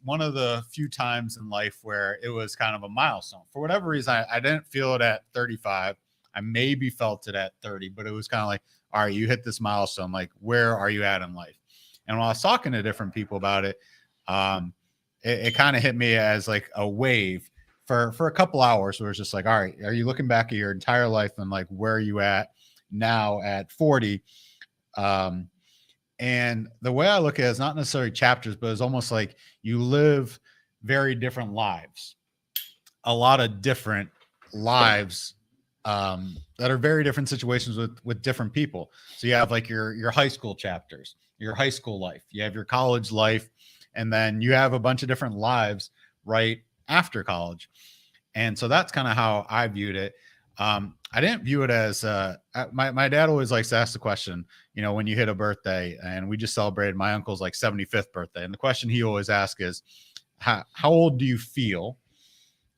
one of the few times in life where it was kind of a milestone. For whatever reason, I didn't feel it at 35. I maybe felt it at 30, but it was kind of like, all right, you hit this milestone. Like, where are you at in life? And when I was talking to different people about it, it kind of hit me as like a wave for a couple hours where it's just like, all right, are you looking back at your entire life and like, where are you at now at 40? And the way I look at it is not necessarily chapters, but it's almost like you live very different lives, a lot of different lives that are very different situations with different people. So you have like your high school chapters, your high school life, you have your college life, and then you have a bunch of different lives right after college. And so that's kind of how I viewed it. I didn't view it as my dad always likes to ask the question, you know, when you hit a birthday, and we just celebrated my uncle's like 75th birthday. And the question he always asks is, how old do you feel?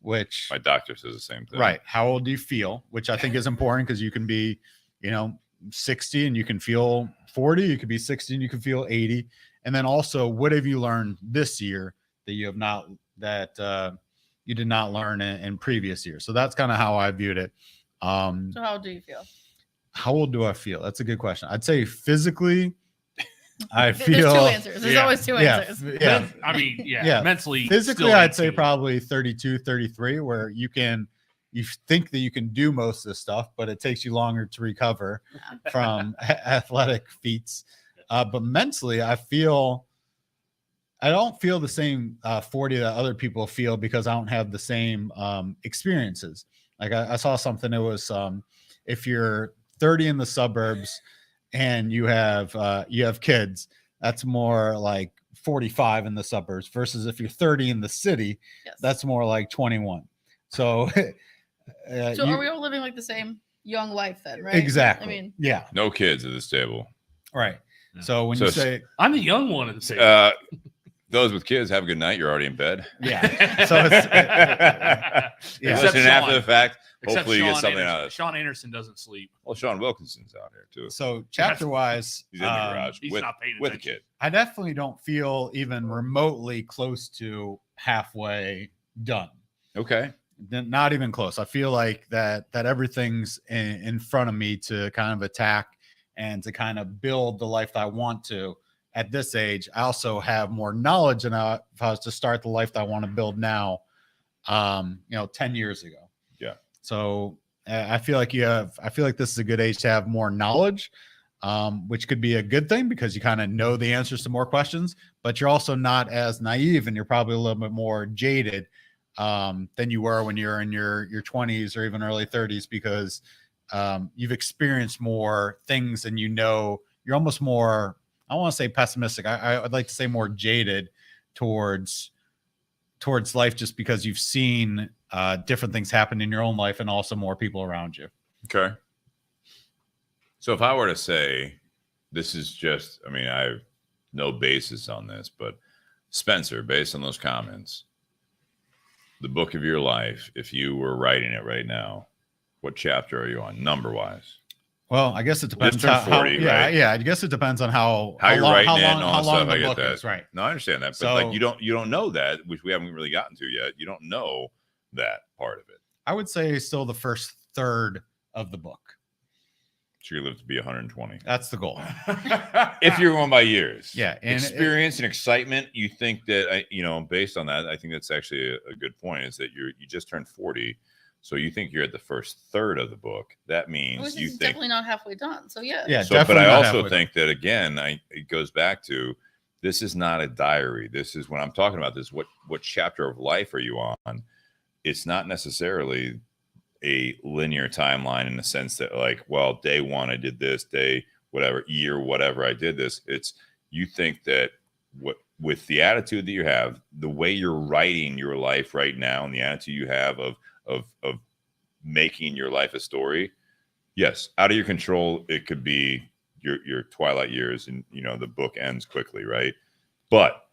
Which My doctor says the same thing. right. How old do you feel? Which I think is important because you can be, you know, 60 and you can feel 40, you could be 60 and you can feel 80. And then also, what have you learned this year that you have not, that you did not learn in previous years? So that's kind of how I viewed it. So how old do you feel? How old do I feel? That's a good question. I'd say physically, I There's feel 2 answers. There's always 2 answers. Yeah. I mean, Yeah. mentally. Physically, still I'd say 18. probably 32, 33, where you think that you can do most of this stuff, but it takes you longer to recover from athletic feats. But mentally, I don't feel the same 40 that other people feel because I don't have the same experiences. Like I saw something, it was if you're 30 in the suburbs and you have kids, that's more like 45 in the suburbs versus if you're 30 in the city, Yes. that's more like 21. So So are we all living like the same young life then, right? Exactly. I mean, yeah, No kids at this table. right. Yeah. So when So you say I'm the young one at the table. Those with kids, have a good night. You're already in bed. yeah, so it's Yeah. Yeah. Listening after the fact. Except Hopefully you get something Anderson. out of it. Sean Anderson doesn't sleep. Well, Sean Wilkinson's out here too. so chapter wise, He's in the garage He's with, not paying with a attention. kid. I definitely don't feel even remotely close to halfway done. Okay. Not even close. I feel like that everything's in front of me to kind of attack and to kind of build the life that I want to. At this age, I also have more knowledge than if I was to start the life that I want to build now, 10 years ago. Yeah. So I feel like this is a good age to have more knowledge, which could be a good thing because you kind of know the answers to more questions, but you're also not as naive and you're probably a little bit more jaded than you were when you're in your 20s or even early 30s because you've experienced more things and you're almost more, I don't want to say pessimistic. I'd like to say more jaded towards life just because you've seen different things happen in your own life and also more people around you. Okay. So if I were to say, this is just, I mean, I have no basis on this, but Spencer, based on those comments, the book of your life, if you were writing it right now, what chapter are you on, number wise? Well, I guess it depends. Just turned 40, right? Yeah. I guess it depends on how You're long, writing how it long, and all how that long stuff. the I get book that. is, right? No, I understand that, but So- like you don't know that, which we haven't really gotten to yet. You don't know that part of it. I would say still the first third of the book. So you live to be 120. That's the goal. If you're going by years. Yeah. And experience and excitement, you think that, based on that, I think that's actually a good point, is that you just turned 40. So you think you're at the first third of the book. That means you think definitely not halfway done. So yeah. Yeah. so, but I not also halfway think that, again, it goes back to, this is not a diary. This is, when I'm talking about this, what chapter of life are you on? It's not necessarily a linear timeline in the sense that, like, well, day one I did this, day whatever, year whatever I did this. It's, you think that with the attitude that you have, the way you're writing your life right now, and the attitude you have of making your life a story, yes, out of your control, it could be your twilight years, and the book ends quickly, right? But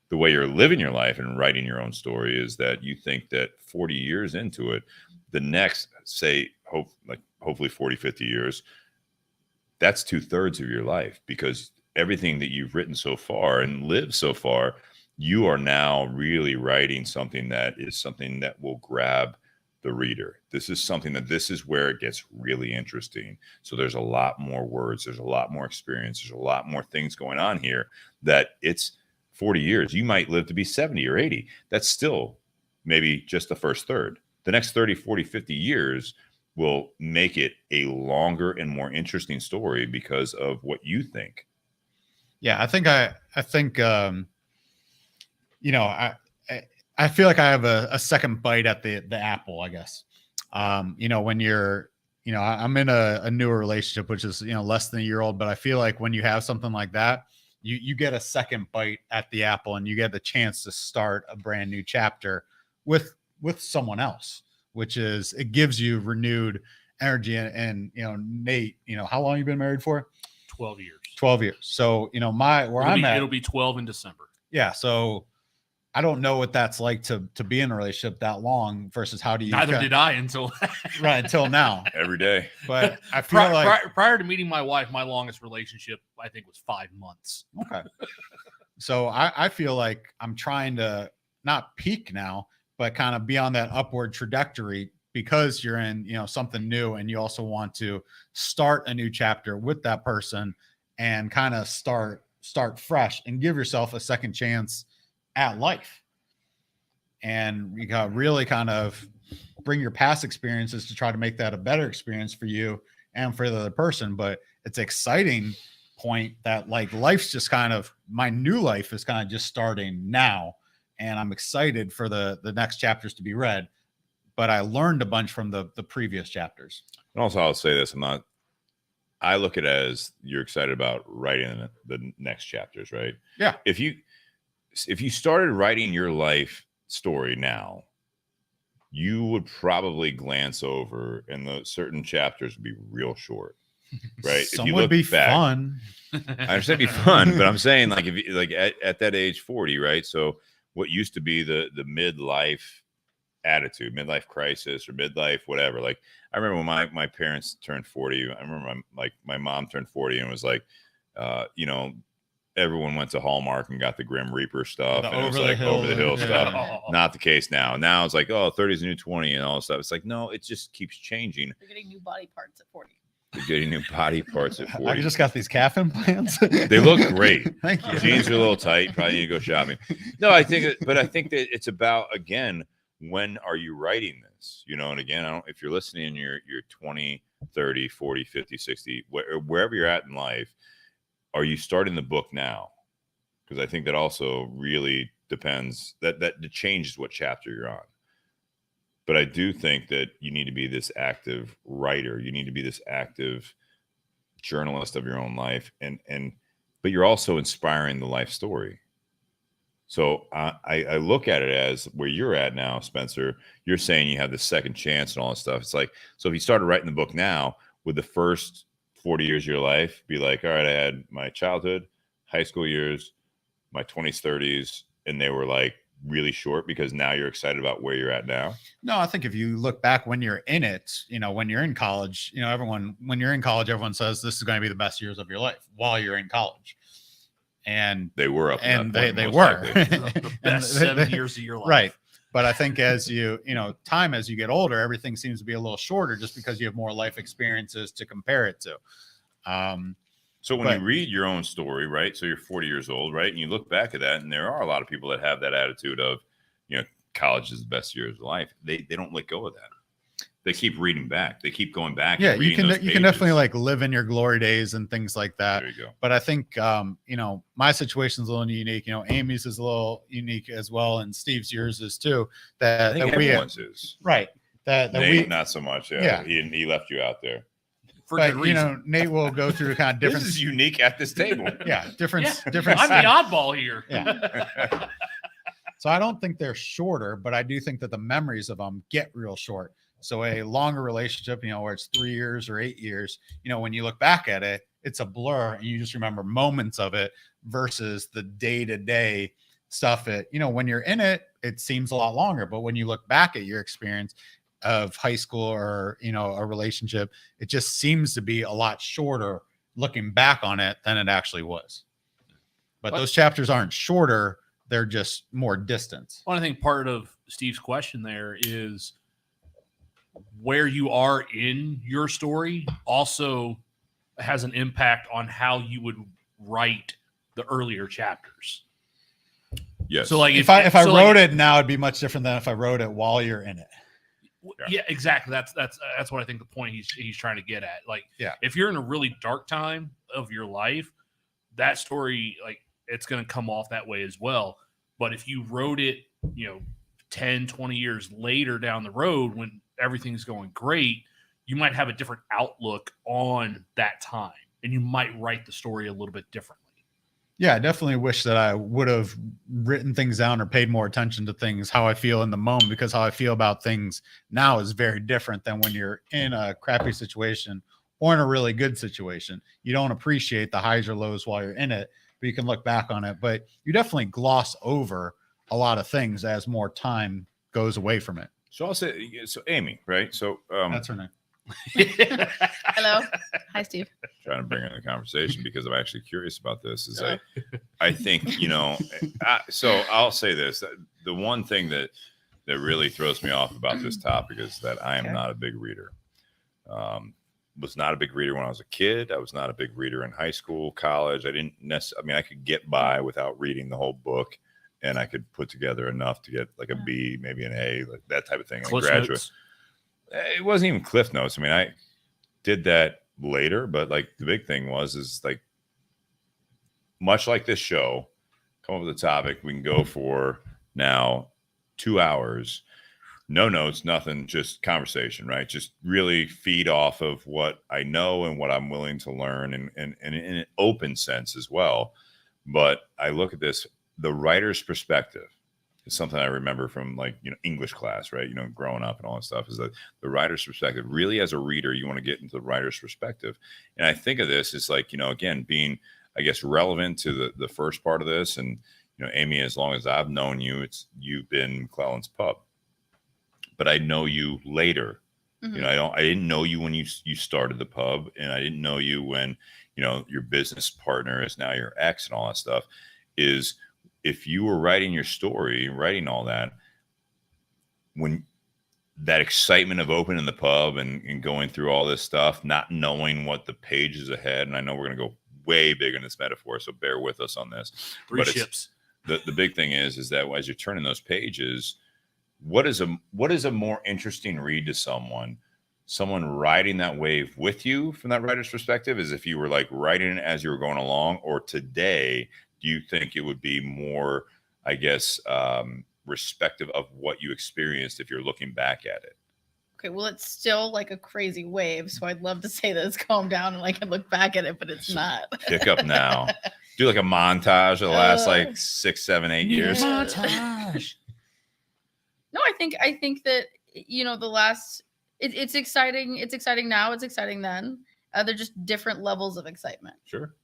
the way you're living your life and writing your own story is that you think that 40 years into it, the next, say, hopefully 40, 50 years, that's 2/3 of your life, because everything that you've written so far and lived so far, you are now really writing something that will grab the reader. This is where it gets really interesting. So there's a lot more words, there's a lot more experience, there's a lot more things going on here, that it's 40 years. You might live to be 70 or 80. That's still maybe just the first third. The next 30, 40, 50 years will make it a longer and more interesting story because of what you think. Yeah, I feel like I have a second bite at the apple, I guess. When you're, I'm in a newer relationship, which is, less than a year old, but I feel like when you have something like that, you get a second bite at the apple, and you get the chance to start a brand new chapter with someone else, which is, it gives you renewed energy. And Nate, how long you been married for? 12 years. 12 years. So, it'll be 12 in December. Yeah. So I don't know what that's like to be in a relationship that long versus how do you. Neither did I until now. Every day. But I feel prior to meeting my wife, my longest relationship, I think, was 5 months. Okay. So I feel like I'm trying to not peak now, but kind of be on that upward trajectory, because you're in, something new, and you also want to start a new chapter with that person and kind of start fresh and give yourself a second chance at life. And you got really kind of bring your past experiences to try to make that a better experience for you and for the other person. But it's exciting point that, like, life's just kind of, my new life is kind of just starting now. And I'm excited for the next chapters to be read, but I learned a bunch from the previous chapters. And also, I'll say this, I look at it as, you're excited about writing the next chapters, right? Yeah. If you started writing your life story now, you would probably glance over, and the certain chapters would be real short, right? Some if you would look be back, fun. I understand it'd be fun, but I'm saying, like, if you, like, at that age, 40, right? So what used to be the midlife attitude, midlife crisis, or midlife whatever. Like, I remember when my parents turned 40. I remember my mom turned 40 and was like, everyone went to Hallmark and got the Grim Reaper stuff, and it was like over the hill stuff. Not the case now. Now it's like, 30 is a new 20 and all this stuff. It's like, no, it just keeps changing. You're getting new body parts at 40. You're getting new body parts at 40. I just got these calf implants. They look great. Thank you. Jeans are a little tight. Probably need to go shopping. No, I think that it's about, again, when are you writing this? And again, if you're listening and you're 20, 30, 40, 50, 60, wherever you're at in life, are you starting the book now? Because I think that also really depends, that changes what chapter you're on. But I do think that you need to be this active writer. You need to be this active journalist of your own life. But you're also inspiring the life story. So I look at it as where you're at now, Spencer. You're saying you have the second chance and all this stuff. It's like, so if you started writing the book now, would the first 40 years of your life be like, all right, I had my childhood, high school years, my 20s, 30s, and they were like really short because now you're excited about where you're at now? No, I think if you look back when you're in it, when you're in college, when you're in college, everyone says this is going to be the best years of your life while you're in college. And they were up, and they were the best 7 years of your life, right? But I think as you get older, everything seems to be a little shorter just because you have more life experiences to compare it to. So when you read your own story, right? So you're 40 years old, right? And you look back at that, and there are a lot of people that have that attitude of, college is the best years of life. They don't let go of that. They keep reading back. They keep going back. Yeah, and you reading those can definitely pages. like live in your glory days and things like that. There you go. But I think my situation's a little unique. Amy's is a little unique as well, and Steve's yours is too. I think everyone's is. Right. That Nate, not so much. Yeah. He left you out there. For But good reason. Nate will go through kind of different. This is unique at this table. different. I'm the oddball here. Yeah. So I don't think they're shorter, but I do think that the memories of them get real short. So a longer relationship, where it's 3 years or 8 years, when you look back at it, it's a blur and you just remember moments of it versus the day-to-day stuff. When you're in it, it seems a lot longer, but when you look back at your experience of high school or, a relationship, it just seems to be a lot shorter looking back on it than it actually was. But those chapters aren't shorter. They're just more distance. Well, I think part of Steve's question there is where you are in your story also has an impact on how you would write the earlier chapters. Yes. So like if I wrote it now, it'd be much different than if I wrote it while you're in it. Yeah, exactly. That's what I think the point he's trying to get at. Like, if you're in a really dark time of your life, that story, like, it's going to come off that way as well. But if you wrote it, 10, 20 years later down the road when everything's going great, you might have a different outlook on that time and you might write the story a little bit differently. Yeah, I definitely wish that I would have written things down or paid more attention to things, how I feel in the moment, because how I feel about things now is very different than when you're in a crappy situation or in a really good situation. You don't appreciate the highs or lows while you're in it, but you can look back on it. But you definitely gloss over a lot of things as more time goes away from it. So I'll say, Amy, right? So that's her name. Hello. Hi, Steve. Trying to bring in the conversation because I'm actually curious about this. I think, so I'll say this. The one thing that really throws me off about this topic is that I am not a big reader. Was not a big reader when I was a kid. I was not a big reader in high school, college. I didn't necessarily, I could get by without reading the whole book, and I could put together enough to get like a B, maybe an A, like that type of thing. Cliff graduate. Notes. It wasn't even Cliff Notes. I did that later, but like the big thing is like, much like this show, come up with a topic. We can go for now 2 hours, no notes, nothing, just conversation, right? Just really feed off of what I know and what I'm willing to learn and in an open sense as well. But I look at this, the writer's perspective is something I remember from English class, right? Growing up and all that stuff is that the writer's perspective. Really, as a reader, you want to get into the writer's perspective. And I think of this as again, being, I guess, relevant to the first part of this. And, Amy, as long as I've known you, you've been McClellan's Pub. But I know you later. Mm-hmm. I didn't know you when you started the pub, and I didn't know you when, your business partner is now your ex and all that stuff. Is if you were writing your story, writing all that, when that excitement of opening the pub and going through all this stuff, not knowing what the pages ahead, and I know we're going to go way big in this metaphor, so bear with us on this. Three ships. The big thing is that as you're turning those pages, what is a more interesting read to someone riding that wave with you from that writer's perspective, is if you were like writing it as you were going along, or today, do you think it would be more, I guess, respective of what you experienced if you're looking back at it? Okay, well, it's still like a crazy wave, so I'd love to say that it's calmed down and I can look back at it, but it's not. Pick up now. Do like a montage of the last 6, 7, 8 years. Montage. No, I think that the last it's exciting. It's exciting now. It's exciting then. They're just different levels of excitement. Sure.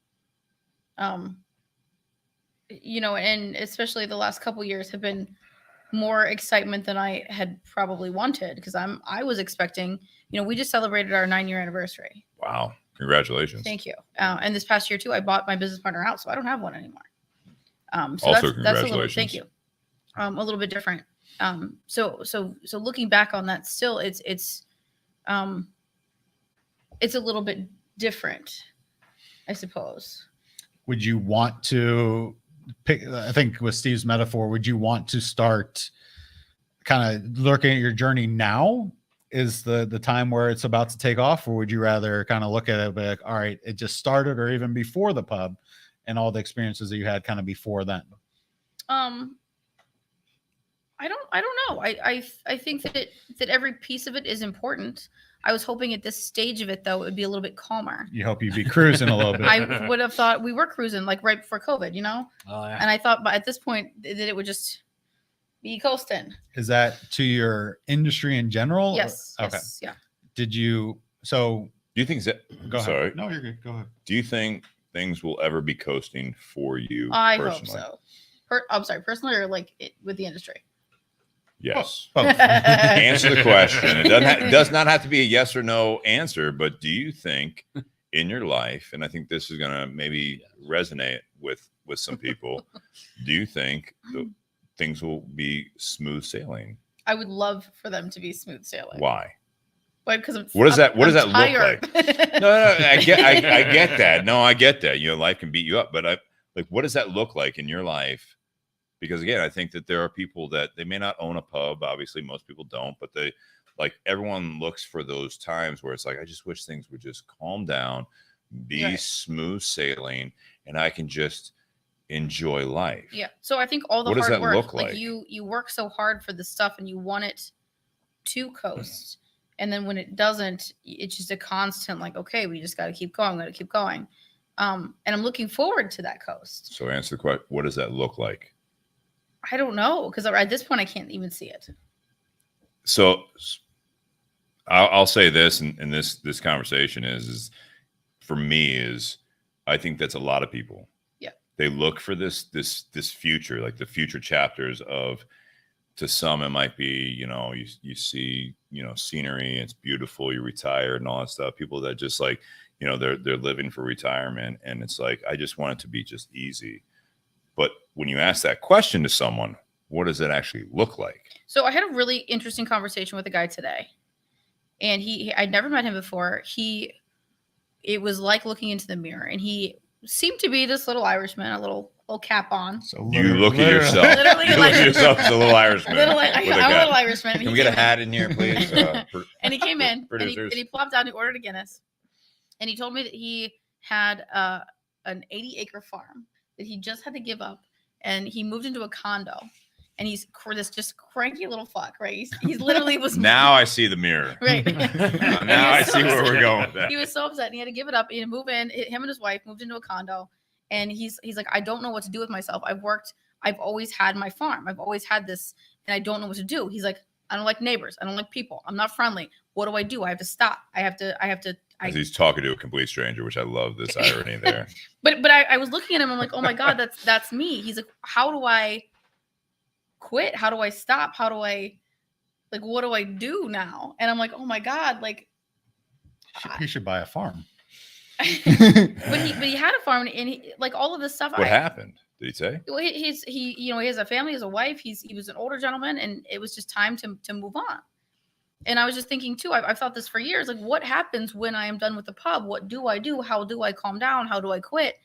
And especially the last couple years have been more excitement than I had probably wanted, because I was expecting, we just celebrated our 9-year anniversary. Wow. Congratulations. Thank you. And this past year too, I bought my business partner out, so I don't have one anymore. So Also, that's a little, congratulations. thank you. a little bit different. So looking back on that, still it's a little bit different, I suppose. Would you want to pick, I think with Steve's metaphor, would you want to start kind of looking at your journey now is the time where it's about to take off? Or would you rather kind of look at it like, all right, it just started, or even before the pub and all the experiences that you had kind of before then? I don't know. I think that every piece of it is important. I was hoping at this stage of it, though, it would be a little bit calmer. You hope you'd be cruising a little bit. I would have thought we were cruising like right before COVID, you know? Oh, yeah. And I thought at this point that it would just be coasting. Is that to your industry in general? Yes. Okay. Yes, yeah. Did you, so Do you think that? go ahead. Sorry. No, you're good. Go ahead. Do you think things will ever be coasting for you? I personally? hope so. I'm sorry, personally or like with the industry? Yes. Both. Answer the question. It does not have to be a yes or no answer, but do you think in your life, and I think this is going to maybe resonate with some people, do you think things will be smooth sailing? I would love for them to be smooth sailing. Why? Why? Because What does that look like? tired. No, I get that. No, I get that. You know, life can beat you up, but what does that look like in your life? Because again, I think that there are people that they may not own a pub. Obviously, most people don't, but they everyone looks for those times where it's like, I just wish things would just calm down, be Right. smooth sailing, and I can just enjoy life. Yeah. So I think all the What does hard that work, look like like? you work so hard for the stuff and you want it to coast. And then when it doesn't, it's just a constant like, okay, we just got to keep going. Got to keep going. And I'm looking forward to that coast. So answer the question, what does that look like? I don't know. Because at this point I can't even see it. So I'll say this, and this conversation is for me is I think that's a lot of people. Yeah. They look for this future, like the future chapters of, to some it might be, you see, scenery, it's beautiful, you retire and all that stuff. People that just like, they're living for retirement, and it's like, I just want it to be just easy. But when you ask that question to someone, what does it actually look like? So I had a really interesting conversation with a guy today, and I'd never met him before. It was like looking into the mirror, and he seemed to be this little Irishman, a little cap on. So You look at yourself. Literally, You look at yourself as a little Irishman. I'm a with little gun. Irishman. Can we get a hat in here, please? And he came in, and Producers. he plopped down, he ordered a Guinness, and he told me that he had an 80-acre farm that he just had to give up, and he moved into a condo, and he's this just cranky little fuck, right? He's literally was Now I see the mirror. right. Now I see where we're going with that. He was so upset, and he had to give it up. He had to move in. Him and his wife moved into a condo, and he's like, I don't know what to do with myself. I've always had my farm. I've always had this, and I don't know what to do. He's like, I don't like neighbors. I don't like people. I'm not friendly. What do? I have to stop. I have to. As he's talking to a complete stranger, which I love this irony there. But I was looking at him. I'm like, oh my God, that's me. He's like, how do I quit? How do I stop? How do I, like, what do I do now? And I'm like, oh my God, like, He should buy a farm. but he had a farm, and he, like, all of this stuff. What happened? Did he say? Well, he has a family, he has a wife. He was an older gentleman, and it was just time to move on. And I was just thinking too, I've thought this for years, like, what happens when I am done with the pub? What do I do? How do I calm down? How do I quit?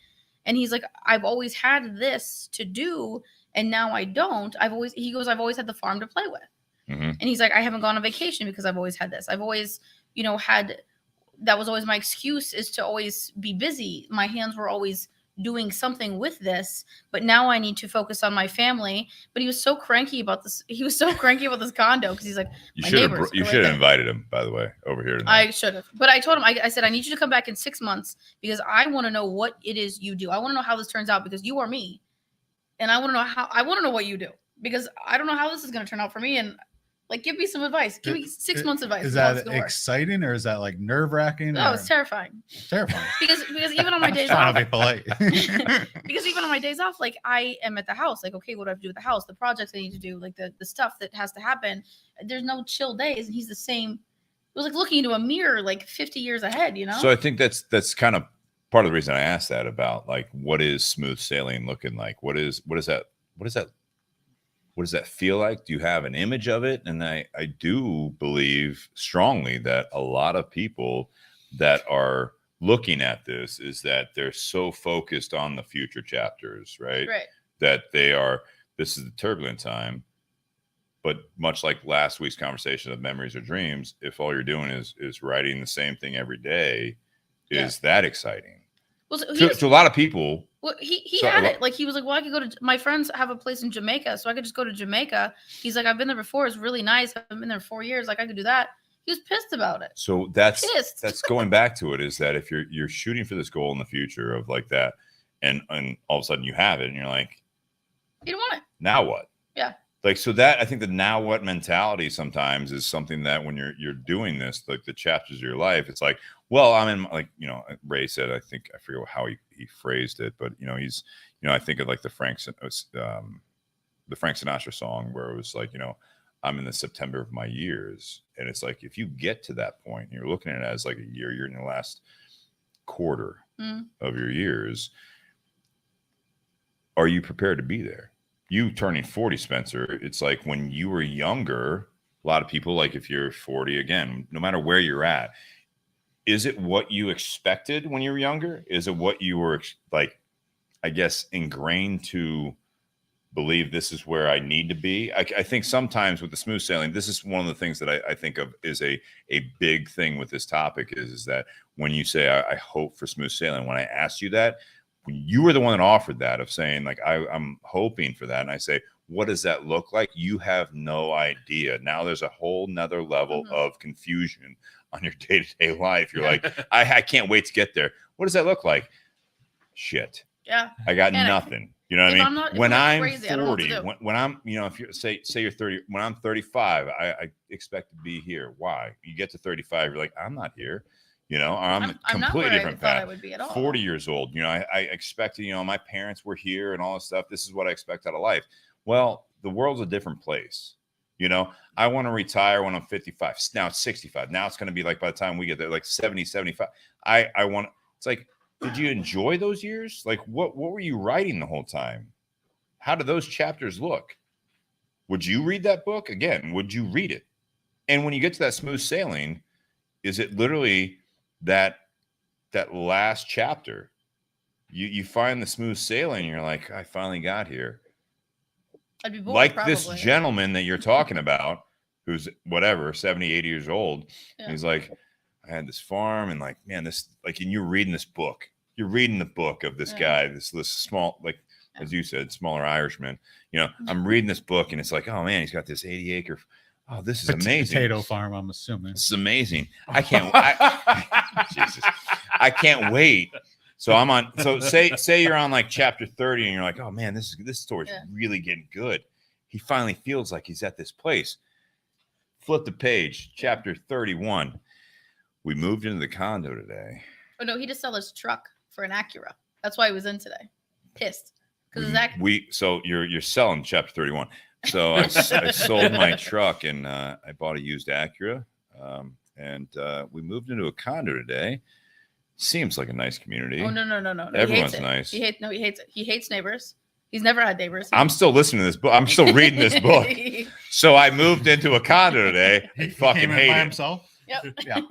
And he's like, I've always had this to do, and now I don't. I've always had the farm to play with. Mm-hmm. And he's like, I haven't gone on vacation because I've always had this. I've always, that was always my excuse, is to always be busy. My hands were always doing something with this, but now I need to focus on my family. But he was so cranky about this. He was so cranky about this condo because he's like, You my should neighbors have. You are like should have that. invited him, by the way, over here tonight. I should have, but I told him, I said, I need you to come back in 6 months because I want to know what it is you do. I want to know how this turns out because you are me, and I want to know what you do because I don't know how this is going to turn out for me. And like, give me some advice. Give me 6 months advice. Is on how that it's gonna work. exciting, or is that like nerve wracking? No, it's terrifying terrifying. because even on my days Trying off, to be polite. because even on my days off, like, I am at the house, like, okay, what do I have to do with the house? The projects I need to do, like the stuff that has to happen. There's no chill days, and he's the same. It was like looking into a mirror, like 50 years ahead, So I think that's kind of part of the reason I asked that about, like, what is smooth sailing looking like? What is that? what does that feel like? Do you have an image of it? And I do believe strongly that a lot of people that are looking at this is that they're so focused on the future chapters, right? Right. That this is the turbulent time. But much like last week's conversation of memories or dreams, if all you're doing is writing the same thing every day, is that exciting? Well, so To a lot of people. Well, he So had it. Like, he was like, well, I could go to, my friends have a place in Jamaica, so I could just go to Jamaica. He's like, I've been there before. It's really nice. I've been there 4 years. Like, I could do that. He was pissed about it. So that's Pissed. going back to it, is that if you're shooting for this goal in the future of like that, and all of a sudden you have it and you're like, You don't want it. now what? Yeah. Like, so that, I think the now what mentality sometimes is something that when you're doing this, like the chapters of your life, it's like, well, I'm in, like, you know, Ray said, I think, I forget how he phrased it, but you know, he's, you know, I think of like the Frank Sinatra song where it was like, you know, I'm in the September of my years. And it's like, if you get to that point, you're looking at it as like a year, you're in the last quarter of your years. Are you prepared to be there? You turning 40, Spencer, it's like when you were younger, a lot of people, like if you're 40, again, no matter where you're at, is it what you expected when you were younger? Is it what you were like, I guess, ingrained to believe this is where I need to be? I think sometimes with the smooth sailing, this is one of the things that I think of is a big thing with this topic is that when you say, I hope for smooth sailing, when I asked you that, when you were the one that offered that of saying like, I'm hoping for that. And I say, what does that look like? You have no idea. Now there's a whole nother level of confusion on your day-to-day life. You're like, I can't wait to get there. What does that look like? Shit. Yeah. I got nothing. You know what I mean? When I'm crazy, 40, when I'm, you know, if you say you're 30, when I'm 35, I expect to be here. Why? You get to 35, you're like, I'm not here. You know, I'm a completely different path. 40 years old, you know, I expected, you know, my parents were here and all this stuff. This is what I expect out of life. Well, the world's a different place. You know, I want to retire when I'm 55. Now it's 65. Now it's going to be like, by the time we get there, like 70, 75. I want, it's like, did you enjoy those years? Like, what were you writing the whole time? How did those chapters look? Would you read that book? Again, would you read it? And when you get to that smooth sailing, is it literally that last chapter? You find the smooth sailing, and you're like, I finally got here. I'd be bored, like probably. This gentleman that you're talking about, who's whatever, 70, 80 years old. Yeah. He's like, I had this farm, and like, man, this, like, and you're reading this book. You're reading the book of this guy, this small, like, as you said, smaller Irishman. You know, I'm reading this book, and it's like, oh man, he's got this 80 acre. Oh, this is amazing. Potato farm, I'm assuming. This is amazing. Jesus, I can't wait. So I'm on. So say you're on like chapter 30, and you're like, oh man, this story's really getting good. He finally feels like he's at this place. Flip the page, chapter 31. We moved into the condo today. Oh no, he just sold his truck for an Acura. That's why he was in today. Pissed because So you're selling chapter 31. So I sold my truck, and I bought a used Acura, and we moved into a condo today. Seems like a nice community. Oh no! Everyone's nice. He hates it. He hates neighbors. He's never had neighbors. I'm still listening to this book. I'm still reading this book. So I moved into a condo today. He fucking hated himself. Yep. Yeah.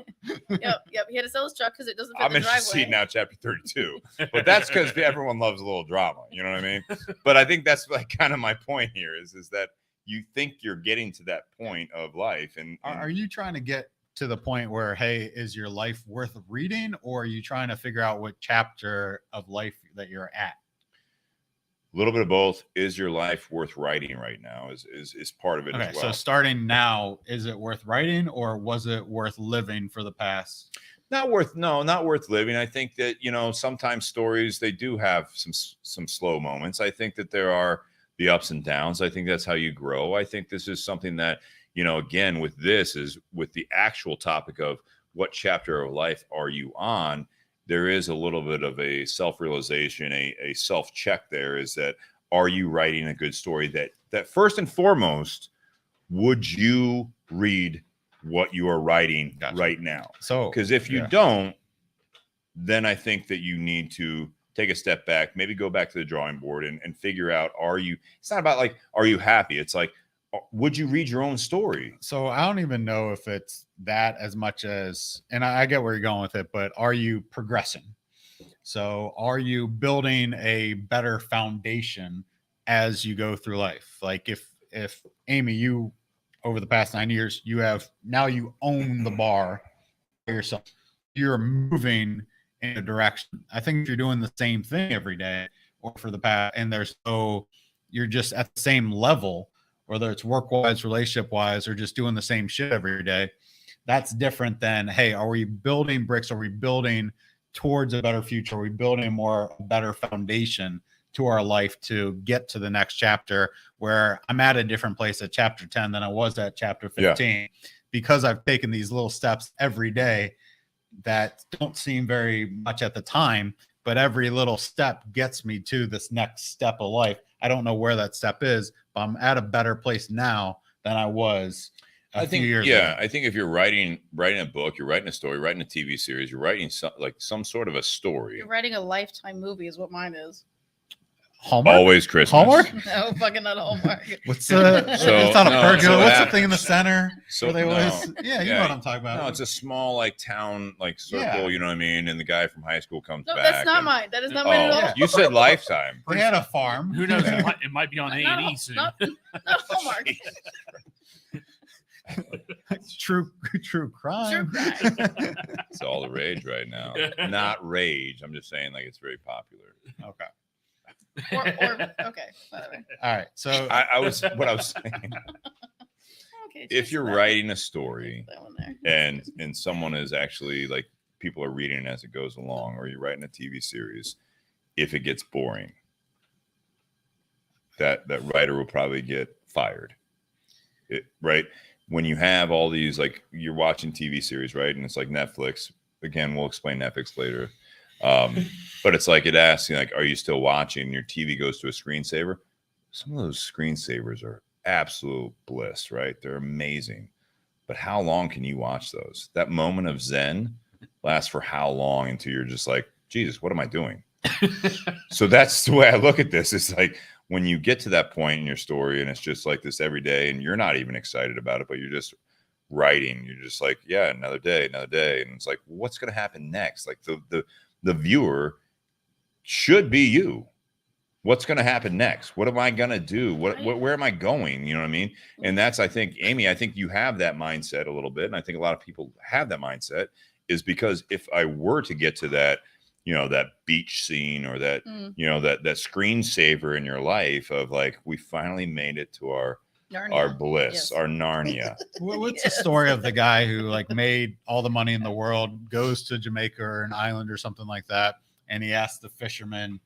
Yep. He had to sell his truck because it doesn't fit I'm the driveway. interested now, chapter 32. But that's because everyone loves a little drama. You know what I mean? But I think that's like kind of my point here is that you think you're getting to that point of life. And are you trying to get to the point where, hey, is your life worth reading, or are you trying to figure out what chapter of life that you're at? A little bit of both. Is your life worth writing right now is part of it as well. So starting now, is it worth writing, or was it worth living for the past? Not worth living. I think that, you know, sometimes stories, they do have some slow moments. I think that there are the ups and downs. I think that's how you grow. I think this is something that, you know, again, with this is with the actual topic of what chapter of life are you on? There is a little bit of a self-realization, a self-check there is that, are you writing a good story that first and foremost, would you read what you are writing right now? So, because if you don't, then I think that you need to take a step back, maybe go back to the drawing board and figure out, it's not about like, are you happy? It's like, would you read your own story? So I don't even know if it's that as much as, and I get where you're going with it, but are you progressing? So are you building a better foundation as you go through life? Like if Amy, you over the past 9 years, you own the bar for yourself. You're moving in a direction. I think if you're doing the same thing every day or for the past, and you're just at the same level, whether it's work-wise, relationship-wise, or just doing the same shit every day, that's different than, hey, are we building bricks? Are we building towards a better future? Are we building a better foundation to our life to get to the next chapter, where I'm at a different place at chapter 10 than I was at chapter 15 because I've taken these little steps every day that don't seem very much at the time, but every little step gets me to this next step of life. I don't know where that step is, but I'm at a better place now than I was a few years ago. I think if you're writing a book, you're writing a story, writing a TV series, you're writing some sort of a story. You're writing a Lifetime movie is what mine is. Hallmark? Always Christmas. Hallmark? No, fucking not Hallmark. What's the? So- it's not a no, pergola. so What's the happens. thing in the center? So Where they no. always, yeah, you know what I'm talking about. No, it's a small like town like circle, Yeah. you know what I mean? And the guy from high school comes No, back. that's not and- mine. That is not mine at all. Oh, you said Lifetime. They had a farm. Who knows? It might be on A&E soon. Not Hallmark. True crime. True crime. It's all the rage right now. Not rage. I'm just saying like it's very popular. Okay. Or okay. By the way. All right. So I was saying, Okay. if just you're that- writing a story that one there. and someone is actually like people are reading it as it goes along, or you're writing a TV series, if it gets boring, that writer will probably get fired. Right? When you have all these, like you're watching TV series, right? And it's like Netflix. Again, we'll explain Netflix later. But it's like it asks you, like, are you still watching? Your TV goes to a screensaver. Some of those screensavers are absolute bliss, right? They're amazing. But how long can you watch those? That moment of zen lasts for how long until you're just like, Jesus, what am I doing? So that's the way I look at this. It's like when you get to that point in your story and it's just like this every day and you're not even excited about it, but you're just writing, you're just like, yeah, another day. And it's like, what's going to happen next? Like the viewer should be you. What's going to happen next? What am I going to do? Where am I going? You know what I mean? And that's, I think, Amy, I think you have that mindset a little bit. And I think a lot of people have that mindset, is because if I were to get to that, you know, that beach scene or that, you know, that screensaver in your life of like, we finally made it to our bliss, Yes. our Narnia. what's the story of the guy who like made all the money in the world, goes to Jamaica or an island or something like that, and he asked the fisherman,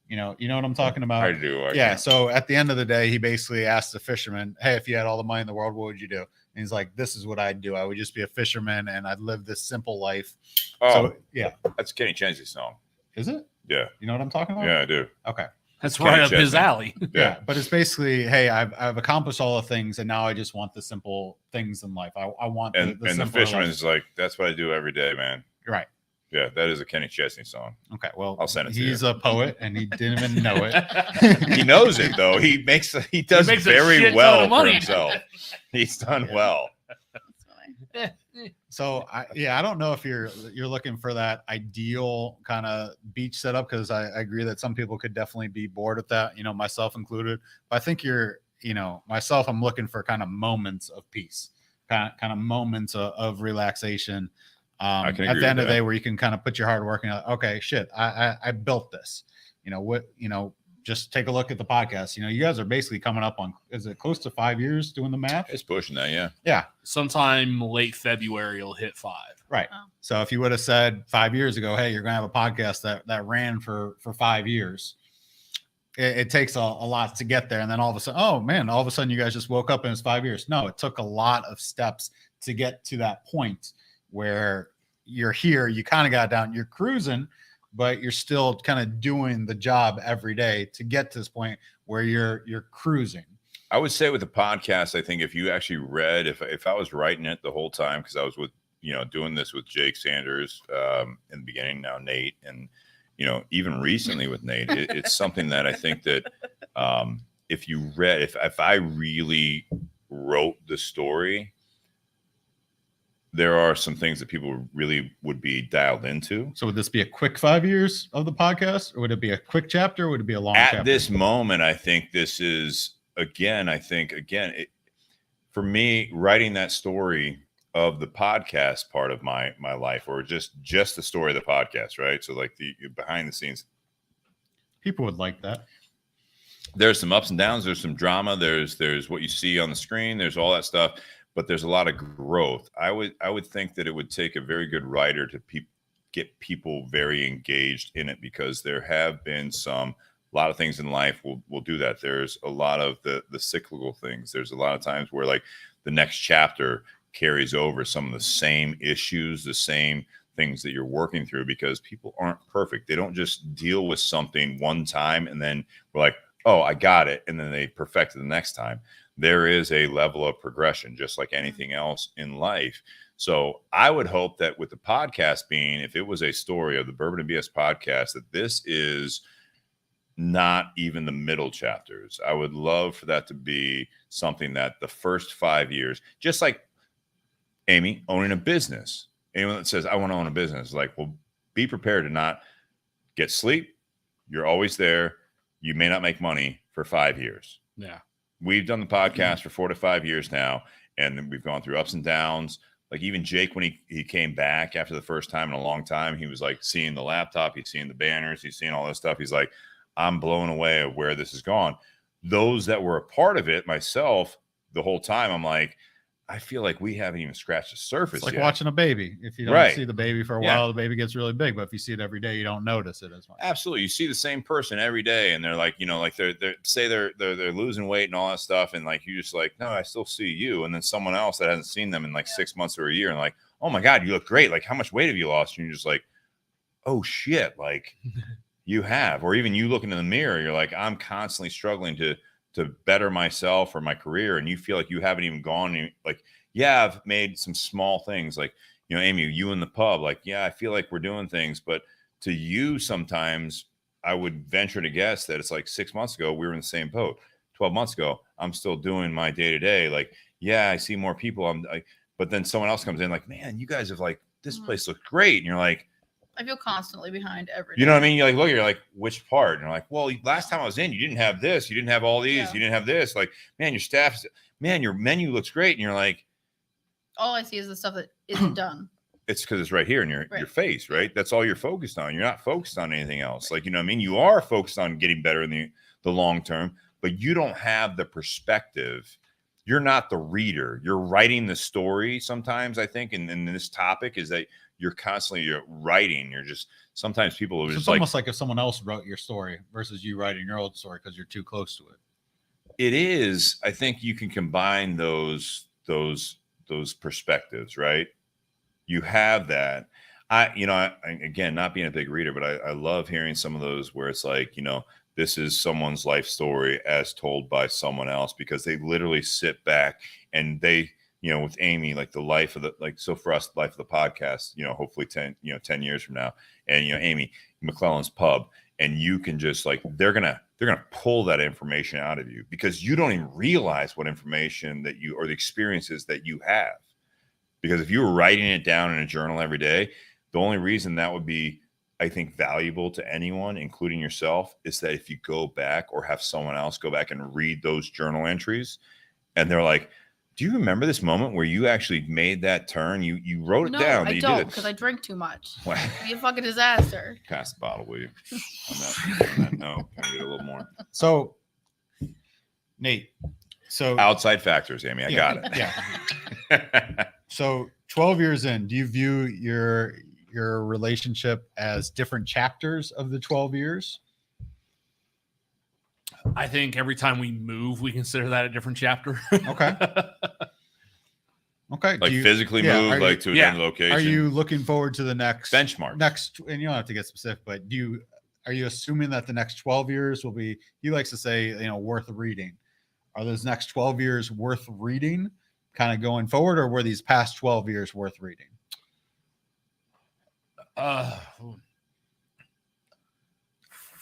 you know what I'm talking about? I do. Yeah. So at the end of the day, he basically asked the fisherman, hey, if you had all the money in the world, what would you do? And he's like, this is what I'd do. I would just be a fisherman and I'd live this simple life. Oh, So yeah. that's Kenny Cheney's song. Is it? Yeah. You know what I'm talking about? Yeah, I do. Okay. That's Kenny right up his Chesney. alley. Yeah. But it's basically, hey, I've accomplished all the things and now I just want the simple things in life. I want And the simpler fisherman's like, that's what I do every day, man. life. Right. Yeah, that is a Kenny Chesney song. Okay. Well, I'll send it to he's you. a poet and he didn't even know it. He knows it though. He does makes a very shit ton well of for money. himself. He's done well. That's funny. So I don't know if you're looking for that ideal kind of beach setup, because I agree that some people could definitely be bored with that, you know, myself included. But I think myself, I'm looking for kind of moments of peace, kind of moments of relaxation. I can At agree the end with of the that. day, where you can kind of put your hard work and you're like, okay, shit, I built this. Just take a look at the podcast. You know, you guys are basically coming up on, is it close to 5 years doing the math? It's pushing that, yeah. Yeah. Sometime late February, it'll hit 5. Right. Wow. So if you would have said 5 years ago, hey, you're going to have a podcast that ran for 5 years, it takes a lot to get there. And then all of a sudden, you guys just woke up and it's 5 years. No, it took a lot of steps to get to that point where you're here. You kind of got down, you're cruising, but you're still kind of doing the job every day to get to this point where you're cruising. I would say with the podcast, I think if you actually read, if I was writing it the whole time, because I was doing this with Jake Sanders in the beginning, now Nate, and even recently with Nate, it's something that I think that if you read, if I really wrote the story, there are some things that people really would be dialed into. So would this be a quick 5 years of the podcast, or would it be a quick chapter? Or would it be a long chapter? At this moment, I think this is, for me, writing that story of the podcast part of my life, or just the story of the podcast, right? So like the behind the scenes. People would like that. There's some ups and downs. There's some drama. There's what you see on the screen. There's all that stuff. But there's a lot of growth. I would think that it would take a very good writer to get people very engaged in it, because there have been a lot of things in life will do that. There's a lot of the cyclical things. There's a lot of times where like the next chapter carries over some of the same issues, the same things that you're working through, because people aren't perfect. They don't just deal with something one time and then we're like, oh, I got it, and then they perfect it the next time. There is a level of progression, just like anything else in life. So I would hope that with the podcast being, if it was a story of the Bourbon and BS podcast, that this is not even the middle chapters. I would love for that to be something that the first 5 years, just like Amy owning a business. Anyone that says, I want to own a business, like, well, be prepared to not get sleep. You're always there. You may not make money for 5 years. Yeah. We've done the podcast for 4 to 5 years now, and we've gone through ups and downs. Like even Jake, when he came back after the first time in a long time, he was like seeing the laptop, he's seeing the banners, he's seeing all this stuff. He's like, I'm blown away of where this has gone. Those that were a part of it, myself, the whole time, I'm like, I feel like we haven't even scratched the surface. It's like yet. watching a baby. If you don't Right. see the baby for a while, the baby gets really big. But if you see it every day, you don't notice it as much. Absolutely. You see the same person every day, and they're like, like they're losing weight and all that stuff, and like you just like, no, I still see you. And then someone else that hasn't seen them in like 6 months or a year, and like, oh my God, you look great. Like, how much weight have you lost? And you're just like, oh shit, like you have. Or even you look into the mirror, you're like, I'm constantly struggling to better myself or my career, and you feel like you haven't even gone like, yeah, I've made some small things, like, Amy, you in the pub, like, yeah, I feel like we're doing things, but to you, sometimes I would venture to guess that it's like 6 months ago, we were in the same boat. 12 months ago, I'm still doing my day to day. Like, yeah, I see more people. But then someone else comes in like, man, you guys have like, this place looks great. And you're like, I feel constantly behind every day. you know what I mean? You're like, look, you're like, which part? And you're like, well, last time I was in, you didn't have this. You didn't have all these. Yeah. You didn't have this. Like, man, your menu looks great. And you're like, all I see is the stuff that isn't done. it's because it's right here in your face, right? That's all you're focused on. You're not focused on anything else. Right. Like, you know what I mean? You are focused on getting better in the long term, but you don't have the perspective. You're not the reader. You're writing the story sometimes, I think, and this topic is that you're constantly writing. You're just, sometimes people are just It's like, almost like if someone else wrote your story versus you writing your own story because you're too close to it. it is. I think you can combine those perspectives, right? You have that. Again, not being a big reader, but I love hearing some of those where it's like, this is someone's life story as told by someone else, because they literally sit back and they, with Amy, like the life of the, like, so for us, life of the podcast, hopefully 10 years from now, and, Amy, McClellan's Pub, and you can just like, they're going to pull that information out of you, because you don't even realize what information that you, or the experiences that you have. Because if you were writing it down in a journal every day, the only reason that would be, I think, valuable to anyone, including yourself, is that if you go back or have someone else go back and read those journal entries, and they're like, do you remember this moment where you actually made that turn? You wrote it down. No, I don't, because I drink too much. It'd be a fucking disaster. Pass the bottle, will you? on that note, can I get a little more? So, Nate, Outside factors, Amy. I got it. Yeah. So 12 years in, do you view your relationship as different chapters of the 12 years? I think every time we move, we consider that a different chapter. Okay. Okay. Like physically move, like to a different location. Are you looking forward to the next benchmark? And you don't have to get specific, but are you assuming that the next 12 years will be, he likes to say, worth reading? Are those next 12 years worth reading kind of going forward, or were these past 12 years worth reading?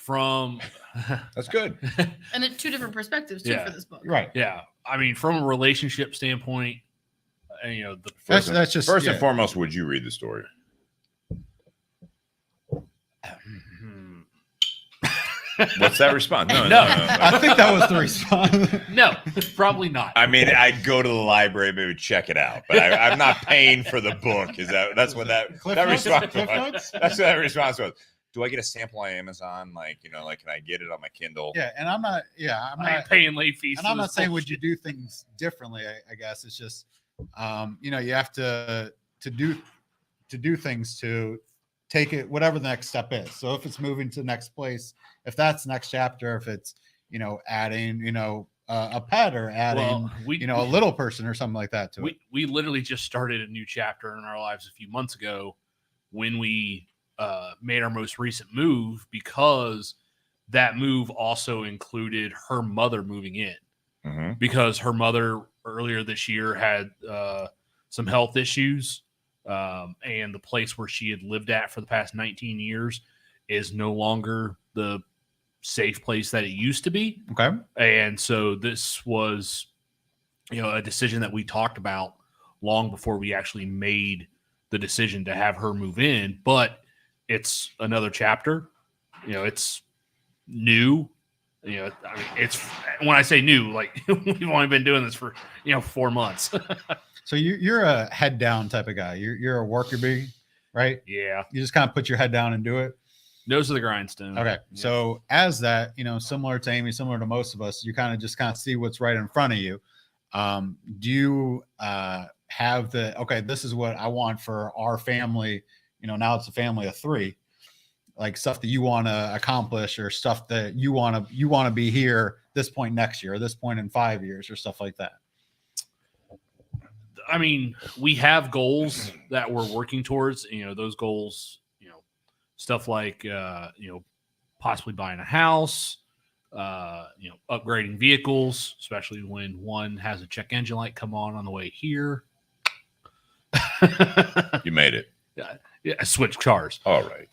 from That's good. And it's two different perspectives too Yeah. for this book. Right. yeah, I mean, from a relationship standpoint, you know, the That's just First yeah. and foremost, would you read the story? What's that response? No. I think that was the response. No, probably not. I mean, I'd go to the library, maybe check it out, but I'm not paying for the book. That's what that response Cliff was. Notes? That's what that response was. Do I get a sample on Amazon? Like, can I get it on my Kindle? Yeah, and I'm not paying late fees. and I'm not saying would you do things differently. I guess it's just you have to do things to take it whatever the next step is. So if it's moving to the next place, if that's next chapter, if it's adding a pet or adding a little person or something like that to it. We literally just started a new chapter in our lives a few months ago when we made our most recent move, because that move also included her mother moving in, because her mother earlier this year had some health issues, and the place where she had lived at for the past 19 years is no longer the safe place that it used to be. Okay. And so this was, a decision that we talked about long before we actually made the decision to have her move in, but it's another chapter. It's new. I mean, it's, when I say new, like we've only been doing this for 4 months. So you're a head down type of guy. You're a worker bee, right? Yeah, You just kind of put your head down and do it. nose of the grindstone. Okay. Yeah. So as that, similar to Amy, similar to most of us, you kind of see what's right in front of you. Do you have this is what I want for our family. Now it's a family of 3, like stuff that you want to accomplish or stuff that you want to be here this point next year or this point in 5 years or stuff like that. I mean, we have goals that we're working towards. Those goals, stuff like, possibly buying a house, upgrading vehicles, especially when one has a check engine light come on the way here. You made it. Yeah, switch cars. All right.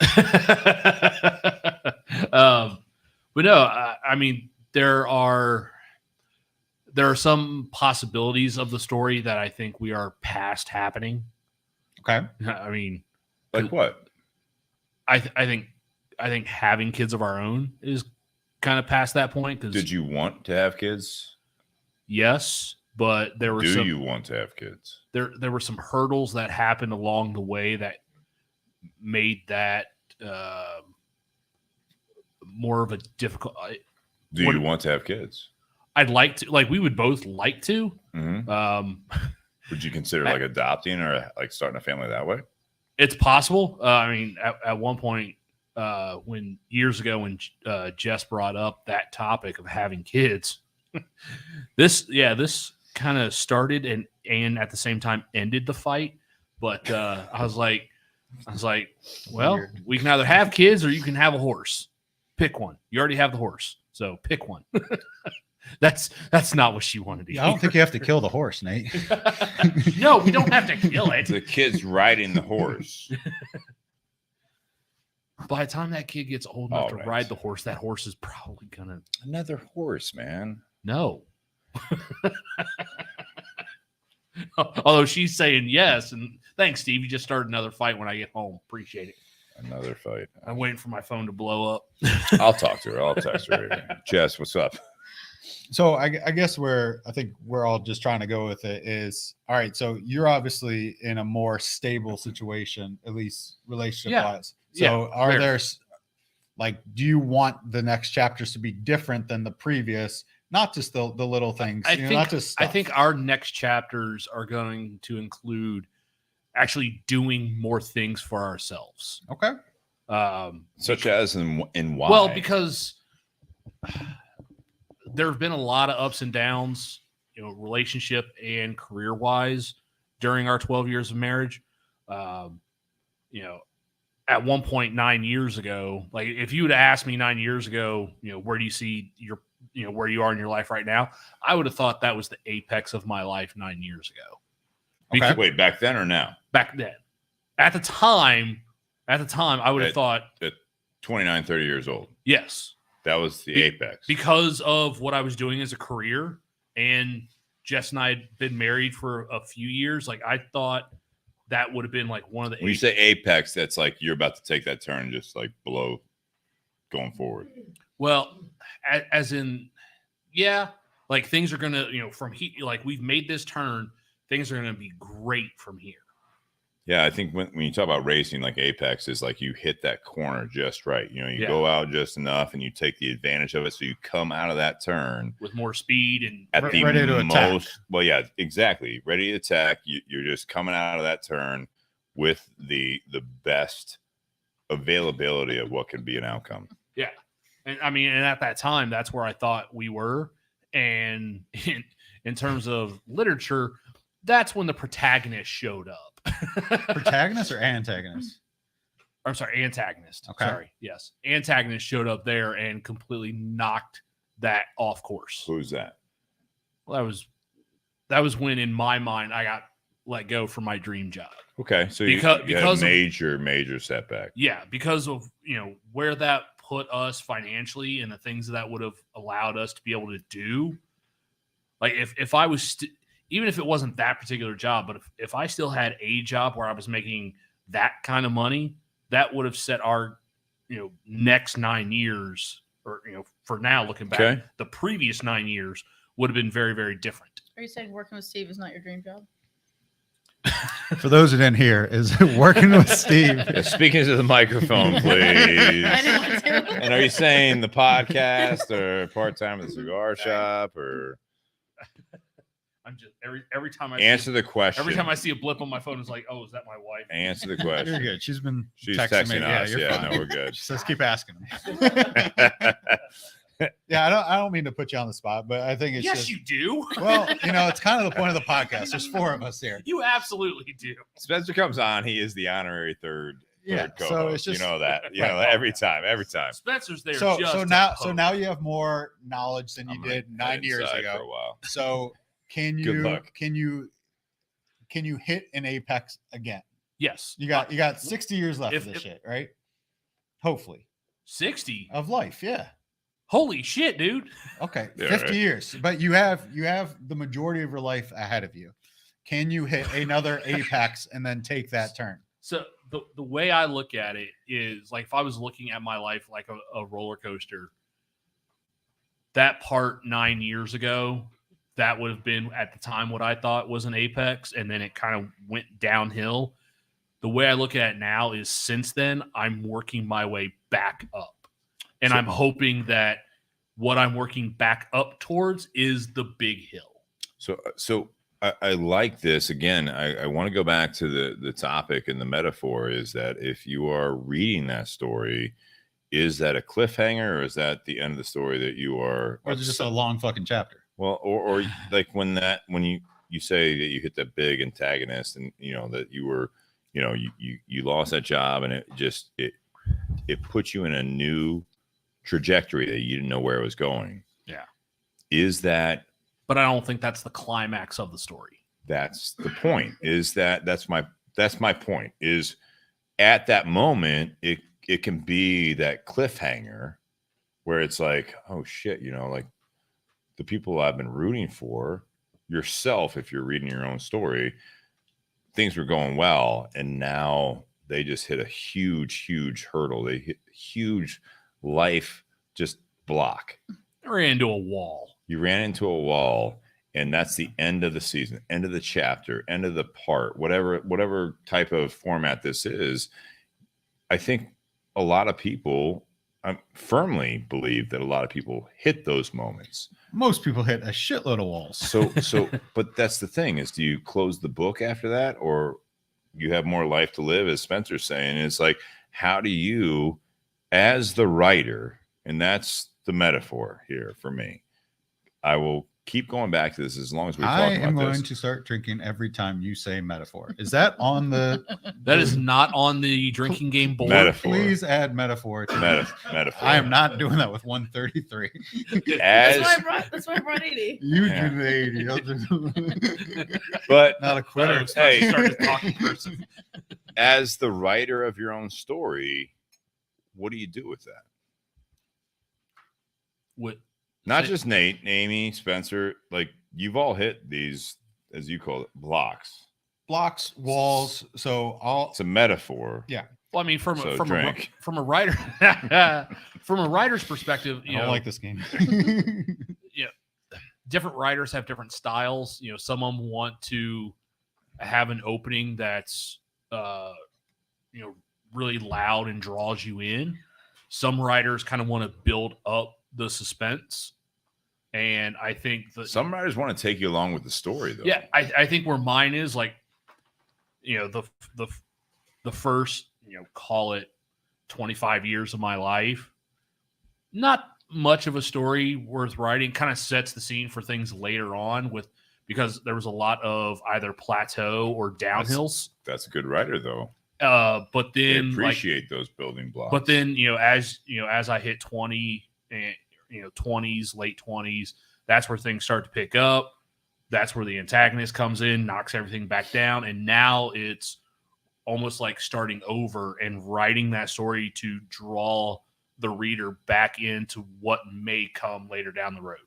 But no, I mean, there are some possibilities of the story that I think we are past happening. Okay. I mean, Like what? I think having kids of our own is kind of past that point. Because Did you want to have kids? yes, but there were Do you want to have kids? there were some hurdles that happened along the way that made that more of a difficult. Do you want to have kids? I'd like to, like, we would both like to. Would you consider like adopting or like starting a family that way? It's possible. I mean, at one point, when years ago, when Jess brought up that topic of having kids, this kind of started and at the same time ended the fight. But I was like, well, Weird. we can either have kids or you can have a horse. Pick one. You already have the horse, so pick one. That's not what she wanted to Yeah, I don't think you have to kill the horse, Nate. No, we don't have to kill it. The kid's riding the horse. By the time that kid gets old enough All to right. ride the horse, that horse is probably gonna Another horse, man. no. Although she's saying yes, and thanks, Steve. You just started another fight when I get home. Appreciate it. Another fight. I'm waiting for my phone to blow up. I'll talk to her. I'll text her. Jess, what's up? So I guess where I think we're all just trying to go with it is, all right, so you're obviously in a more stable situation, at least relationship wise. So Yeah, are very. there do you want the next chapters to be different than the previous? Not just the little things, not just I stuff. think our next chapters are going to include actually doing more things for ourselves. Okay. Such as in why? Well, because there have been a lot of ups and downs, relationship and career wise during our 12 years of marriage. At one point 9 years ago, like if you would have asked me 9 years ago, where do you see your, where you are in your life right now, I would have thought that was the apex of my life 9 years ago. Okay. Wait, back then or now? Back then, at the time, I would have thought At 29, 30 years old. Yes. That was the apex. Because of what I was doing as a career, and Jess and I had been married for a few years. Like, I thought that would have been like one of the. When you say apex, that's like you're about to take that turn, just like below, going forward. Well, as in, yeah, like things are gonna, from here, like we've made this turn, things are gonna be great from here. Yeah, I think when you talk about racing, like apex is like you hit that corner just right. You go out just enough and you take the advantage of it. So you come out of that turn with more speed and at the ready to attack. Well, yeah, exactly. Ready to attack. You're just coming out of that turn with the best availability of what can be an outcome. Yeah. And I mean, and at that time, that's where I thought we were. And in terms of literature, that's when the protagonist showed up. Protagonist or antagonist? I'm sorry, antagonist. Okay. Sorry. Yes. Antagonist showed up there and completely knocked that off course. Who's that? Well, that was when, in my mind, I got let go from my dream job. Okay. So because you had a major setback. Yeah. Because of, where that put us financially and the things that would have allowed us to be able to do. Like if I was even if it wasn't that particular job, but if I still had a job where I was making that kind of money, that would have set our, next 9 years, or, for now looking back, the previous 9 years would have been very, very different. Are you saying working with Steve is not your dream job? For those who didn't hear, is working with Steve. Yeah, speaking to the microphone, please. I didn't want to. And are you saying the podcast or part-time at the cigar shop or? I'm just every time I answer the question. Every time I see a blip on my phone, it's like, oh, is that my wife? Answer the question. You're good. She's texting me. us. Yeah, No, we're good. She says, keep asking them. Yeah, I don't mean to put you on the spot, but I think it's yes, you do. Well, it's kind of the point of the podcast. There's 4 of us here. You absolutely do. Spencer comes on. He is the honorary third. Yeah, co-host. so it's just that. Every time. Spencer's there. So now you have more knowledge than you did 9 years ago. For a while. So can you hit an apex again? Yes. You got 60 years left of this shit, right? Hopefully. 60 of life, yeah. Holy shit, dude. Okay, Yeah, 50 right. years. But you have the majority of your life ahead of you. Can you hit another apex and then take that turn? So the way I look at it is like if I was looking at my life like a roller coaster, that part 9 years ago, that would have been at the time what I thought was an apex, and then it kind of went downhill. The way I look at it now is since then, I'm working my way back up. And I'm hoping that what I'm working back up towards is the big hill. So I like this. Again, I want to go back to the topic and the metaphor is that if you are reading that story, is that a cliffhanger or is that the end of the story that you are? Or is it just a long fucking chapter? Well, or like when you say that you hit that big antagonist and, that you were, you lost that job and it puts you in a new trajectory that you didn't know where it was going. Yeah. Is that? But I don't think that's the climax of the story. That's the point. That's my point is at that moment, it can be that cliffhanger where it's like, oh shit, like the people I've been rooting for, yourself, if you're reading your own story, things were going well. And now they just hit a huge, huge hurdle. They hit huge life just block. I ran into a wall. You ran into a wall, and that's the end of the season, end of the chapter, end of the part, whatever type of format this is. I think a lot of people, I firmly believe that a lot of people hit those moments. Most people hit a shitload of walls. So, but that's the thing is, do you close the book after that, or you have more life to live, as Spencer's saying? It's like, how do you, as the writer, and that's the metaphor here for me. I will keep going back to this as long as we talk about this. I am going to start drinking every time you say metaphor. Is that on the? That is not on the drinking game board. Metaphor. Please add metaphor to metaphor. I am not doing that with 133. That's why I brought 80. You Yeah. do the 80. But Not a quitter. Hey. Start a talking person. as the writer of your own story, what do you do with that? What? Not just Nate, Amy, Spencer, like you've all hit these, as you call it, blocks. Blocks, walls. So all It's a metaphor. yeah. Well, I mean, from So a drink. writer, from a writer's perspective, I don't like this game. different writers have different styles. You know, some of them want to have an opening that's, really loud and draws you in. Some writers kind of want to build up the suspense. And I think that Some writers want to take you along with the story, though. yeah, I think where mine is like, the first, call it 25 years of my life, not much of a story worth writing, kind of sets the scene for things later on because there was a lot of either plateau or downhills. That's a good writer, though. But They then appreciate those building blocks. But then, as I hit 20 and 20s, late 20s, that's where things start to pick up. That's where the antagonist comes in, knocks everything back down, and now it's almost like starting over and writing that story to draw the reader back into what may come later down the road.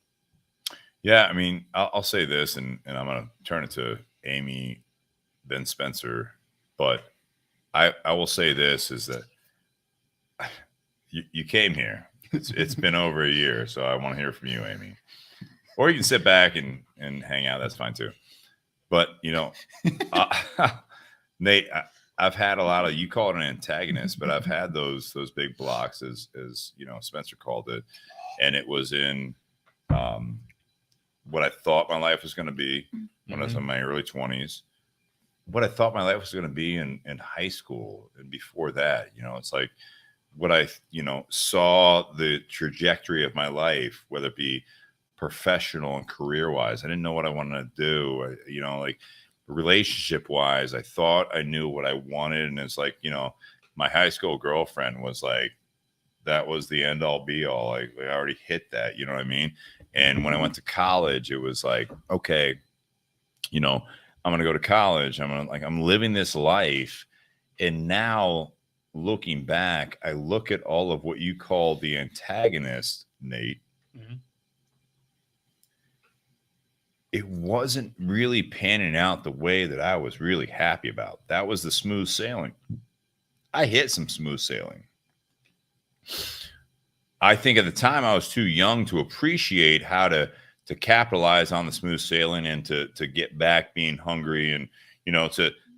Yeah, I mean, I'll say this, and I'm going to turn it to Amy, then Spencer, but I will say this is that you came here. It's been over a year, so I want to hear from you, Amy. Or you can sit back and hang out. That's fine too. But, Nate, I've had a lot of, you call it an antagonist, but I've had those big blocks as Spencer called it. And it was in what I thought my life was going to be when I was in my early 20s. What I thought my life was going to be in high school and before that, it's like what I, saw the trajectory of my life, whether it be professional and career wise. I didn't know what I wanted to do. Like relationship wise, I thought I knew what I wanted. And it's like, my high school girlfriend was like, that was the end all be all. Like I already hit that, you know what I mean? And when I went to college, it was like, okay, I'm going to go to college. I'm living this life. And now looking back, I look at all of what you call the antagonist, Nate. Mm-hmm. It wasn't really panning out the way that I was really happy about. That was the smooth sailing. I hit some smooth sailing. I think at the time I was too young to appreciate how to capitalize on the smooth sailing and to get back being hungry and,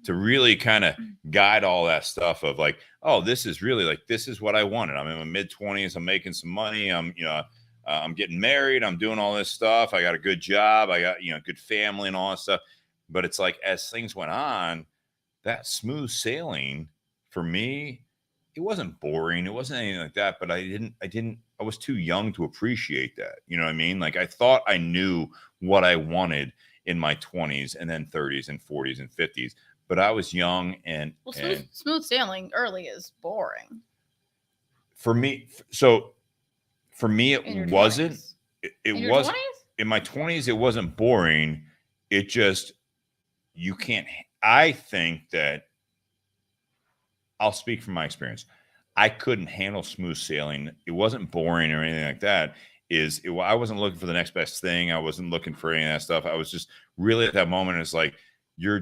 to really kind of guide all that stuff of like, oh, this is really like, this is what I wanted. I'm in my mid-20s. I'm making some money. I'm getting married. I'm doing all this stuff. I got a good job. I got, good family and all that stuff. But it's like, as things went on, that smooth sailing for me, it wasn't boring. It wasn't anything like that, but I was too young to appreciate that. You know what I mean? Like I thought I knew what I wanted in my 20s and then 30s and 40s and 50s, but I was young and smooth sailing early is boring. For me, it wasn't. 20s? It in was 20s? In my 20s. It wasn't boring. It just you can't. I think that I'll speak from my experience. I couldn't handle smooth sailing. It wasn't boring or anything like that. I wasn't looking for the next best thing. I wasn't looking for any of that stuff. I was just really at that moment. It's like you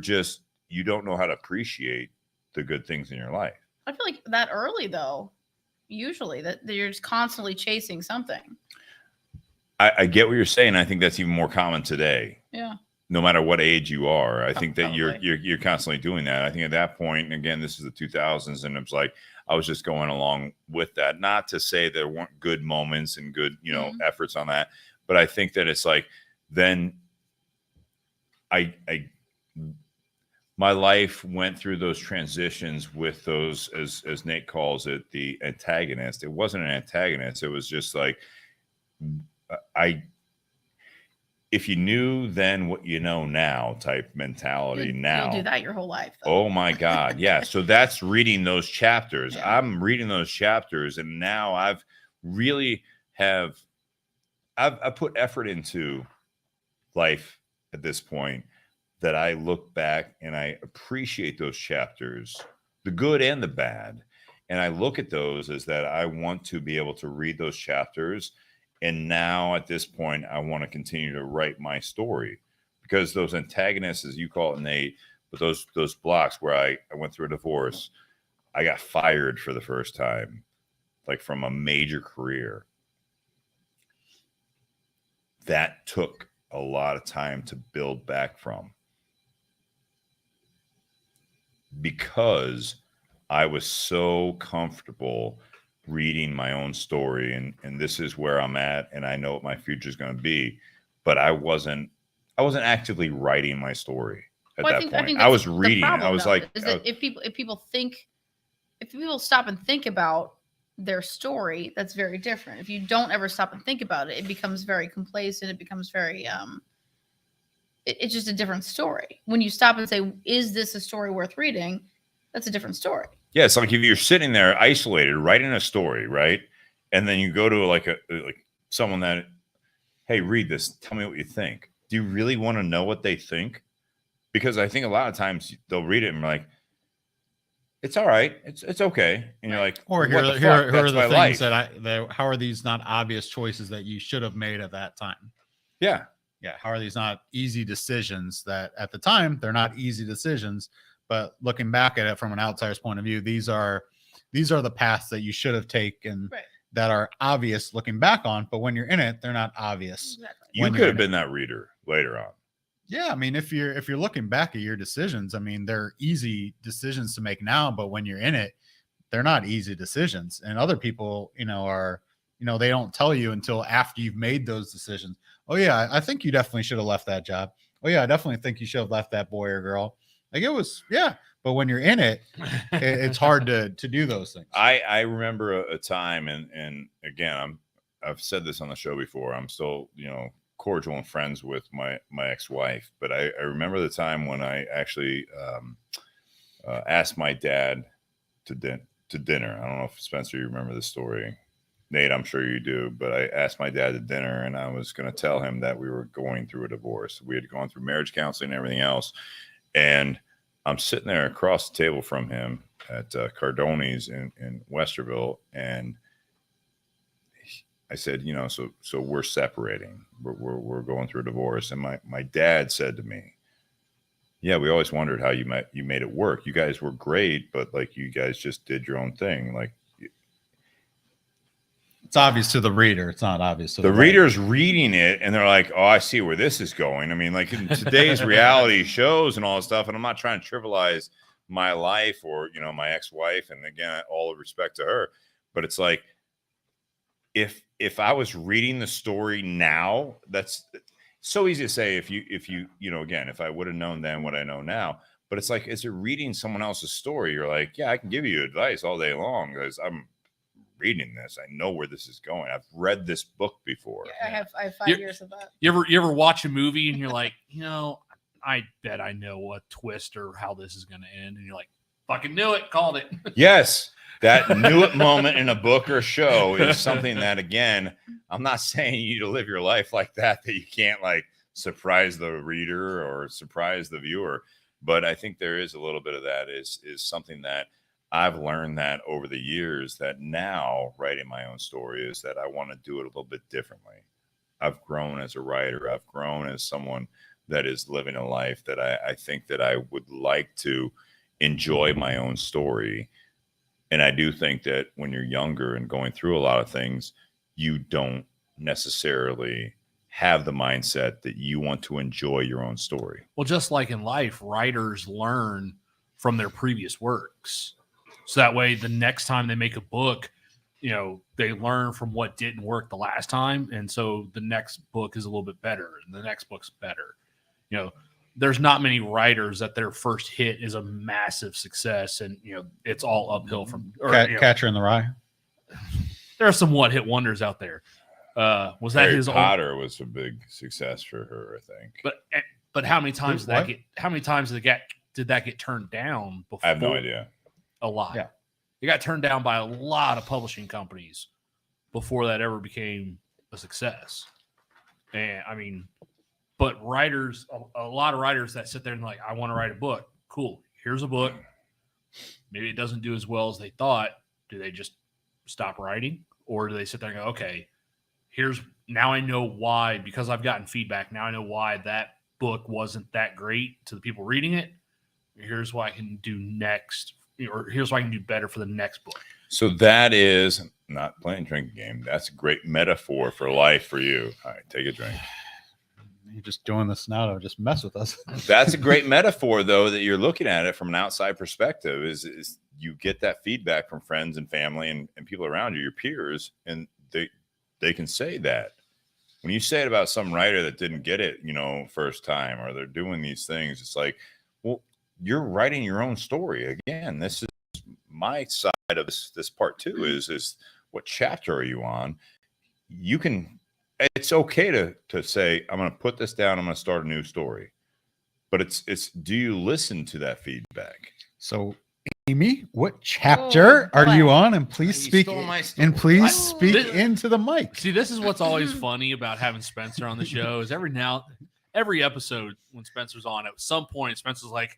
don't know how to appreciate the good things in your life. I feel like that early though. Usually that you're just constantly chasing something. I get what you're saying. I think that's even more common today. Yeah. No matter what age you are, I think that Probably. you're constantly doing that. I think at that point, and again, this is the 2000s, and it's like I was just going along with that. Not to say there weren't good moments and good, efforts on that, but I think that it's like then my life went through those transitions with those, as Nate calls it, the antagonist. It wasn't an antagonist. It was just like if you knew then what you know now type mentality. You'll do that your whole life. Though. Oh my God. Yeah. So that's reading those chapters. Yeah. I'm reading those chapters and now I've put effort into life at this point that I look back and I appreciate those chapters, the good and the bad. And I look at those as that I want to be able to read those chapters. And now at this point, I want to continue to write my story, because those antagonists, as you call it, Nate, but those blocks where I went through a divorce, I got fired for the first time, like from a major career. That took a lot of time to build back from, because I was so comfortable reading my own story, and this is where I'm at, and I know what my future is going to be, but I wasn't actively writing my story at that point. I was reading. I was like, is that if people stop and think about their story, that's very different. If you don't ever stop and think about it, it becomes very complacent. It becomes very it's just a different story. When you stop and say, is this a story worth reading? That's a different story. yeah, it's like if you're sitting there isolated writing a story, right? And then you go to like someone that, hey, read this, tell me what you think. Do you really want to know what they think? Because I think a lot of times they'll read it and be like, it's all right, it's okay, and you're like, Or what here the fuck? are That's the my things life. how are these not obvious choices that you should have made at that time? Yeah, How are these not easy decisions that at the time they're not easy decisions, but looking back at it from an outsider's point of view, these are the paths that you should have taken, Right. that are obvious looking back on, but when you're in it, they're not obvious. Exactly. you When could you're have in been that reader later on. Yeah, I mean, if you're looking back at your decisions, I mean, they're easy decisions to make now, but when you're in it, they're not easy decisions. And other people, they don't tell you until after you've made those decisions. Oh yeah, I think you definitely should have left that job. Oh yeah, I definitely think you should have left that boy or girl. Like it was, yeah. But when you're in it, it's hard to do those things. I remember a time, and again, I've said this on the show before. I'm still, cordial and friends with my ex-wife, but I remember the time when I actually asked my dad to dinner. I don't know if Spencer, you remember this story. Nate, I'm sure you do, but I asked my dad to dinner, and I was going to tell him that we were going through a divorce. We had gone through marriage counseling and everything else, and I'm sitting there across the table from him at Cardoni's in Westerville, and I said, so we're separating. We're going through a divorce. And my dad said to me, yeah, we always wondered how you made it work. You guys were great, but like you guys just did your own thing. Like It's obvious to the reader. It's not obvious to the writer. reader's reading it and they're like, oh, I see where this is going. I mean, like in today's reality shows and all this stuff, and I'm not trying to trivialize my life or, my ex-wife. And again, all the respect to her, but it's like, if I was reading the story now, that's so easy to say. If I would have known then what I know now, but it's like, as you're reading someone else's story, you're like, yeah, I can give you advice all day long because I'm reading this. I know where this is going. I've read this book before. Yeah, I have 5 years of that. You ever watch a movie and you're like, I bet I know what twist or how this is going to end, and you're like, fucking knew it, called it. Yes. That knew it moment in a book or show is something that, again, I'm not saying you need to live your life like that you can't like surprise the reader or surprise the viewer. But I think there is a little bit of that is something that I've learned that over the years, that now writing my own story is that I want to do it a little bit differently. I've grown as a writer. I've grown as someone that is living a life that I think that I would like to enjoy my own story. And I do think that when you're younger and going through a lot of things, you don't necessarily have the mindset that you want to enjoy your own story. Well, just like in life, writers learn from their previous works. So that way, the next time they make a book, they learn from what didn't work the last time. And so the next book is a little bit better and the next book's better. There's not many writers that their first hit is a massive success and, it's all uphill from Catcher in the Rye. There are some one-hit wonders out there. Was that Harry his Potter was a big success for her, I think. But how many times What? did that get turned down before? I have no idea. A lot. Yeah. It got turned down by a lot of publishing companies before that ever became a success. And I mean, but writers, a lot of writers that sit there and like, I want to write a book. Cool. Here's a book. Maybe it doesn't do as well as they thought. Do they just stop writing, or do they sit there and go, okay, now I know why, because I've gotten feedback. Now I know why that book wasn't that great to the people reading it. Here's what I can do next, or here's what I can do better for the next book. So that is not playing drinking game. That's a great metaphor for life for you. All right, take a drink. You're just doing this now to just mess with us. That's a great metaphor, though, that you're looking at it from an outside perspective. Is you get that feedback from friends and family and people around you, your peers, and they can say that. When you say it about some writer that didn't get it, first time, or they're doing these things, it's like, well, you're writing your own story. Again, this is my side of this part too, is what chapter are you on? It's okay to say, I'm going to put this down. I'm going to start a new story, but it's, do you listen to that feedback? So Amy, what chapter are you on? And please speak into the mic. See, this is what's always funny about having Spencer on the show is every episode when Spencer's on, at some point Spencer's like,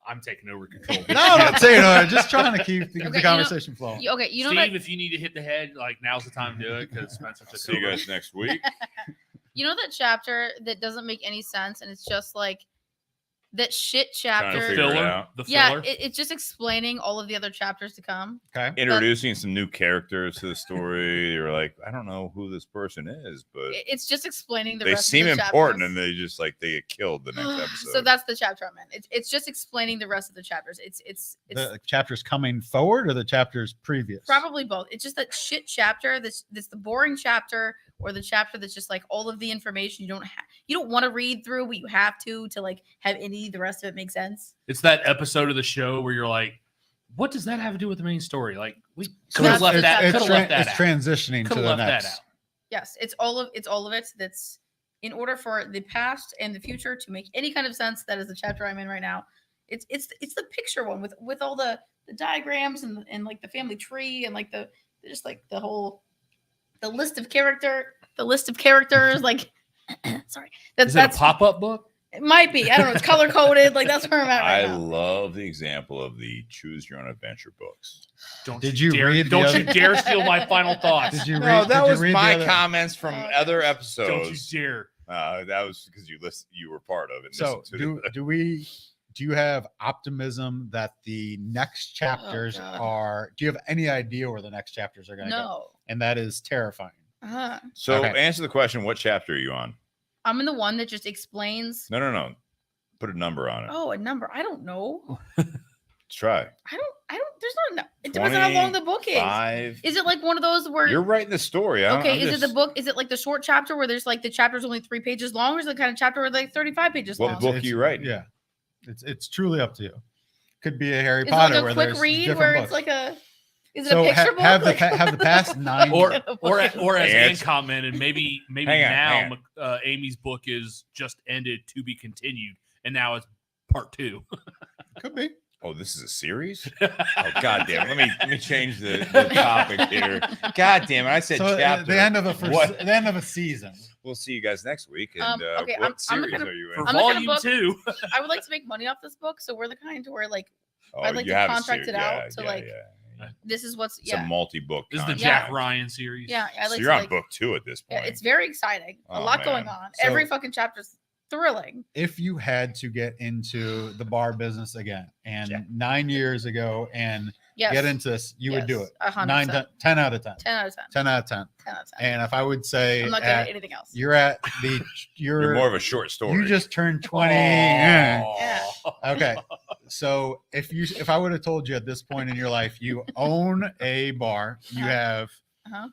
I'm taking over control. No, I'm not saying that. Just trying to keep the conversation flowing. Okay, Steve, if you need to hit the head, like, now's the time to do it, because Spencer took See you over. guys next week. You know that chapter that doesn't make any sense, and it's just like that shit chapter. Figure it Filler. out. The Yeah, filler. it's just explaining all of the other chapters to come. Okay. Introducing some new characters to the story. You're like, I don't know who this person is, but It's just explaining the they rest seem of the important, chapters. and they get killed the next episode. So that's the chapter I'm in. It's just explaining the rest of the chapters. It's The chapters coming forward or the chapters previous? probably both. It's just that shit chapter that's the boring chapter, or the chapter that's just like all of the information you don't want to read through, but you have to like have the rest of it make sense. It's that episode of the show where you're like, what does that have to do with the main story? Like, we So could have left that. it's Could have left that it's out. transitioning to Could have the left that next. out. Yes, it's all of it. That's in order for the past and the future to make any kind of sense. That is the chapter I'm in right now. It's the picture one with all the diagrams and like the family tree and like the whole list of characters. Like, sorry, Is it a pop-up book? It might be. I don't know. It's color coded. Like, that's where I'm at right I now. love the example of the choose your own adventure books. Don't Did you you dare, read the don't other- you dare steal my final thoughts. Did you No, read? that did you was read the my other- comments from Oh, other Don't you episodes. dare. That was because you were part of it. So do you have optimism that the next chapters God. are? Do you have any idea where the next chapters are going to go? No. And that is terrifying. So Okay. answer the question: what chapter are you on? I'm in the one that just explains. No. Put a number on it. Oh, a number. I don't know. Let's try. I don't. There's not. It depends on how long the book is. 5. Is it like one of those where You're writing the story. okay, is it the book? Is it like the short chapter where there's like the chapter's only 3 pages long, or is it the kind of chapter where like 35 pages What long? book are you writing? Yeah, it's truly up to you. Could be a Harry Is it Potter like a where quick there's read different where books. it's like a? Is it So a picture book? have Like- have the past 9 Or as Ann Ants. commented, maybe Hang on. now Amy's book is just ended to be continued, and now it's part 2. could be. Oh, this is a series? Oh, God damn it. Let me change the topic here. God damn it. I said So chapter. the end of What? the end of a season. We'll see you guys next week. And okay, what I'm the series kind of- are you For in? I'm the kind of volume book- 2. I would like to make money off this book, so we're the kind where like Oh, I'd like you to have a contract series. it out to, like, yeah. this is what's It's a multi-book. This is the contract. Jack Ryan series. yeah. I So like you're to on like. book 2 at this Yeah, point. it's very exciting. A Oh, lot man. going on. So- Every fucking chapter's thrilling. If you had to get into the bar business again, and Yeah. 9 years ago, and Yes. get into this, you would do Yes, it. 100%. 10 out of 10. 10 out of 10. 10 out of 10. 10 out of 10. And if I would say I'm not good at anything else. you're at the You're more of a short story. you just turned 20. Yeah. Okay. So if I would have told you at this point in your life you own a bar, you Uh-huh. have Uh-huh.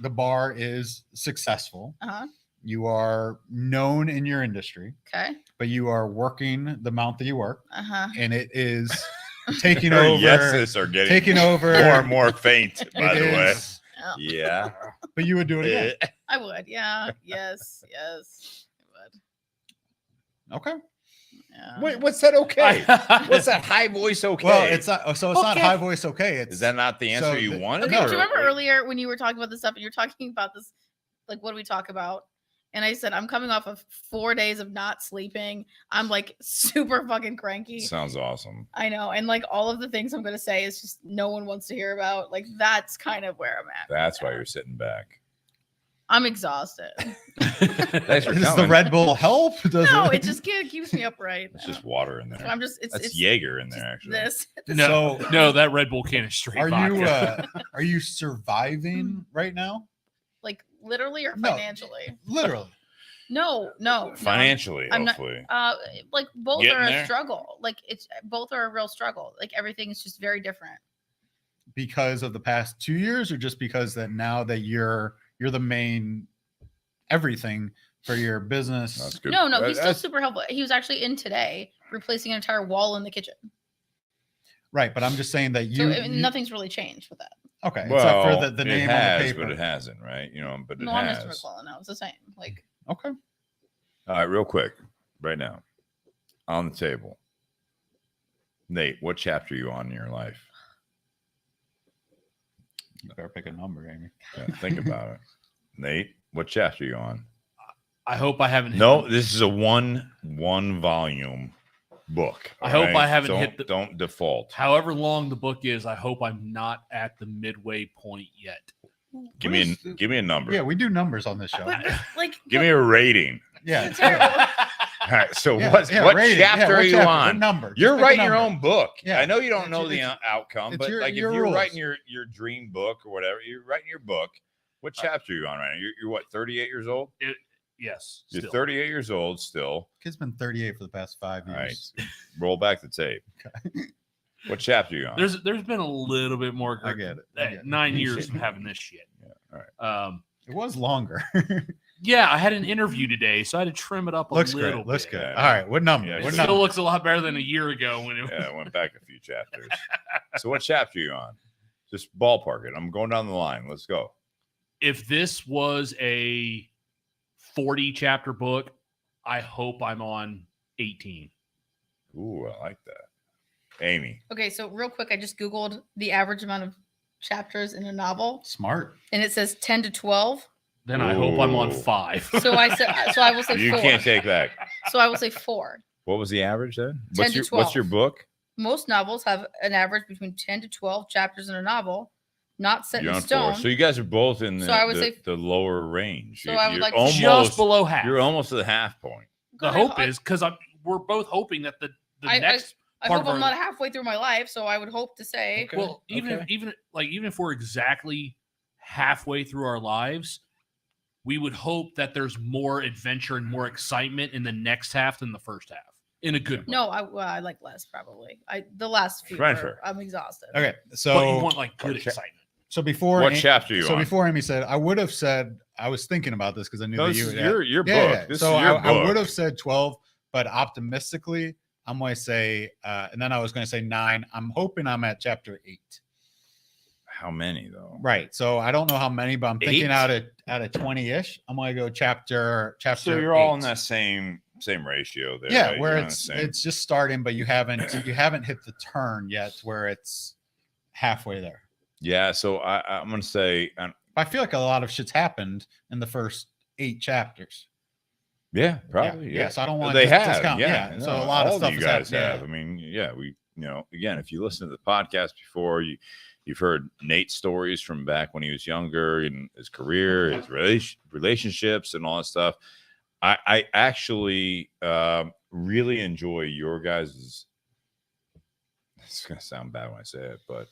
the bar is successful, Uh-huh. you are known in your industry, Okay. but you are working the amount that you work, Uh-huh. and it is taking Your over yeses are getting taking over more and more faint, by It the way. is, Oh, Yeah. but you would do it again. I would. Yeah. Yes. Yes. I would. Okay. Yeah. Wait, what's that okay? What's that high voice okay? Well, it's not so it's not Okay. high voice okay. It's Is that not the answer so you the- wanted? Okay, No. do you remember earlier when you were talking about this stuff and you're talking about this, like, what do we talk about? And I said, I'm coming off of 4 days of not sleeping. I'm like super fucking cranky. Sounds awesome. I know. And like all of the things I'm going to say is just no one wants to hear about. Like that's kind of where I'm at. That's right why now. you're sitting back. I'm exhausted. Thanks for Does the coming. Red Bull help? Does No, it it just keeps me upright. It's just water in there. I'm just, That's it's Jaeger in just there, actually. this. No, So- no, that Red Bull can is straight vodka. Are you surviving right now? Like literally or No. financially? Literally. No. Financially, I'm not- hopefully. Like both Getting are a there? struggle. Like both are a real struggle. Like everything is just very different. Because of the past 2 years, or just because that now that you're the main everything for your business? That's good. No, he's still That's- super helpful. He was actually in today replacing an entire wall in the kitchen. Right, but I'm just saying that So you nothing's really changed with that. okay, except Well, for the name it has, on the paper. but it hasn't, right? You know, but it No, I'm has. Mr. McClellan now. It's the same. Like Okay. All right, real quick, right now, on the table. Nate, what chapter are you on in your life? You better pick a number, Amy. Yeah, think about it. Nate, what chapter are you on? I hope I haven't. hit No, the- this is a one volume book. I all hope I haven't don't, hit the- Don't default. However long the book is, I hope I'm not at the midway point yet. Give me a number. Yeah, we do numbers on this show. but like Give me a rating. Yeah. terrible. All right. So Yeah, what rating. chapter what are you chapter? What on? number? Just You're pick a writing your number. own book. Yeah. I know you don't It's know your- the it's- outcome, it's but your- like if your you're rules. writing your dream book or whatever, you're writing your book. What chapter are you on right now? You're what, 38 years old? Yes. You're still. 38 years old still. Kid's been 38 for the past 5 All right. years. Roll back the tape. What chapter are you on? There's been a little bit more. I get it. I Hey, get it. 9 years from having this shit. Yeah, all right. It was longer. Yeah, I had an interview today, so I had to trim it up a Looks little good. Looks bit. good. Yeah. All right. What number? Yeah, It what still number? looks a lot better than a year ago when it. Yeah, I went back a few chapters. So what chapter are you on? Just ballpark it. I'm going down the line. Let's go. If this was a 40 chapter book, I hope I'm on 18. Ooh, I like that. Amy. Okay, so real quick, I just Googled the average amount of chapters in a novel, Smart. and it says 10 to 12. Then I hope I'm on Ooh. 5. So I will say You 4. can't take that. So I will say 4. What was the average then? 10 to What's your 12. book? Most novels have an average between 10 to 12 chapters in a novel, not set You're in on stone. 4. So you guys are both in So I would say- the lower range. So I would You're like to- almost, Just below half. You're almost at the half point. The Good, hope I- is because we're both hoping that the I- next I part hope of I'm our- not halfway through my life, so I would hope to say Okay. well, even okay. even if we're exactly halfway through our lives, we would hope that there's more adventure and more excitement in the next half than the first half. In a good way. no. I like less probably. The last few. Fair. I'm exhausted. Okay. but you So want like good Okay. excitement. so before What Amy- chapter are you so on? before Amy said, I would have said I was thinking about this because I knew No, that this you is would your book. Yeah. This So is your I book. would have said 12, but optimistically, I'm going to say, and then I was going to say 9. I'm hoping I'm at chapter 8. How many though? Right. So I don't know how many, but I'm thinking 8? out of 20-ish. I'm going to go chapter. So you're all in 8. that same ratio there. Yeah, right? where You're on the it's same- just starting, but you haven't hit the turn yet where it's halfway there. Yeah. So I'm gonna say I feel like a lot of shit's happened in the first 8 chapters. yeah, probably. Yeah. So I don't want They to have, discount. yeah. So a no, lot of all stuff you has guys happened, have. I mean, yeah, again, if you listen to the podcast before, you've heard Nate's stories from back when he was younger and his career, his relationships, and all that stuff. I actually really enjoy your guys'. It's gonna sound bad when I say it, but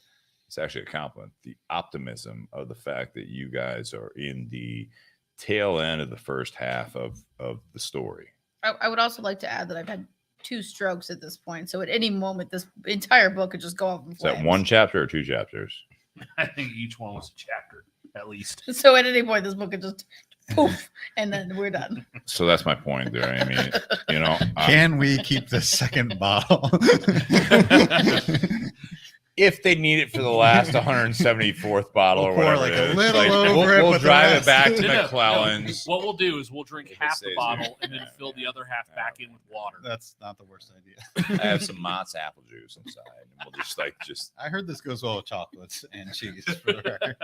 it's actually a compliment. The optimism of the fact that you guys are in the tail end of the first half of the story. I would also like to add that I've had 2 strokes at this point, so at any moment, this entire book could just go up in Is that flames. 1 chapter or 2 chapters? I think each one was a chapter, at least. So at any point, this book could just poof, and then we're done. So that's my point there. I mean, Can we keep the second bottle? if they need it for the last 174th bottle We'll or pour whatever, like it a is, little like, over it, we'll but the drive it rest- back to No, no, no. McClellan's. What we'll do is we'll drink If it half the stays bottle there. and then fill the other half back in with water. That's not the worst idea. I have some Mott's apple juice inside, and we'll just I heard this goes well with chocolates and cheese. For the record.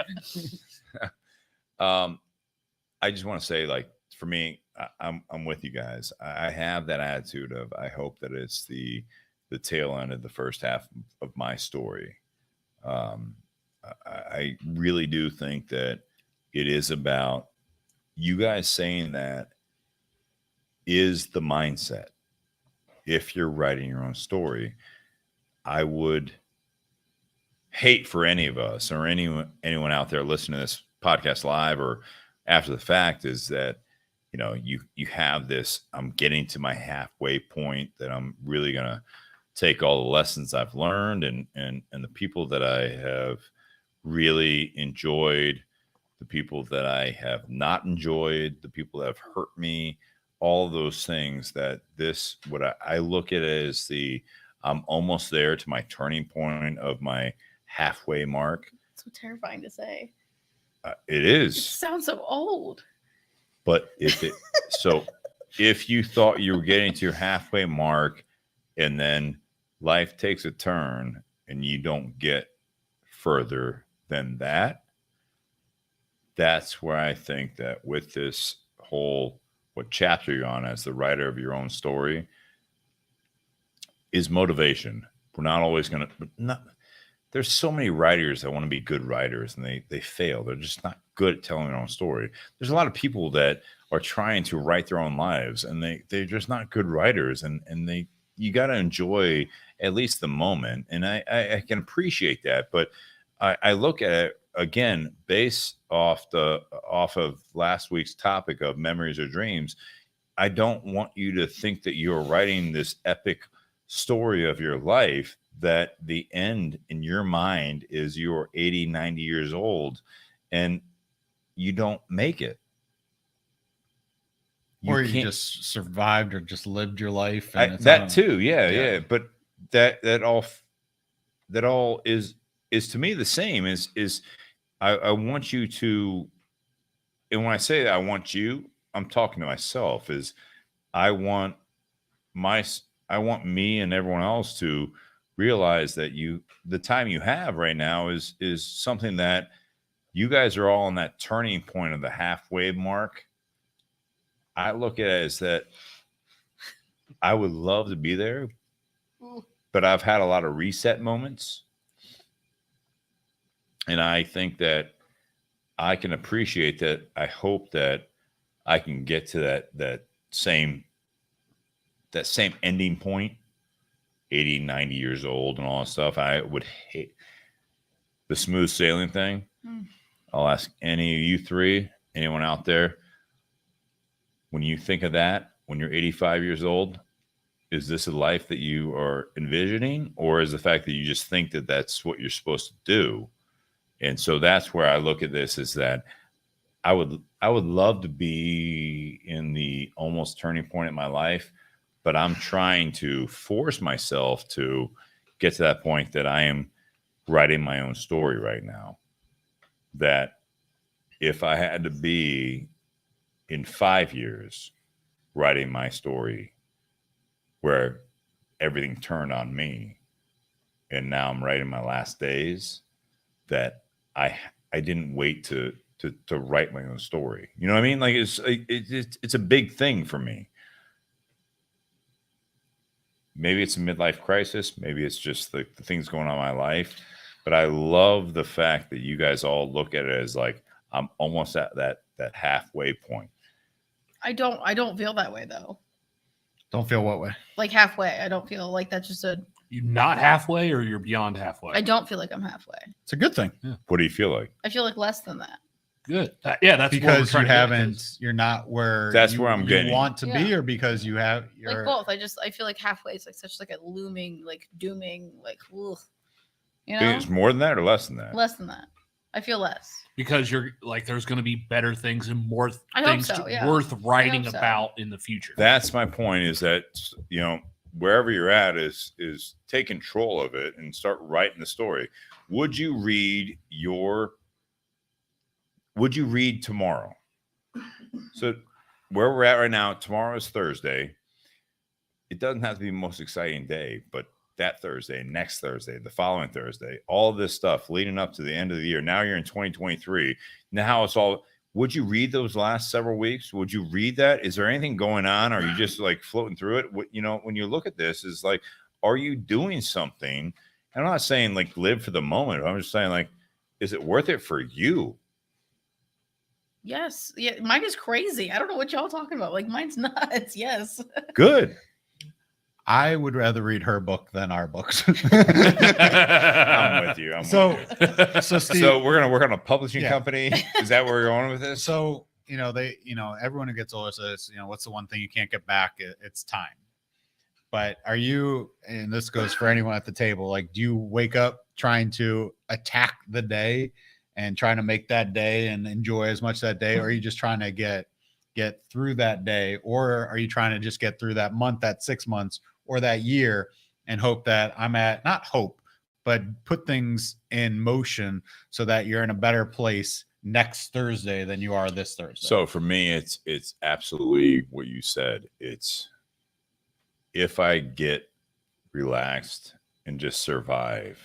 I just want to say, like, for me, I'm with you guys. I have that attitude of I hope that it's the tail end of the first half of my story. I really do think that it is about you guys saying that is the mindset. If you're writing your own story, I would hate for any of us or anyone out there listening to this podcast live or after the fact is that, you know, you have this, I'm getting to my halfway point that I'm really going to take all the lessons I've learned and the people that I have really enjoyed, the people that I have not enjoyed, the people that have hurt me, all of those things that this, what I look at it as I'm almost there to my turning point of my halfway mark. So terrifying to say. It It is. sounds so old. But if you thought you were getting to your halfway mark and then life takes a turn and you don't get further than that, that's where I think that with this whole, what chapter you're on as the writer of your own story is motivation. We're not always going to, there's so many writers that want to be good writers and they fail. They're just not good at telling their own story. There's a lot of people that are trying to write their own lives and they're just not good writers and you got to enjoy at least the moment. And I can appreciate that, but I look at it again, based off of last week's topic of memories or dreams. I don't want you to think that you're writing this epic story of your life, that the end in your mind is you're 80, 90 years old and you don't make it. Or you just survived or just lived your life. And that too. Yeah. But that all is to me the same is I want you to, and when I say that I want you, I'm talking to myself, is I want me and everyone else to realize that the time you have right now is something that you guys are all on that turning point of the halfway mark. I look at it as that I would love to be there, but I've had a lot of reset moments. And I think that I can appreciate that. I hope that I can get to that same ending point, 80, 90 years old and all that stuff. I would hate the smooth sailing thing. I'll ask any of you three, anyone out there, when you think of that, when you're 85 years old, is this a life that you are envisioning, or is the fact that you just think that that's what you're supposed to do? And so that's where I look at this, is that I would love to be in the almost turning point in my life, but I'm trying to force myself to get to that point that I am writing my own story right now. That if I had to be in 5 years writing my story where everything turned on me and now I'm writing my last days, that I didn't wait to write my own story. You know what I mean? Like it's a big thing for me. Maybe it's a midlife crisis. Maybe it's just the things going on in my life. But I love the fact that you guys all look at it as like, I'm almost at that halfway point. I don't feel that way though. Don't feel what way? Like halfway. I don't feel like that's just a. You're not halfway, or you're beyond halfway? I don't feel like I'm halfway. It's a good thing. Yeah. What do you feel like? I feel like less than that. Good. Yeah, that's because you're not where that's where I'm getting. You want to be, or because you're like both. I feel like halfway is like such like a looming, like dooming, like ugh, you know. It's more than that or less than that? Less than that. I feel less. Because you're like, there's going to be better things and more things worth writing about in the future. That's my point, is that, you know, wherever you're at is take control of it and start writing the story. Would you read tomorrow? So where we're at right now, tomorrow is Thursday. It doesn't have to be the most exciting day, but that Thursday, next Thursday, the following Thursday, all this stuff leading up to the end of the year. Now you're in 2023. Now it's all, would you read those last several weeks? Would you read that? Is there anything going on? Are you just like floating through it? When you look at this, is like, are you doing something? I'm not saying like live for the moment. I'm just saying like, is it worth it for you? Yes. Yeah. Mine is crazy. I don't know what y'all talking about. Like mine's nuts. Yes. Good. I would rather read her book than our books. I'm with you. So Steve, So we're gonna work on a publishing Yeah. company. Is that where we're going with this? so everyone who gets older says, what's the one thing you can't get back? It's time. But are you, and this goes for anyone at the table, like, do you wake up trying to attack the day and trying to make that day and enjoy as much that day? Or are you just trying to get through that day? Or are you trying to just get through that month, that 6 months, or that year and hope that not hope, but put things in motion so that you're in a better place next Thursday than you are this Thursday? So for me, it's absolutely what you said. It's if I get relaxed and just survive,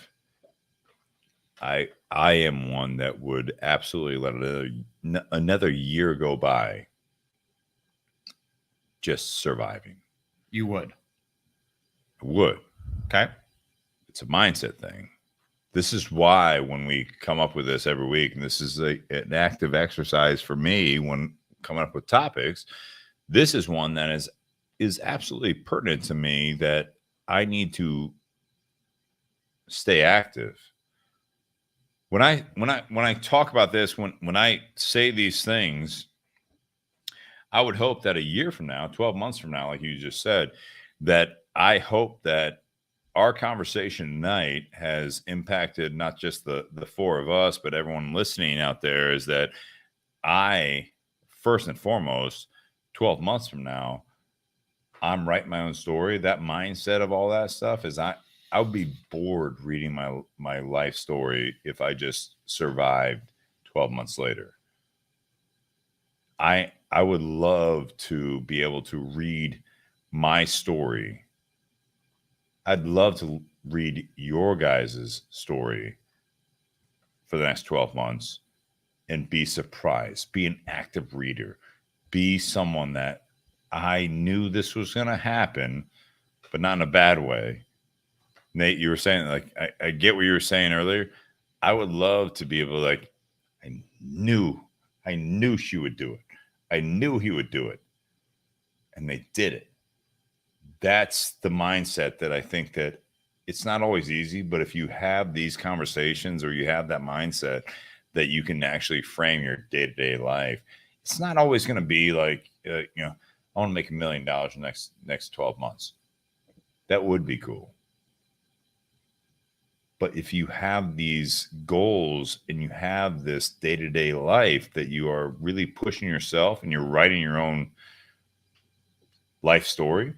I am one that would absolutely let another year go by just surviving. You would. I would. Okay. It's a mindset thing. This is why when we come up with this every week, and this is an active exercise for me when coming up with topics, this is one that is absolutely pertinent to me that I need to stay active. When I talk about this, when I say these things, I would hope that a year from now, 12 months from now, like you just said, that I hope that our conversation tonight has impacted not just the four of us, but everyone listening out there, is that I, first and foremost, 12 months from now, I'm writing my own story. That mindset of all that stuff is I would be bored reading my life story if I just survived 12 months later. I would love to be able to read my story. I'd love to read your guys' story for the next 12 months and be surprised, be an active reader, be someone that I knew this was going to happen, but not in a bad way. Nate, you were saying, like, I get what you were saying earlier. I would love to be able to, like, I knew she would do it. I knew he would do it. And they did it. That's the mindset that I think that it's not always easy, but if you have these conversations or you have that mindset that you can actually frame your day-to-day life, it's not always going to be like, I want to make $1 million in the next 12 months. That would be cool. But if you have these goals and you have this day-to-day life that you are really pushing yourself and you're writing your own life story,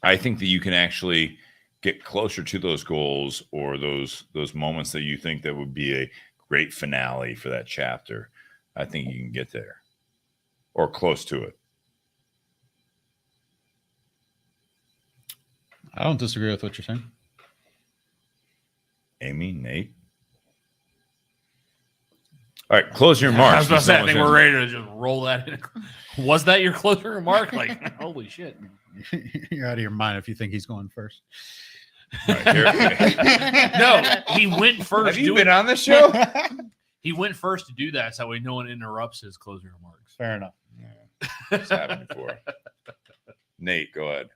I think that you can actually get closer to those goals or those moments that you think that would be a great finale for that chapter. I think you can get there or close to it. I don't disagree with what you're saying. Amy, Nate. All right, closing remarks. I was about to say, I think we're ready to just roll that in. Was that your closing remark? Like, holy shit. You're out of your mind if you think he's going first. All right, here. No, he went first. Have you been on this show? He went first to do that, so that way no one interrupts his closing remarks. Fair enough. Yeah, it's happened before. Nate, go ahead.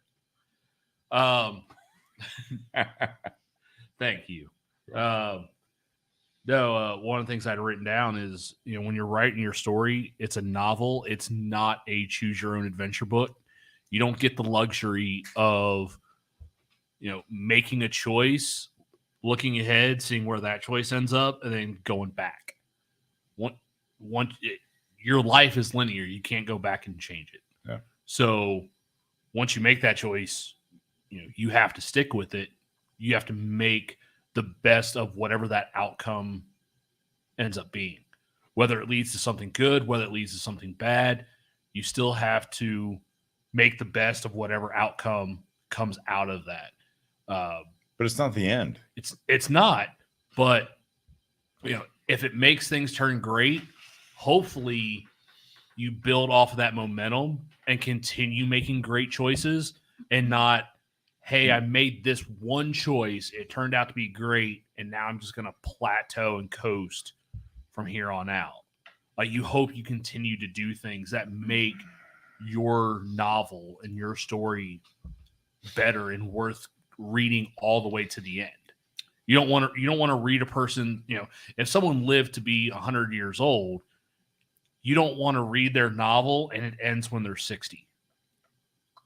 Thank you. No, one of the things I'd written down is, when you're writing your story, it's a novel. It's not a choose your own adventure book. You don't get the luxury of, making a choice, looking ahead, seeing where that choice ends up, and then going back. Your life is linear. You can't go back and change it. Yeah. So once you make that choice, you have to stick with it. You have to make the best of whatever that outcome ends up being. Whether it leads to something good, whether it leads to something bad, you still have to make the best of whatever outcome comes out of that. But it's not the end. It's not, but if it makes things turn great, hopefully you build off of that momentum and continue making great choices and not, hey, I made this one choice. It turned out to be great. And now I'm just going to plateau and coast from here on out. Like, you hope you continue to do things that make your novel and your story better and worth reading all the way to the end. You don't want to read a person, if someone lived to be 100 years old, you don't want to read their novel and it ends when they're 60.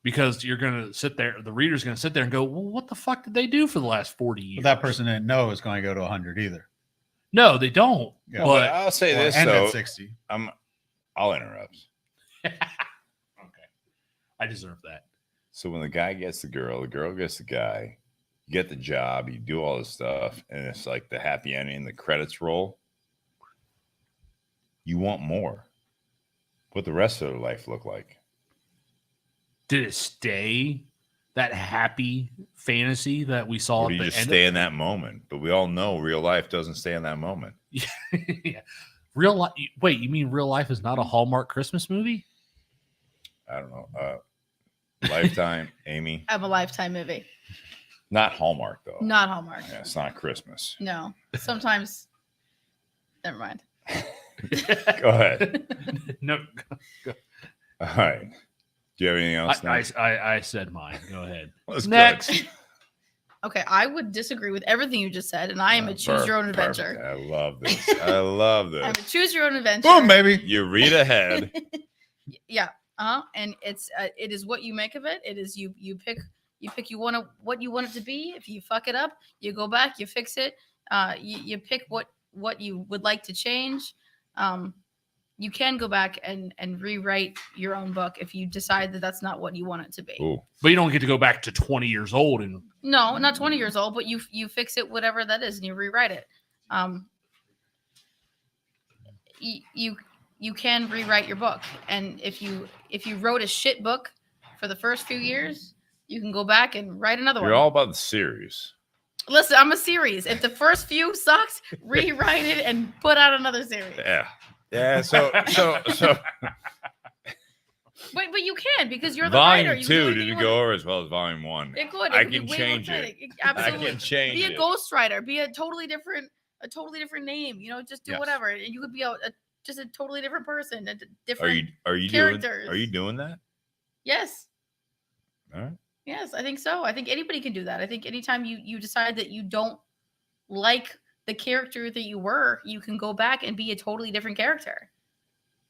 Because you're going to sit there, the reader's going to sit there and go, well, what the fuck did they do for the last 40 years? But that person didn't know it's going to go to 100 either. No, they don't. Yeah. But I'll say this, And though. at 60. I'll interrupt. Okay. I deserve that. So when the guy gets the girl gets the guy, you get the job, you do all this stuff, and it's like the happy ending, the credits roll. You want more. What the rest of their life look like? Did it stay that happy fantasy that we saw Or do at you the just end? stay in that moment? But we all know real life doesn't stay in that moment. Yeah. Real life. Wait, you mean real life is not a Hallmark Christmas movie? I don't know. Lifetime, Amy. I'm a Lifetime movie. Not Hallmark, though. Not Hallmark. Yeah, it's not Christmas. No. Sometimes. Never mind. Go ahead. No. All right. Do you have anything else? I said mine. Go ahead. Let's Next. Okay, I would disagree with everything you just said, and I am a choose your own adventure. Perfect. I love this. I love I'm this. a choose your own adventure. Boom, baby. You read ahead. Yeah. And it is what you make of it. It is you pick what you want it to be. If you fuck it up, you go back, you fix it. You pick what you would like to change. You can go back and rewrite your own book if you decide that that's not what you want it to be. Ooh. But you don't get to go back to 20 years old and No, not 20 years old, but you fix it, whatever that is, and you rewrite it. You can rewrite your book, and if you wrote a shit book for the first few years, you can go back and write another You're one. all about the series. Listen, I'm a series. If the first few sucks, rewrite it and put out another series. Yeah. Yeah. So But you can, because you're the volume writer. You 2 do what you didn't want. go over as well as volume 1. It could. I It could be can way change more it. exciting. Absolutely. I can change Be a it. ghostwriter. Be a totally different name. Just do Yes. whatever, and you could be just a totally different person. A Are different. you characters. Are you doing that? Yes. All right. Yes, I think so. I think anybody can do that. I think anytime you decide that you don't like the character that you were, you can go back and be a totally different character.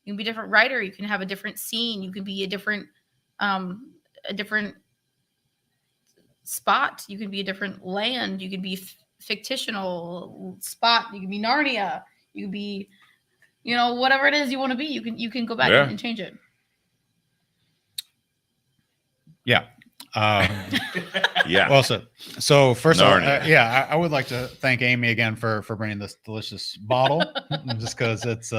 You can be a different writer. You can have a different scene. You can be a different spot. You can be a different land. You can be fictional spot. You can be Narnia. You can be, whatever it is you want to be. You can go back Yeah. and change it. Yeah. Yeah. Well said. So first of all, Narnia. I would like to thank Amy again for bringing this delicious bottle, just because it's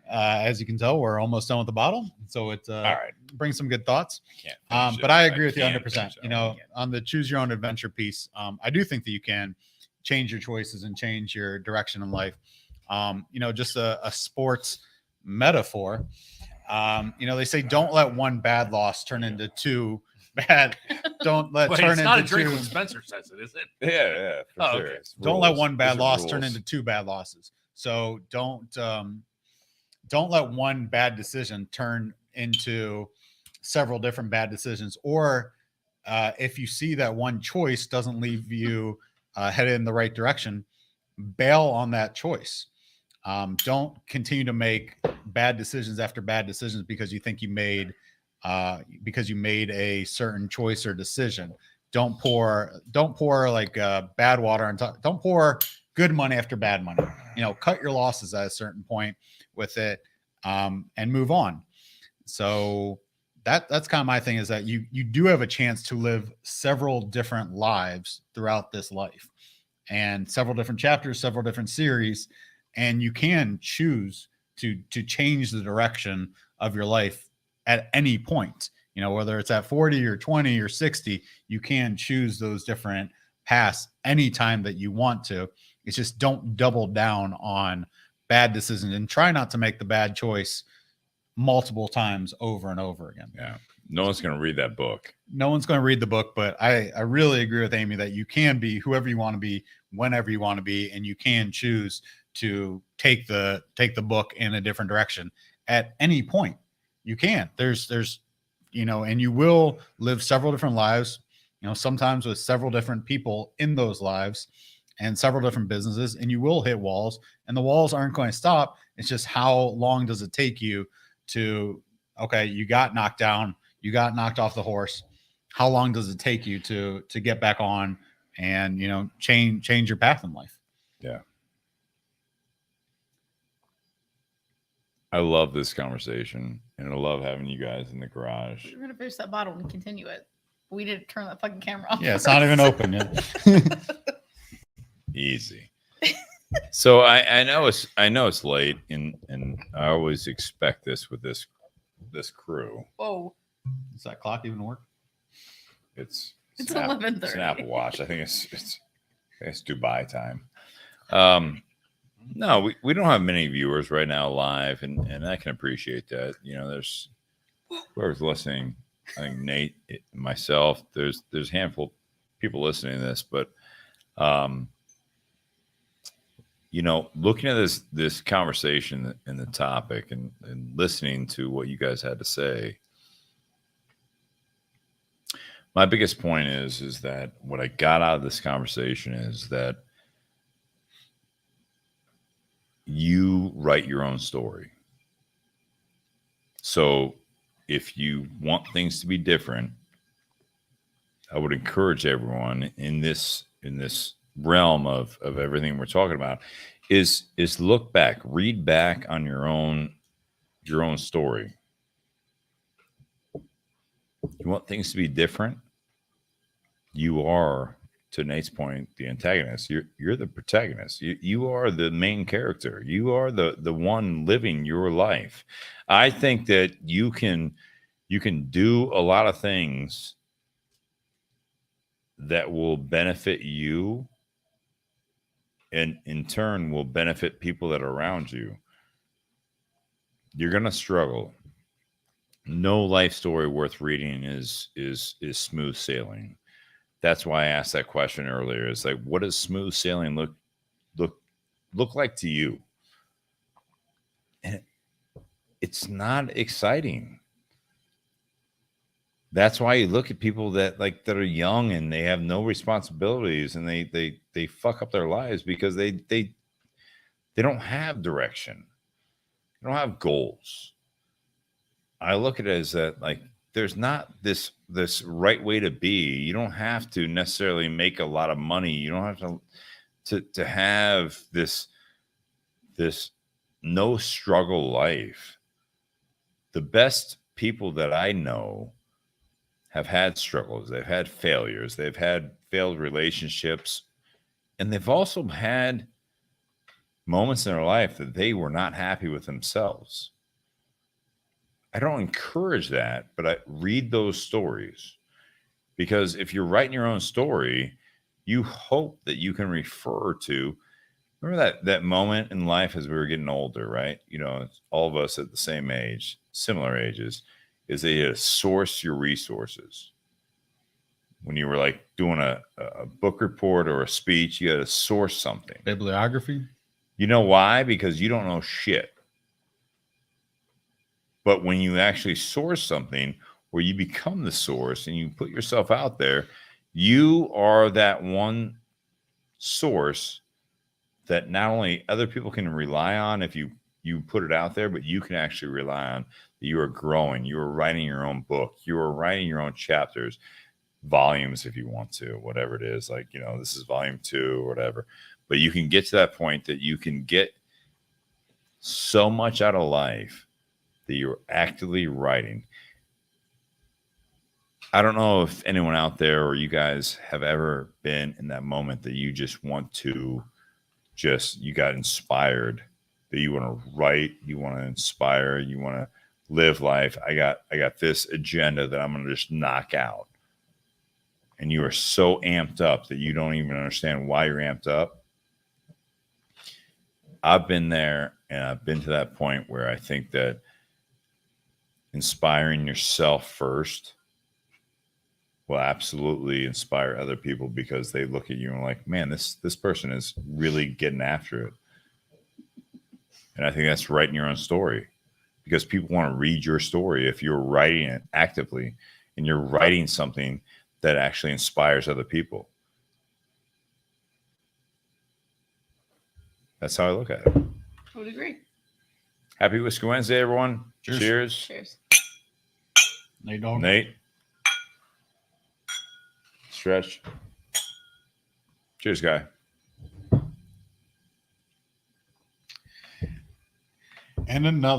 as you can tell, we're almost done with the bottle, so it all right. brings some good thoughts. Can't finish But it. I agree with you can't 100%. finish it. On the choose your own adventure piece, I do think that you can change your choices and change your direction in life. Just a sports metaphor. They say don't let one bad loss turn into two bad. Don't let Wait, turn it's not a into drink two. when Spencer says it, is it? Yeah, for Oh, sure. okay. It's Don't let rules. one bad These are loss turn rules. into two bad losses. So don't let one bad decision turn into several different bad decisions. Or if you see that one choice doesn't leave you headed in the right direction, bail on that choice. Don't continue to make bad decisions after bad decisions because you think you made a certain choice or decision. Don't pour like bad water on top. Don't pour good money after bad money. Cut your losses at a certain point with it, and move on. So that's kind of my thing, is that you do have a chance to live several different lives throughout this life, and several different chapters, several different series, and you can choose to change the direction of your life at any point. Whether it's at 40 or 20 or 60, you can choose those different paths anytime that you want to. It's just don't double down on bad decisions and try not to make the bad choice multiple times over and over again. Yeah. No one's going to read that book. No one's going to read the book, but I really agree with Amy that you can be whoever you want to be, whenever you want to be, and you can choose to take the book in a different direction at any point. You can. There's and you will live several different lives, sometimes with several different people in those lives and several different businesses, and you will hit walls, and the walls aren't going to stop. It's just how long does it take you to, okay, you got knocked down, you got knocked off the horse. How long does it take you to get back on and, change your path in life? Yeah. I love this conversation, and I love having you guys in the garage. We're going to finish that bottle and continue it. We didn't turn that fucking camera off. Yeah, it's not even open yet. Easy. So I know it's late, and I always expect this with this crew. Whoa. Does that clock even work? It's It's an 11:30. It's an Apple Watch. I think it's Dubai time. No, we don't have many viewers right now live, and I can appreciate that. There's whoever's listening. I think Nate, myself. There's a handful of people listening to this, but looking at this conversation and the topic, and listening to what you guys had to say. My biggest point is that what I got out of this conversation is that you write your own story. So if you want things to be different, I would encourage everyone in this realm of everything we're talking about is look back, read back on your own story. You want things to be different? You are, to Nate's point, the antagonist. You're the protagonist. You are the main character. You are the one living your life. I think that you can do a lot of things that will benefit you, and in turn will benefit people that are around you. You're gonna struggle. No life story worth reading is smooth sailing. That's why I asked that question earlier. It's like, what does smooth sailing look like to you? And it's not exciting. That's why you look at people that are young and they have no responsibilities, and they fuck up their lives because they don't have direction. They don't have goals. I look at it as that, there's not this right way to be. You don't have to necessarily make a lot of money. You don't have to have this no struggle life. The best people that I know have had struggles. They've had failures. They've had failed relationships, and they've also had moments in their life that they were not happy with themselves. I don't encourage that, but I read those stories, because if you're writing your own story, you hope that you can refer to, remember that moment in life as we were getting older, right? All of us at the same age, similar ages, is that you had to source your resources. When you were doing a book report or a speech, you had to source something. Bibliography. You know why? Because you don't know shit. But when you actually source something where you become the source and you put yourself out there, you are that one source that not only other people can rely on if you put it out there, but you can actually rely on that you are growing. You are writing your own book. You are writing your own chapters, volumes if you want to, whatever it is. This is volume 2 or whatever. But you can get to that point that you can get so much out of life that you're actively writing. I don't know if anyone out there or you guys have ever been in that moment that you just want to you got inspired, that you want to write, you want to inspire, you want to live life. I got this agenda that I'm going to just knock out. And you are so amped up that you don't even understand why you're amped up. I've been there. And I've been to that point where I think that inspiring yourself first will absolutely inspire other people, because they look at you and like, man, this person is really getting after it. And I think that's writing your own story, because people want to read your story if you're writing it actively and you're writing something that actually inspires other people. That's how I look at it. I would agree. Happy Whiskey Wednesday, everyone. Cheers. Cheers. Cheers. Nate Dog. Nate. Stretch. Cheers, guy. And another.